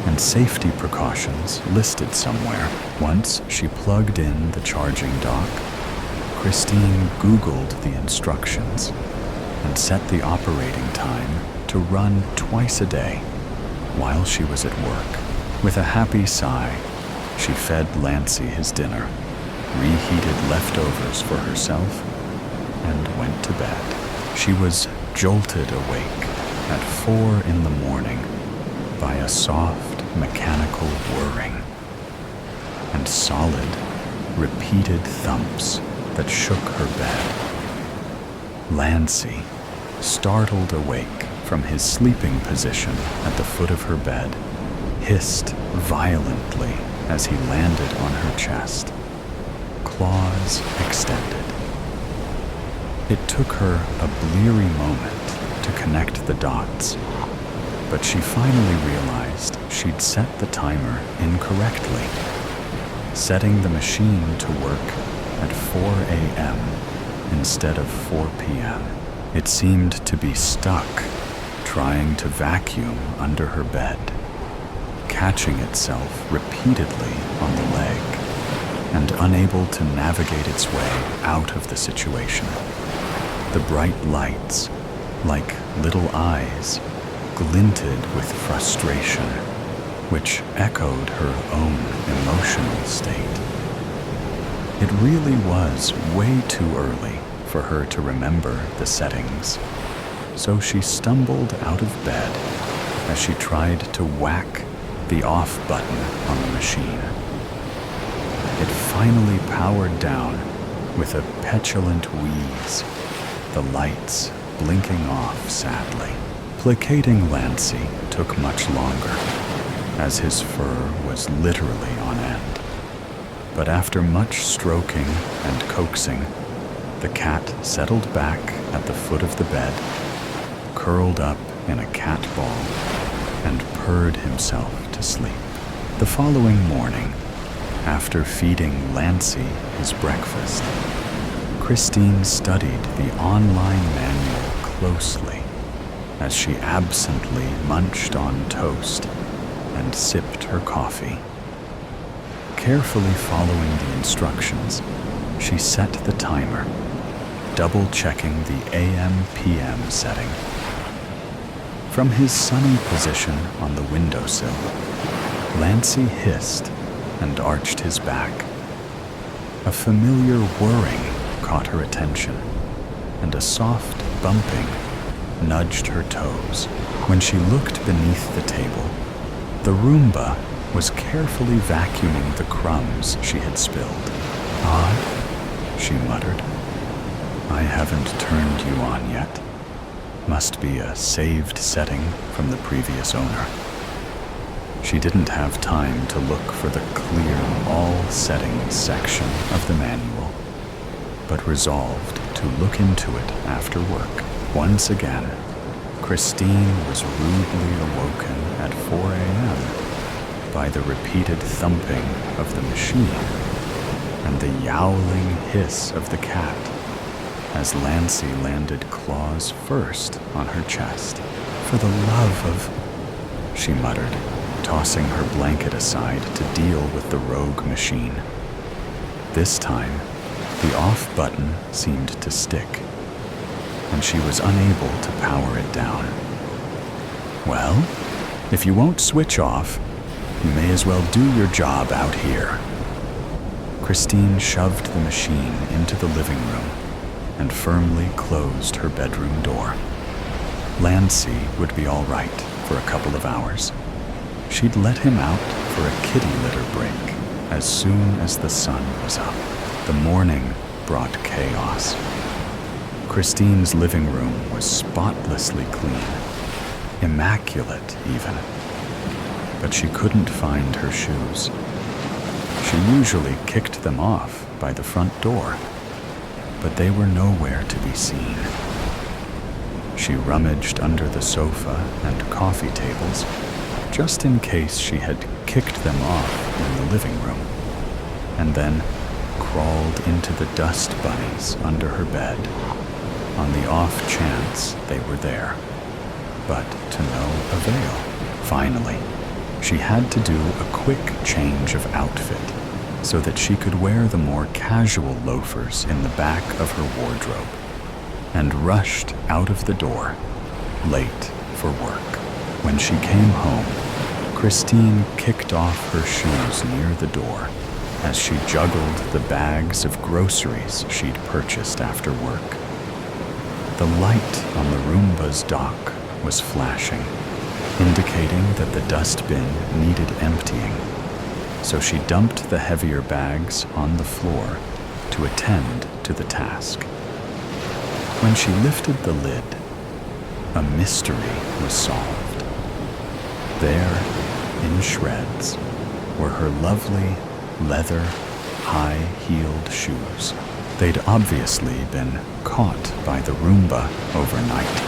Speaker 1: and safety precautions listed somewhere. Once she plugged in the charging dock, Christine Googled the instructions and set the operating time to run twice a day while she was at work. With a happy sigh, she fed Lancey his dinner, reheated leftovers for herself, and went to bed. She was jolted awake at 4 in the morning by a soft mechanical whirring and solid, repeated thumps that shook her bed. Lancey, startled awake from his sleeping position at the foot of her bed, hissed violently as he landed on her chest, claws extended. It took her a bleary moment to connect the dots, but she finally realized she'd set the timer incorrectly, setting the machine to work at 4 a.m. instead of 4 p.m. It seemed to be stuck, trying to vacuum under her bed, catching itself repeatedly on the leg, and unable to navigate its way out of the situation. The bright lights, like little eyes, glinted with frustration, which echoed her own emotional state. It really was way too early for her to remember the settings, so she stumbled out of bed as she tried to whack the off button on the machine. It finally powered down with a petulant wheeze, the lights blinking off sadly. Placating Lancey took much longer, as his fur was literally on end. But after much stroking and coaxing, the cat settled back at the foot of the bed, curled up in a cat ball, and purred himself to sleep. The following morning, after feeding Lancey his breakfast, Christine studied the online manual closely as she absently munched on toast and sipped her coffee. Carefully following the instructions, she set the timer, double-checking the AM/PM setting. From his sunny position on the windowsill, Lancey hissed and arched his back. A familiar whirring caught her attention, and a soft bumping nudged her toes. When she looked beneath the table, the Roomba was carefully vacuuming the crumbs she had spilled. "Odd," she muttered. "I haven't turned you on yet. Must be a saved setting from the previous owner." She didn't have time to look for the clear all settings section of the manual, but resolved to look into it after work. Once again, Christine was rudely awoken at 4 a.m. by the repeated thumping of the machine and the yowling hiss of the cat as Lancey landed claws first on her chest. "For the love of," she muttered, tossing her blanket aside to deal with the rogue machine. This time, the off button seemed to stick, and she was unable to power it down. "Well, if you won't switch off, you may as well do your job out here." Christine shoved the machine into the living room and firmly closed her bedroom door. Lancey would be all right for a couple of hours. She'd let him out for a kitty litter break as soon as the sun was up. The morning brought chaos. Christine's living room was spotlessly clean, immaculate even, but she couldn't find her shoes. She usually kicked them off by the front door, but they were nowhere to be seen. She rummaged under the sofa and coffee tables, just in case she had kicked them off in the living room, and then crawled into the dust bunnies under her bed. on the off chance they were there, but to no avail. Finally, she had to do a quick change of outfit so that she could wear the more casual loafers in the back of her wardrobe, and rushed out of the door, late for work. When she came home, Christine kicked off her shoes near the door as she juggled the bags of groceries she'd purchased after work. The light on the Roomba's dock was flashing, indicating that the dustbin needed emptying, so she dumped the heavier bags on the floor to attend to the task. When she lifted the lid, a mystery was solved. There, in shreds, were her lovely leather, high-heeled shoes. They'd obviously been caught by the Roomba overnight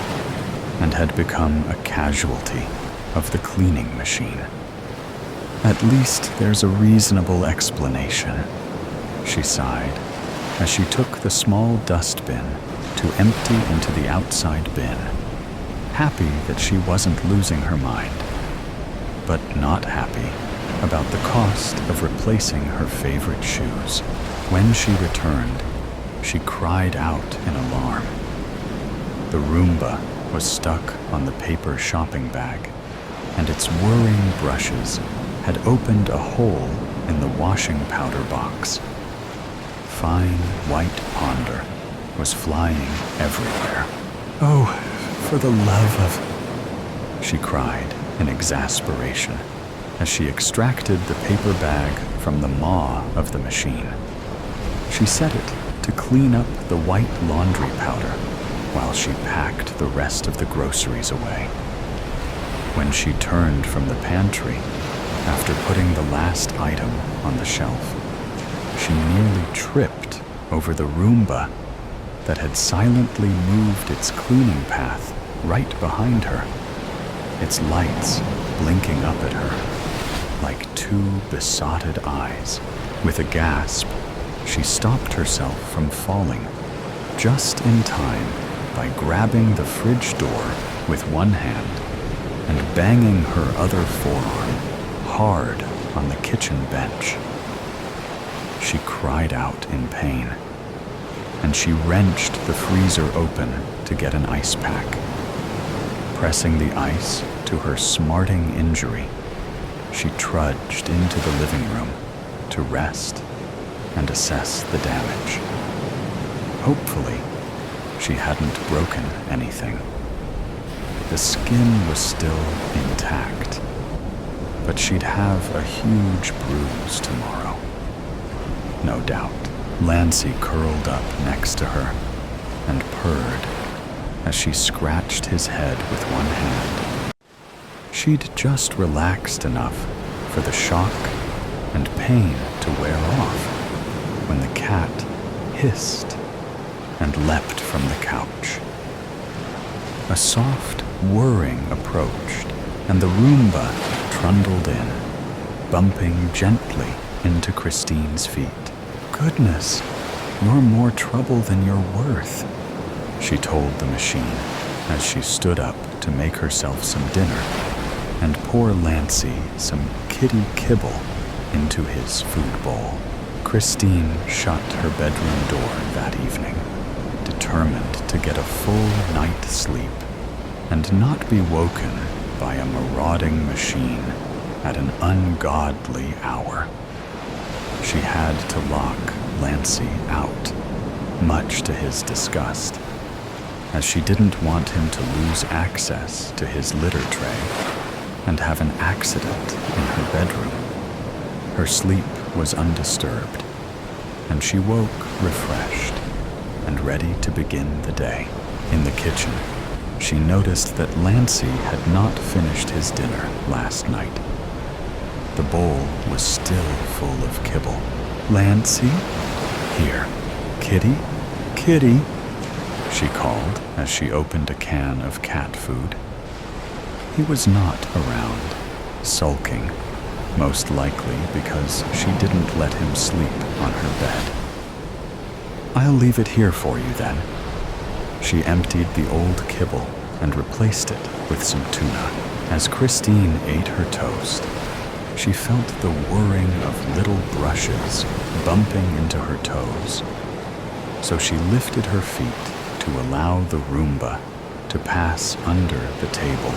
Speaker 1: and had become a casualty of the cleaning machine. At least there's a reasonable explanation, she sighed as she took the small dustbin to empty into the outside bin, happy that she wasn't losing her mind, but not happy about the cost of replacing her favorite shoes. When she returned, she cried out in alarm. The Roomba was stuck on the paper shopping bag, and its whirring brushes had opened a hole in the washing powder box. Fine white ponder was flying everywhere. "Oh, for the love of..." she cried in exasperation as she extracted the paper bag from the maw of the machine. She set it to clean up the white laundry powder while she packed the rest of the groceries away. When she turned from the pantry, after putting the last item on the shelf, she nearly tripped over the Roomba that had silently moved its cleaning path right behind her, its lights blinking up at her like two besotted eyes. With a gasp, she stopped herself from falling just in time by grabbing the fridge door with one hand and banging her other forearm hard on the kitchen bench. She cried out in pain, and she wrenched the freezer open to get an ice pack. Pressing the ice to her smarting injury, she trudged into the living room to rest and assess the damage. Hopefully, she hadn't broken anything. The skin was still intact, but she'd have a huge bruise tomorrow. No doubt. Lancy curled up next to her and purred as she scratched his head with one hand. She'd just relaxed enough for the shock and pain to wear off when the cat hissed and leapt from the couch. A soft whirring approached, and the Roomba trundled in, bumping gently into Christine's feet. "Goodness, you're more trouble than you're worth," she told the machine as she stood up to make herself some dinner and pour Lancy some kitty kibble into his food bowl. Christine shut her bedroom door that evening, determined to get a full night's sleep and not be woken by a marauding machine at an ungodly hour. She had to lock Lancy out, much to his disgust, as she didn't want him to lose access to his litter tray and have an accident in her bedroom. Her sleep was undisturbed, and she woke refreshed and ready to begin the day. In the kitchen, she noticed that Lancy had not finished his dinner last night. The bowl was still full of kibble. "Lancy? Here, kitty, kitty," she called as she opened a can of cat food. He was not around, sulking, most likely because she didn't let him sleep on her bed. "I'll leave it here for you then." She emptied the old kibble and replaced it with some tuna. As Christine ate her toast, she felt the whirring of little brushes bumping into her toes. So she lifted her feet to allow the Roomba to pass under the table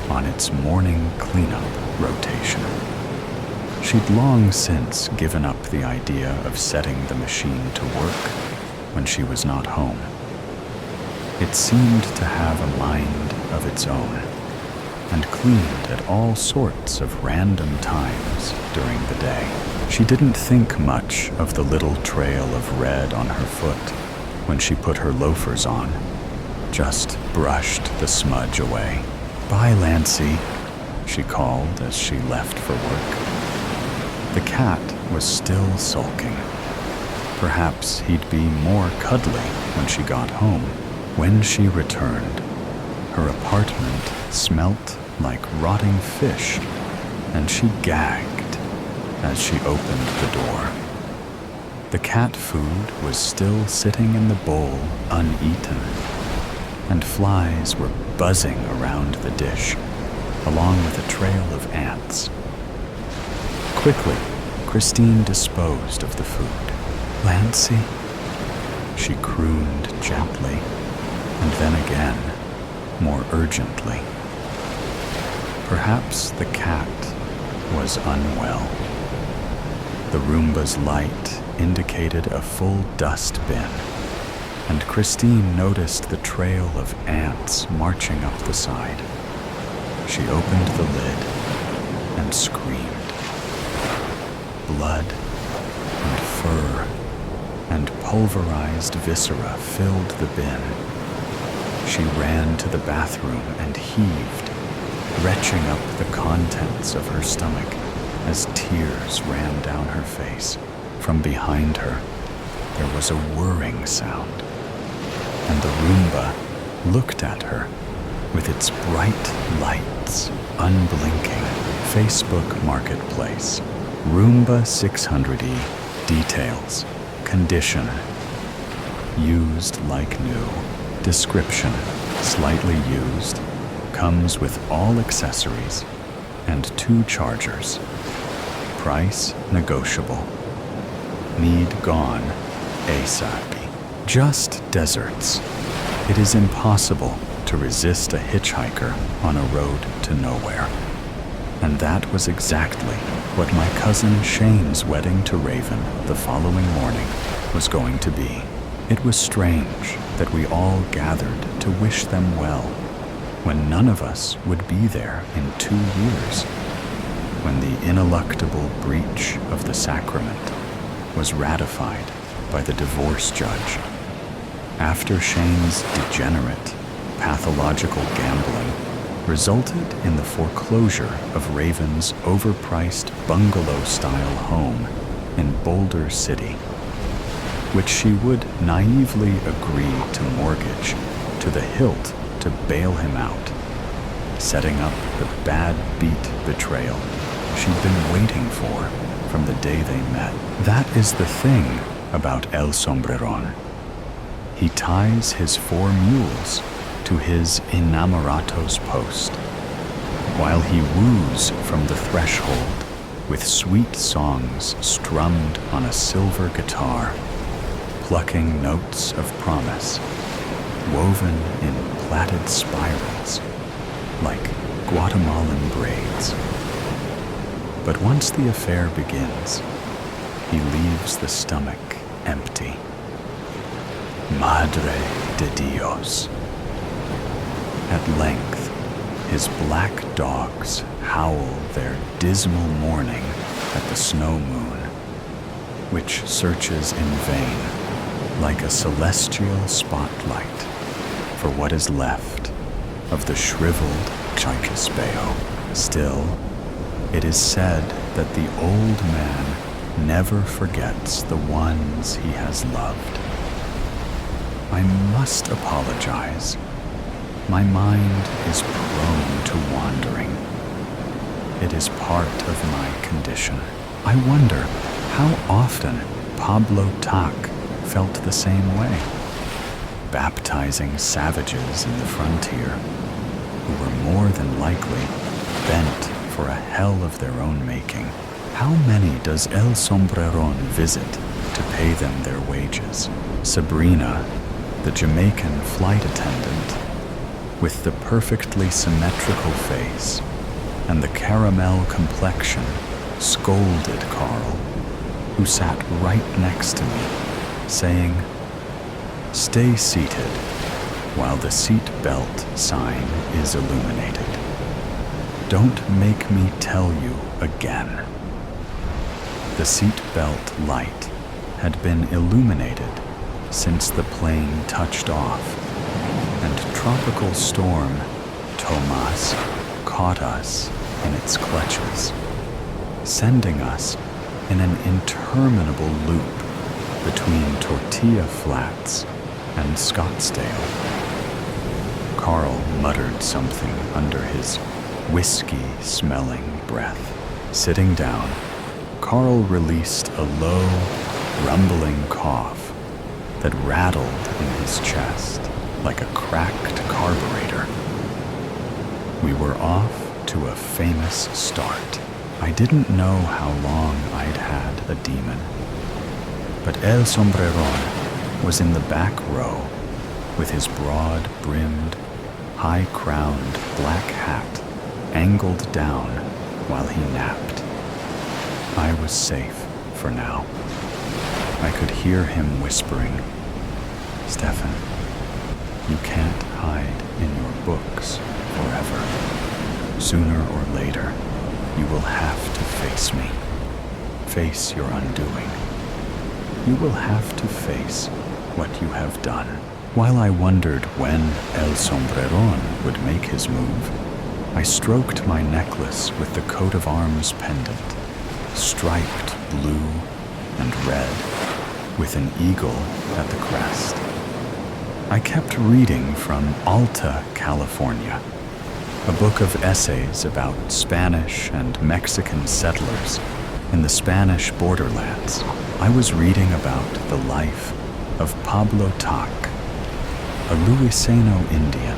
Speaker 1: on its morning cleanup rotation. She'd long since given up the idea of setting the machine to work when she was not home. It seemed to have a mind of its own and cleaned at all sorts of random times during the day. She didn't think much of the little trail of red on her foot when she put her loafers on, just brushed the smudge away. "Bye, Lancy," she called as she left for work. The cat was still sulking. Perhaps he'd be more cuddly when she got home. When she returned, her apartment smelt like rotting fish, and she gagged as she opened the door. The cat food was still sitting in the bowl uneaten, and flies were buzzing around the dish, along with a trail of ants. Quickly, Christine disposed of the food. "Lancy?" she crooned gently, and then again, more urgently. Perhaps the cat was unwell. The Roomba's light indicated a full dust bin, and Christine noticed the trail of ants marching up the side. She opened the lid and screamed. Blood and fur and pulverized viscera filled the bin. She ran to the bathroom and heaved, retching up the contents of her stomach as tears ran down her face. From behind her, there was a whirring sound, and the Roomba looked at her with its bright lights, unblinking. Facebook Marketplace. Roomba 600E. Details. Condition. Used like new. Description. Slightly used. Comes with all accessories and 2 chargers. Price negotiable. Need gone ASAP. Just deserts. It is impossible to resist a hitchhiker on a road to nowhere. And that was exactly what my cousin Shane's wedding to Raven the following morning was going to be. It was strange that we all gathered to wish them well, when none of us would be there in 2 years, when the ineluctable breach of the sacrament was ratified by the divorce judge. After Shane's degenerate, pathological gambling resulted in the foreclosure of Raven's overpriced bungalow-style home in Boulder City, which she would naively agree to mortgage to the hilt to bail him out, setting up the bad beat betrayal she'd been waiting for from the day they met. That is the thing about El Sombreron. He ties his 4 mules to his inamoratos post, while he woos from the threshold with sweet songs strummed on a silver guitar, plucking notes of promise, woven in plaited spirals like Guatemalan braids. But once the affair begins, he leaves the stomach empty. Madre de Dios. At length, his black dogs howl their dismal mourning at the snow moon, which searches in vain like a celestial spotlight for what is left of the shriveled Chiquispeo. Still, it is said that the old man never forgets the ones he has loved. I must apologize. My mind is prone to wandering. It is part of my condition. I wonder how often Pablo Tak felt the same way. baptizing savages in the frontier who were more than likely bent for a hell of their own making. How many does El Sombreron visit to pay them their wages? Sabrina, the Jamaican flight attendant, with the perfectly symmetrical face and the caramel complexion, scolded Carl, who sat right next to me, saying, "Stay seated while the seat belt sign is illuminated. Don't make me tell you again." The seat belt light had been illuminated since the plane touched off, and tropical storm Tomas caught us in its clutches, sending us in an interminable loop between Tortilla Flats and Scottsdale. Carl muttered something under his whiskey-smelling breath. Sitting down, Carl released a low, rumbling cough that rattled in his chest like a cracked carburetor. We were off to a famous start. I didn't know how long I'd had a demon, but El Sombreron was in the back row with his broad-brimmed, high-crowned black hat angled down while he napped. I was safe for now. I could hear him whispering, "Stefan, you can't hide in your books forever. Sooner or later, you will have to face me. Face your undoing. You will have to face what you have done." While I wondered when El Sombreron would make his move, I stroked my necklace with the coat of arms pendant, striped blue and red, with an eagle at the crest. I kept reading from Alta, California, a book of essays about Spanish and Mexican settlers in the Spanish borderlands. I was reading about the life of Pablo Tac, a Luiseno Indian,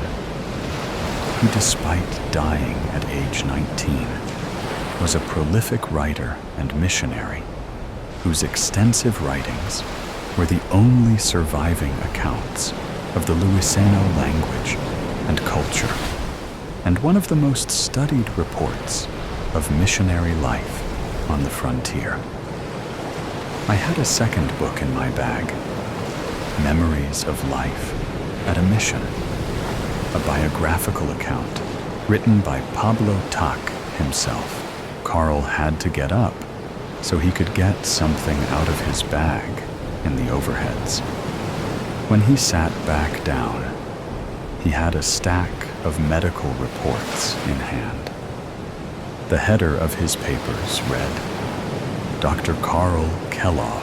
Speaker 1: who, despite dying at age 19, was a prolific writer and missionary whose extensive writings were the only surviving accounts of the Luiseno language and culture, and one of the most studied reports of missionary life on the frontier. I had a second book in my bag, Memories of Life at a Mission, a biographical account written by Pablo Tac himself. Carl had to get up so he could get something out of his bag in the overheads. When he sat back down, he had a stack of medical reports in hand. The header of his papers read, Dr. Carl Kellogg,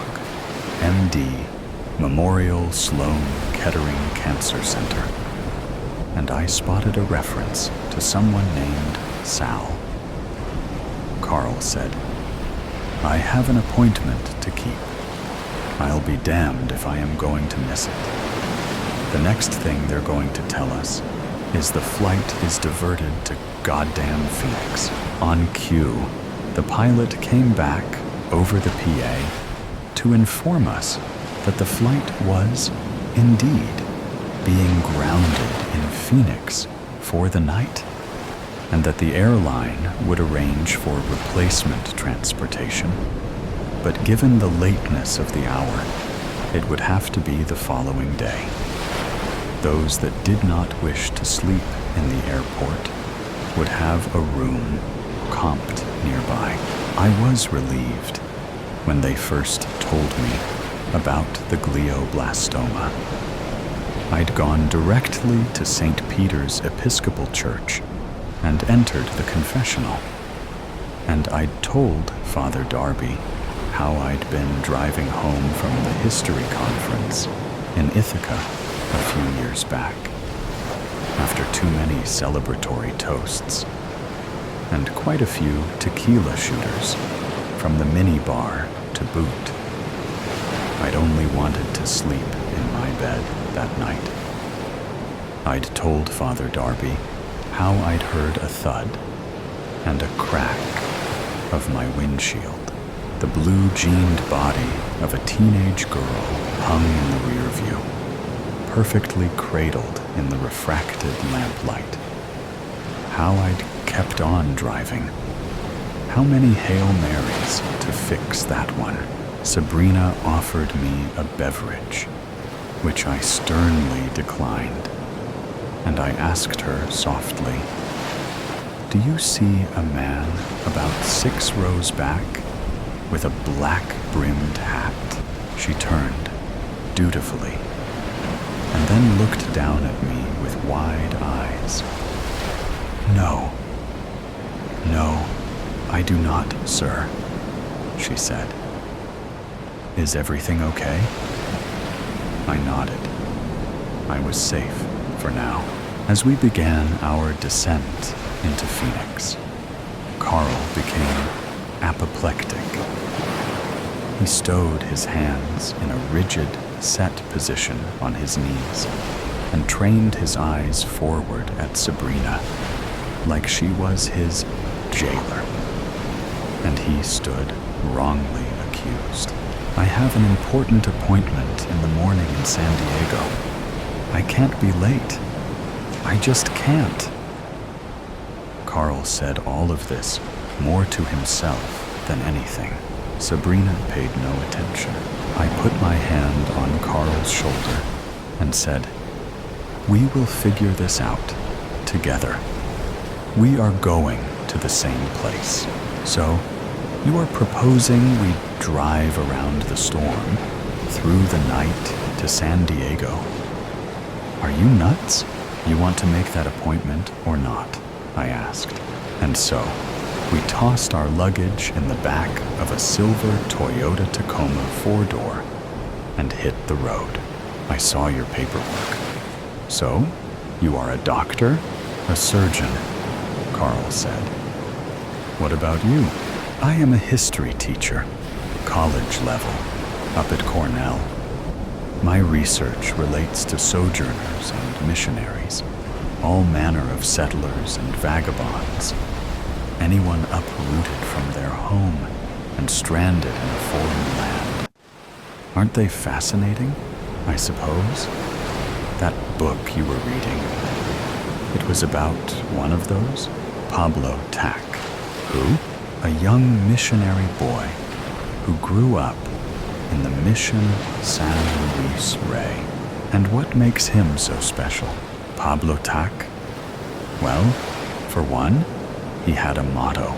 Speaker 1: MD, Memorial Sloan Kettering Cancer Center. And I spotted a reference to someone named Sal. Carl said, "I have an appointment to keep. I'll be damned if I am going to miss it. The next thing they're going to tell us is the flight is diverted to goddamn Phoenix." On cue, the pilot came back over the PA to inform us that the flight was, indeed, being grounded in Phoenix for the night, and that the airline would arrange for replacement transportation. But given the lateness of the hour, it would have to be the following day. Those that did not wish to sleep in the airport would have a room comped nearby. I was relieved when they first told me about the glioblastoma. I'd gone directly to St. Peter's Episcopal Church and entered the confessional. And I'd told Father Darby how I'd been driving home from the history conference in Ithaca a few years back, after too many celebratory toasts, and quite a few tequila shooters from the mini-bar to boot. I'd only wanted to sleep in my bed that night. I'd told Father Darby how I'd heard a thud and a crack of my windshield. The blue-jeaned body of a teenage girl hung in the rear view, perfectly cradled in the refracted lamplight. How I'd kept on driving. How many Hail Marys to fix that one. Sabrina offered me a beverage, which I sternly declined, and I asked her softly, "Do you see a man about 6 rows back with a black-brimmed hat?" She turned, dutifully, and then looked down at me with wide eyes. "No, I do not, sir," she said. "Is everything okay?" I nodded. I was safe for now. As we began our descent into Phoenix, Carl became apoplectic. He stowed his hands in a rigid, set position on his knees and trained his eyes forward at Sabrina like she was his jailer. And he stood wrongly accused. "I have an important appointment in the morning in San Diego. I can't be late. I just can't." Carl said all of this more to himself than anything. Sabrina paid no attention. I put my hand on Carl's shoulder and said, "We will figure this out together. We are going to the same place. So, you are proposing we drive around the storm, through the night to San Diego? Are you nuts? You want to make that appointment or not?" I asked. And so, we tossed our luggage in the back of a silver Toyota Tacoma 4-door and hit the road. "I saw your paperwork. So, you are a doctor? A surgeon?" Carl said. "What about you?" "I am a history teacher, college level, up at Cornell. My research relates to sojourners and missionaries, all manner of settlers and vagabonds, anyone uprooted from their home and stranded in a foreign land. Aren't they fascinating, I suppose? That book you were reading, it was about one of those? Pablo Tack." "Who?" "A young missionary boy who grew up in the Mission San Luis Rey." "And what makes him so special?" "Pablo Tack? Well, for one, he had a motto.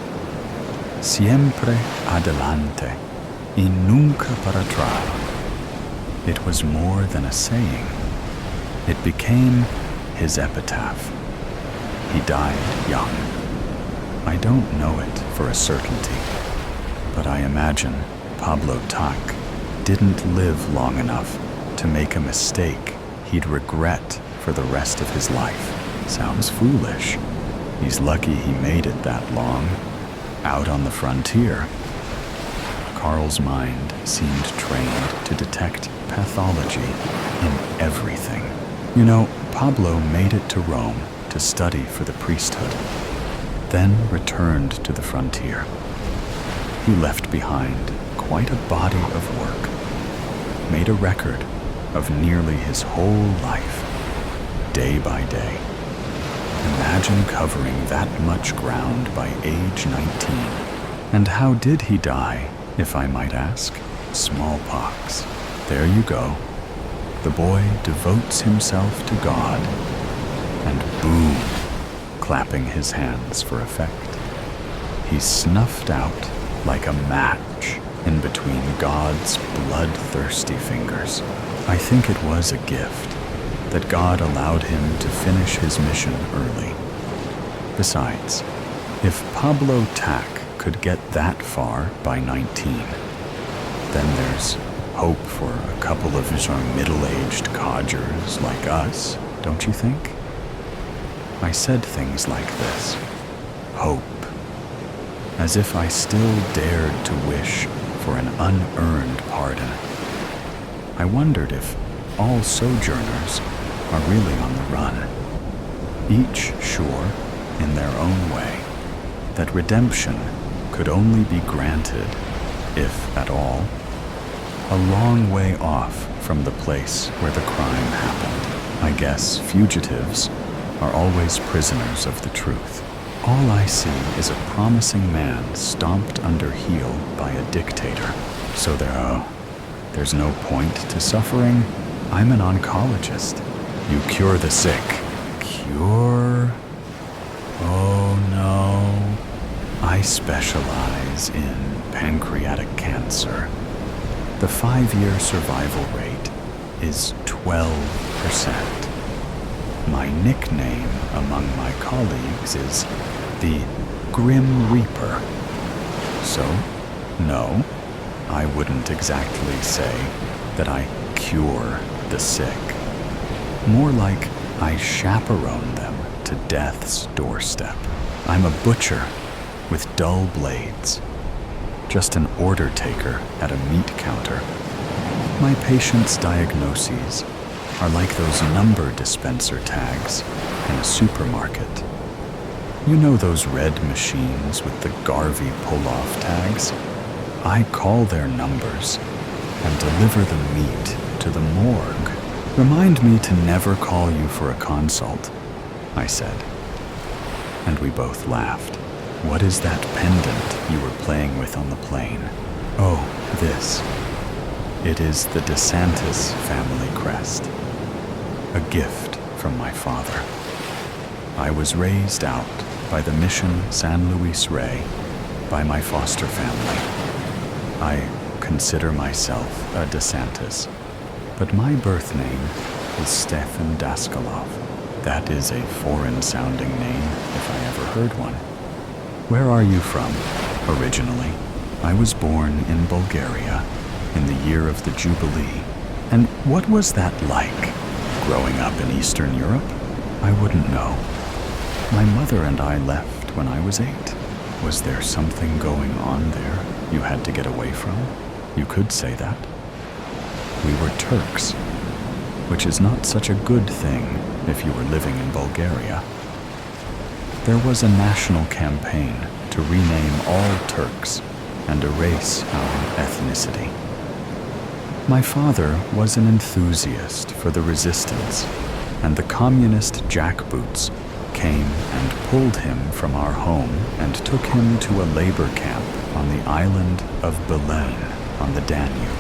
Speaker 1: Siempre adelante y nunca para atrás. It was more than a saying. It became his epitaph. He died young. I don't know it for a certainty, but I imagine Pablo Tack didn't live long enough to make a mistake he'd regret for the rest of his life. Sounds foolish. He's lucky he made it that long, out on the frontier." Carl's mind seemed trained to detect pathology in everything. "You know, Pablo made it to Rome to study for the priesthood, then returned to the frontier. He left behind quite a body of work, made a record of nearly his whole life, day by day. Imagine covering that much ground by age 19. And how did he die, if I might ask? Smallpox. There you go. The boy devotes himself to God, and boom, clapping his hands for effect. He's snuffed out like a match in between God's bloodthirsty fingers. I think it was a gift that God allowed him to finish his mission early. Besides, if Pablo Tack could get that far by 19, then there's hope for a couple of middle-aged codgers like us, don't you think? I said things like this, hope, as if I still dared to wish for an unearned pardon. I wondered if all sojourners are really on the run, each sure, in their own way, that redemption could only be granted, if at all, a long way off from the place where the crime happened. I guess fugitives are always prisoners of the truth. All I see is a promising man stomped under heel by a dictator. So there's no point to suffering. I'm an oncologist. You cure the sick. Cure? Oh no. I specialize in pancreatic cancer. The 5-year survival rate is 12%. My nickname among my colleagues is the Grim Reaper. So, no, I wouldn't exactly say that I cure the sick. More like I chaperone them to death's doorstep. I'm a butcher with dull blades, just an order taker at a meat counter. My patients' diagnoses are like those number dispenser tags in a supermarket. You know those red machines with the Garvey pull-off tags? I call their numbers and deliver the meat to the morgue. Remind me to never call you for a consult, I said. And we both laughed. What is that pendant you were playing with on the plane? Oh, this. It is the DeSantis family crest. A gift from my father. I was raised out by the Mission San Luis Rey by my foster family. I consider myself a DeSantis, but my birth name is Stefan Daskalov. That is a foreign-sounding name, if I ever heard one. Where are you from, originally? I was born in Bulgaria in the year of the Jubilee. And what was that like, growing up in Eastern Europe? I wouldn't know. My mother and I left when I was 8. Was there something going on there you had to get away from? You could say that. We were Turks, which is not such a good thing if you were living in Bulgaria. There was a national campaign to rename all Turks and erase our ethnicity. My father was an enthusiast for the resistance, and the communist jackboots came and pulled him from our home and took him to a labor camp on the island of Belen on the Danube.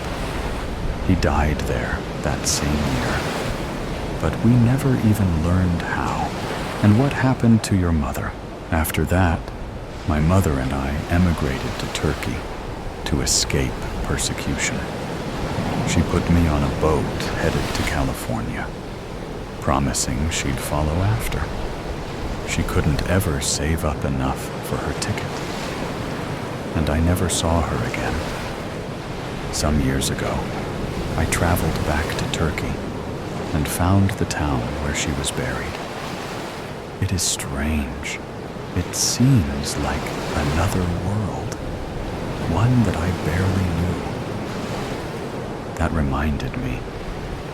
Speaker 1: He died there that same year, but we never even learned how. And what happened to your mother? After that, my mother and I emigrated to Turkey to escape persecution. She put me on a boat headed to California, promising she'd follow after. She couldn't ever save up enough for her ticket, and I never saw her again. Some years ago, I traveled back to Turkey and found the town where she was buried. It is strange. It seems like another world, one that I barely knew. That reminded me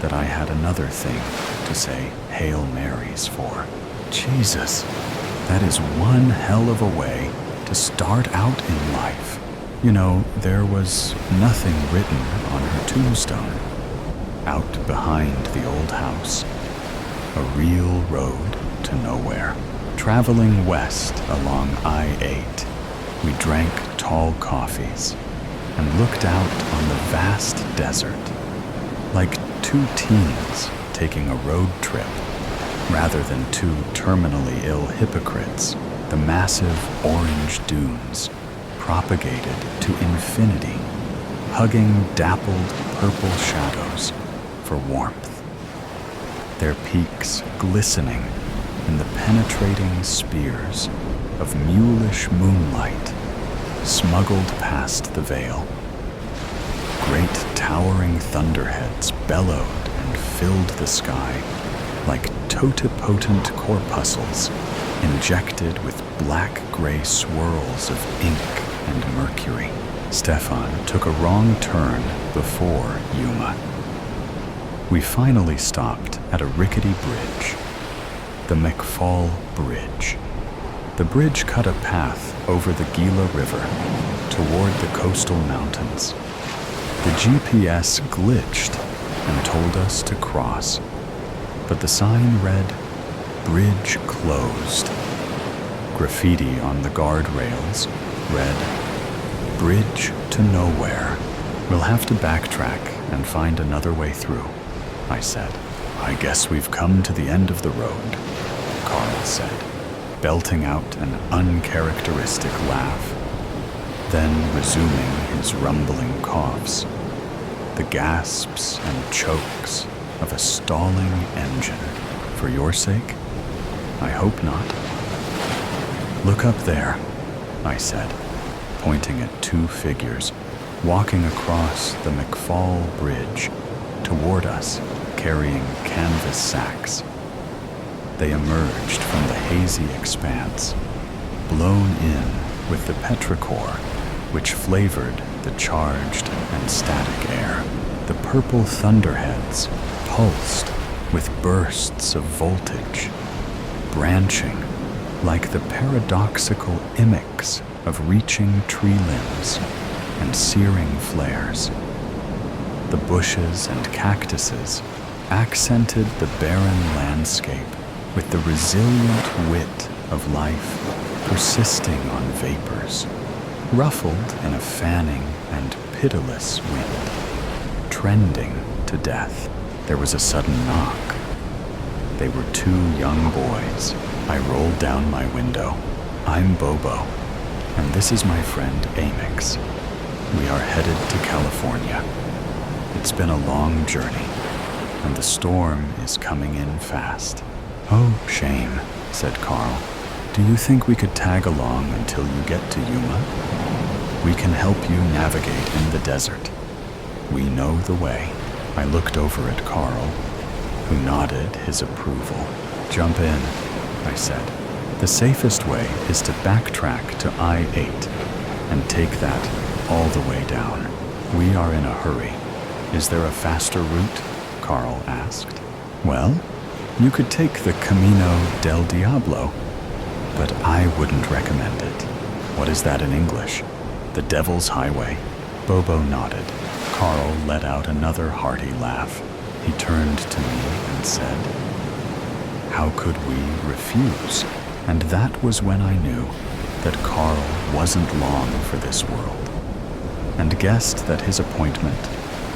Speaker 1: that I had another thing to say Hail Marys for. Jesus, that is one hell of a way to start out in life. You know, there was nothing written on her tombstone. Out behind the old house, a real road to nowhere. Traveling west along I-8, we drank tall coffees and looked out on the vast desert, like two teens taking a road trip, rather than two terminally ill hypocrites. The massive orange dunes propagated to infinity, hugging dappled purple shadows for warmth, their peaks glistening in the penetrating spears of mulish moonlight smuggled past the veil. Great towering thunderheads bellowed and filled the sky like totipotent corpuscles injected with black-gray swirls of ink and mercury. Stefan took a wrong turn before Yuma. We finally stopped at a rickety bridge, the McFall Bridge. The bridge cut a path over the Gila River toward the coastal mountains. The GPS glitched and told us to cross, but the sign read, "Bridge closed." Graffiti on the guardrails read, "Bridge to nowhere." "We'll have to backtrack and find another way through," I said. "I guess we've come to the end of the road," Carl said, belting out an uncharacteristic laugh, then resuming his rumbling coughs, the gasps and chokes of a stalling engine. "For your sake? I hope not." "Look up there," I said, pointing at two figures walking across the McFall Bridge toward us, carrying canvas sacks. They emerged from the hazy expanse, blown in with the petrichor, which flavored the charged and static air. The purple thunderheads pulsed with bursts of voltage, branching like the paradoxical imics of reaching tree limbs and searing flares. The bushes and cactuses accented the barren landscape with the resilient wit of life persisting on vapors, ruffled in a fanning and pitiless wind, trending to death. There was a sudden knock. They were two young boys. I rolled down my window. "I'm Bobo, and this is my friend Amix. We are headed to California. It's been a long journey, and the storm is coming in fast." "Oh, shame," said Carl. "Do you think we could tag along until you get to Yuma? We can help you navigate in the desert. We know the way." I looked over at Carl, who nodded his approval. "Jump in," I said. "The safest way is to backtrack to I-8 and take that all the way down. We are in a hurry." "Is there a faster route?" Carl asked. "Well, you could take the Camino del Diablo, but I wouldn't recommend it." "What is that in English?" "The Devil's Highway." Bobo nodded. Carl let out another hearty laugh. He turned to me and said, "How could we refuse?" And that was when I knew that Carl wasn't long for this world, and guessed that his appointment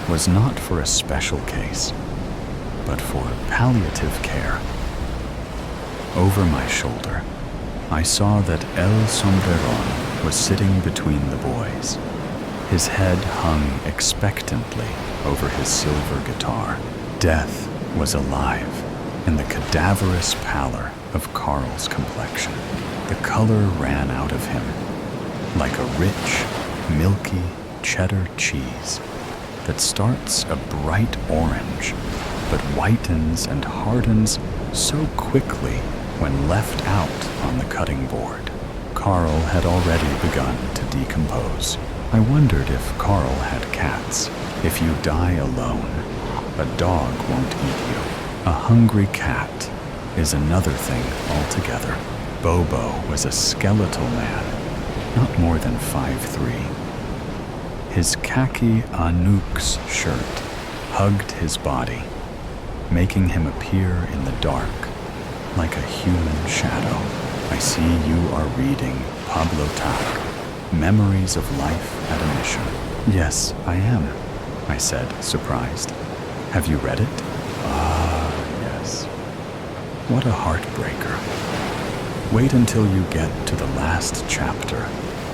Speaker 1: was not for a special case, but for palliative care. Over my shoulder, I saw that El Sombreron was sitting between the boys. His head hung expectantly over his silver guitar. Death was alive in the cadaverous pallor of Carl's complexion. The color ran out of him like a rich, milky cheddar cheese that starts a bright orange but whitens and hardens so quickly when left out on the cutting board. Carl had already begun to decompose. I wondered if Carl had cats. If you die alone, a dog won't eat you. A hungry cat is another thing altogether. Bobo was a skeletal man, not more than 5'3". His khaki Anouks shirt hugged his body, making him appear in the dark like a human shadow. "I see you are reading Pablo Tak, Memories of Life at a Mission." "Yes, I am," I said, surprised. "Have you read it?" "Ah, yes. What a heartbreaker. Wait until you get to the last chapter,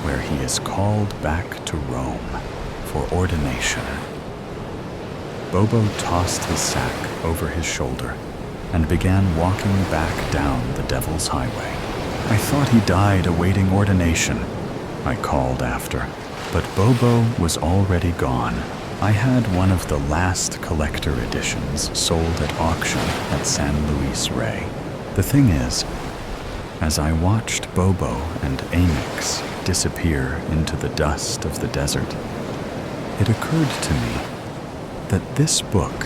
Speaker 1: where he is called back to Rome for ordination." Bobo tossed his sack over his shoulder and began walking back down the Devil's Highway. "I thought he died awaiting ordination," I called after, but Bobo was already gone. I had one of the last collector editions sold at auction at San Luis Rey. The thing is, as I watched Bobo and Amix disappear into the dust of the desert, it occurred to me that this book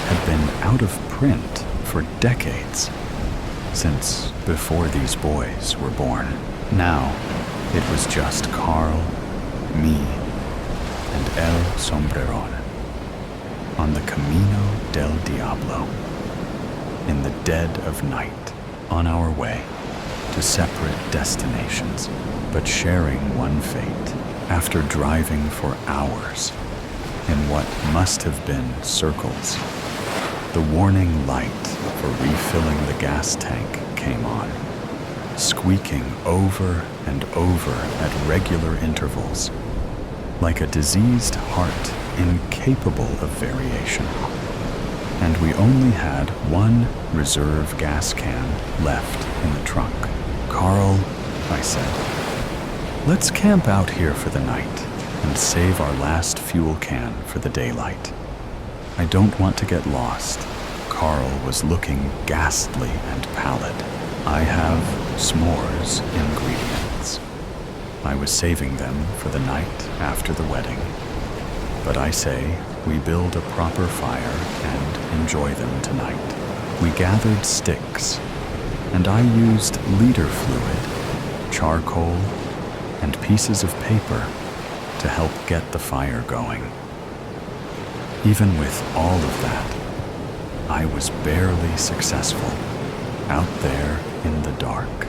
Speaker 1: had been out of print for decades, since before these boys were born. Now, it was just Carl, me, and El Sombreron on the Camino del Diablo, in the dead of night, on our way to separate destinations, but sharing one fate. After driving for hours in what must have been circles, the warning light for refilling the gas tank came on, squeaking over and over at regular intervals, like a diseased heart incapable of variation. And we only had one reserve gas can left in the trunk. "Carl," I said, "let's camp out here for the night and save our last fuel can for the daylight. I don't want to get lost." Carl was looking ghastly and pallid. "I have s'mores ingredients. I was saving them for the night after the wedding. But I say we build a proper fire and enjoy them tonight." We gathered sticks, and I used leader fluid, charcoal, and pieces of paper to help get the fire going. Even with all of that, I was barely successful out there in the dark.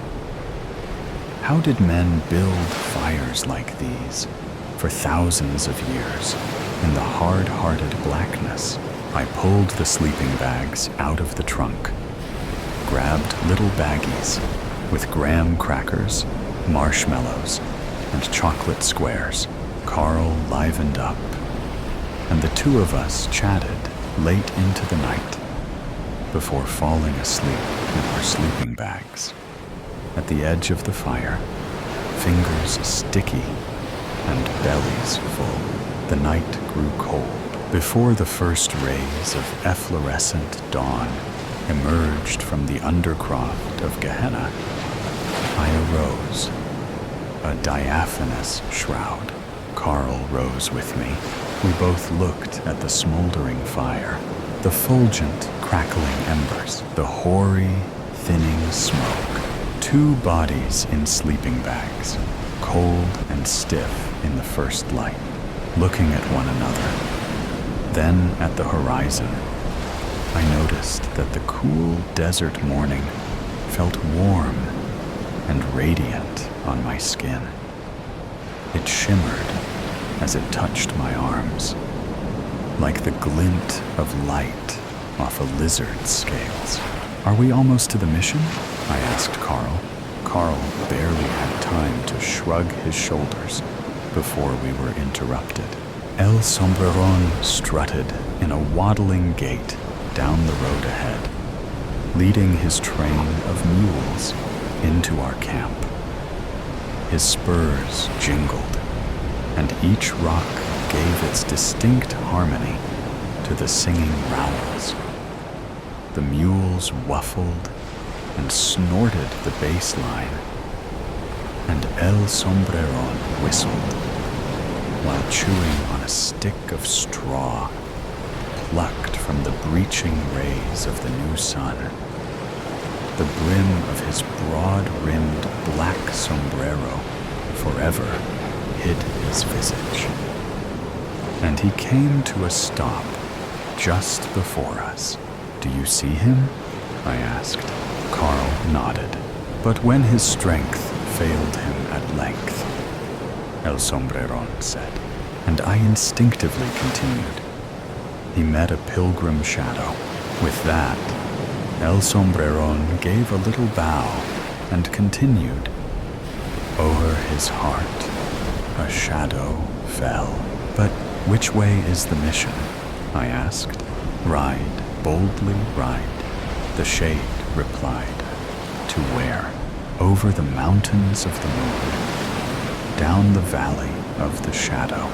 Speaker 1: How did men build fires like these for thousands of years in the hard-hearted blackness? I pulled the sleeping bags out of the trunk, grabbed little baggies with graham crackers, marshmallows, and chocolate squares. Carl livened up, and the two of us chatted late into the night before falling asleep in our sleeping bags. At the edge of the fire, fingers sticky and bellies full, the night grew cold. Before the first rays of efflorescent dawn emerged from the undercroft of Gehenna, I arose, a diaphanous shroud. Carl rose with me. We both looked at the smoldering fire, the fulgent, crackling embers, the hoary, thinning smoke. Two bodies in sleeping bags, cold and stiff in the first light, looking at one another. Then at the horizon, I noticed that the cool desert morning felt warm and radiant on my skin. It shimmered as it touched my arms, like the glint of light off a lizard's scales. "Are we almost to the mission?" I asked Carl. Carl barely had time to shrug his shoulders before we were interrupted. El Sombreron strutted in a waddling gait down the road ahead, leading his train of mules into our camp. His spurs jingled, and each rock gave its distinct harmony to the singing rowels. The mules whuffled and snorted the bass line, and El Sombreron whistled while chewing on a stick of straw plucked from the breaching rays of the new sun. The brim of his broad-rimmed black sombrero forever hid his visage. And he came to a stop just before us. "Do you see him?" I asked. Carl nodded. But when his strength failed him at length, El Sombreron said, and I instinctively continued, "He met a pilgrim shadow." With that, El Sombreron gave a little bow and continued. "Over his heart, a shadow fell." "But which way is the mission?" I asked. "Ride, boldly ride," the shade replied. "To where?" "Over the mountains of the moon, down the valley of the shadow."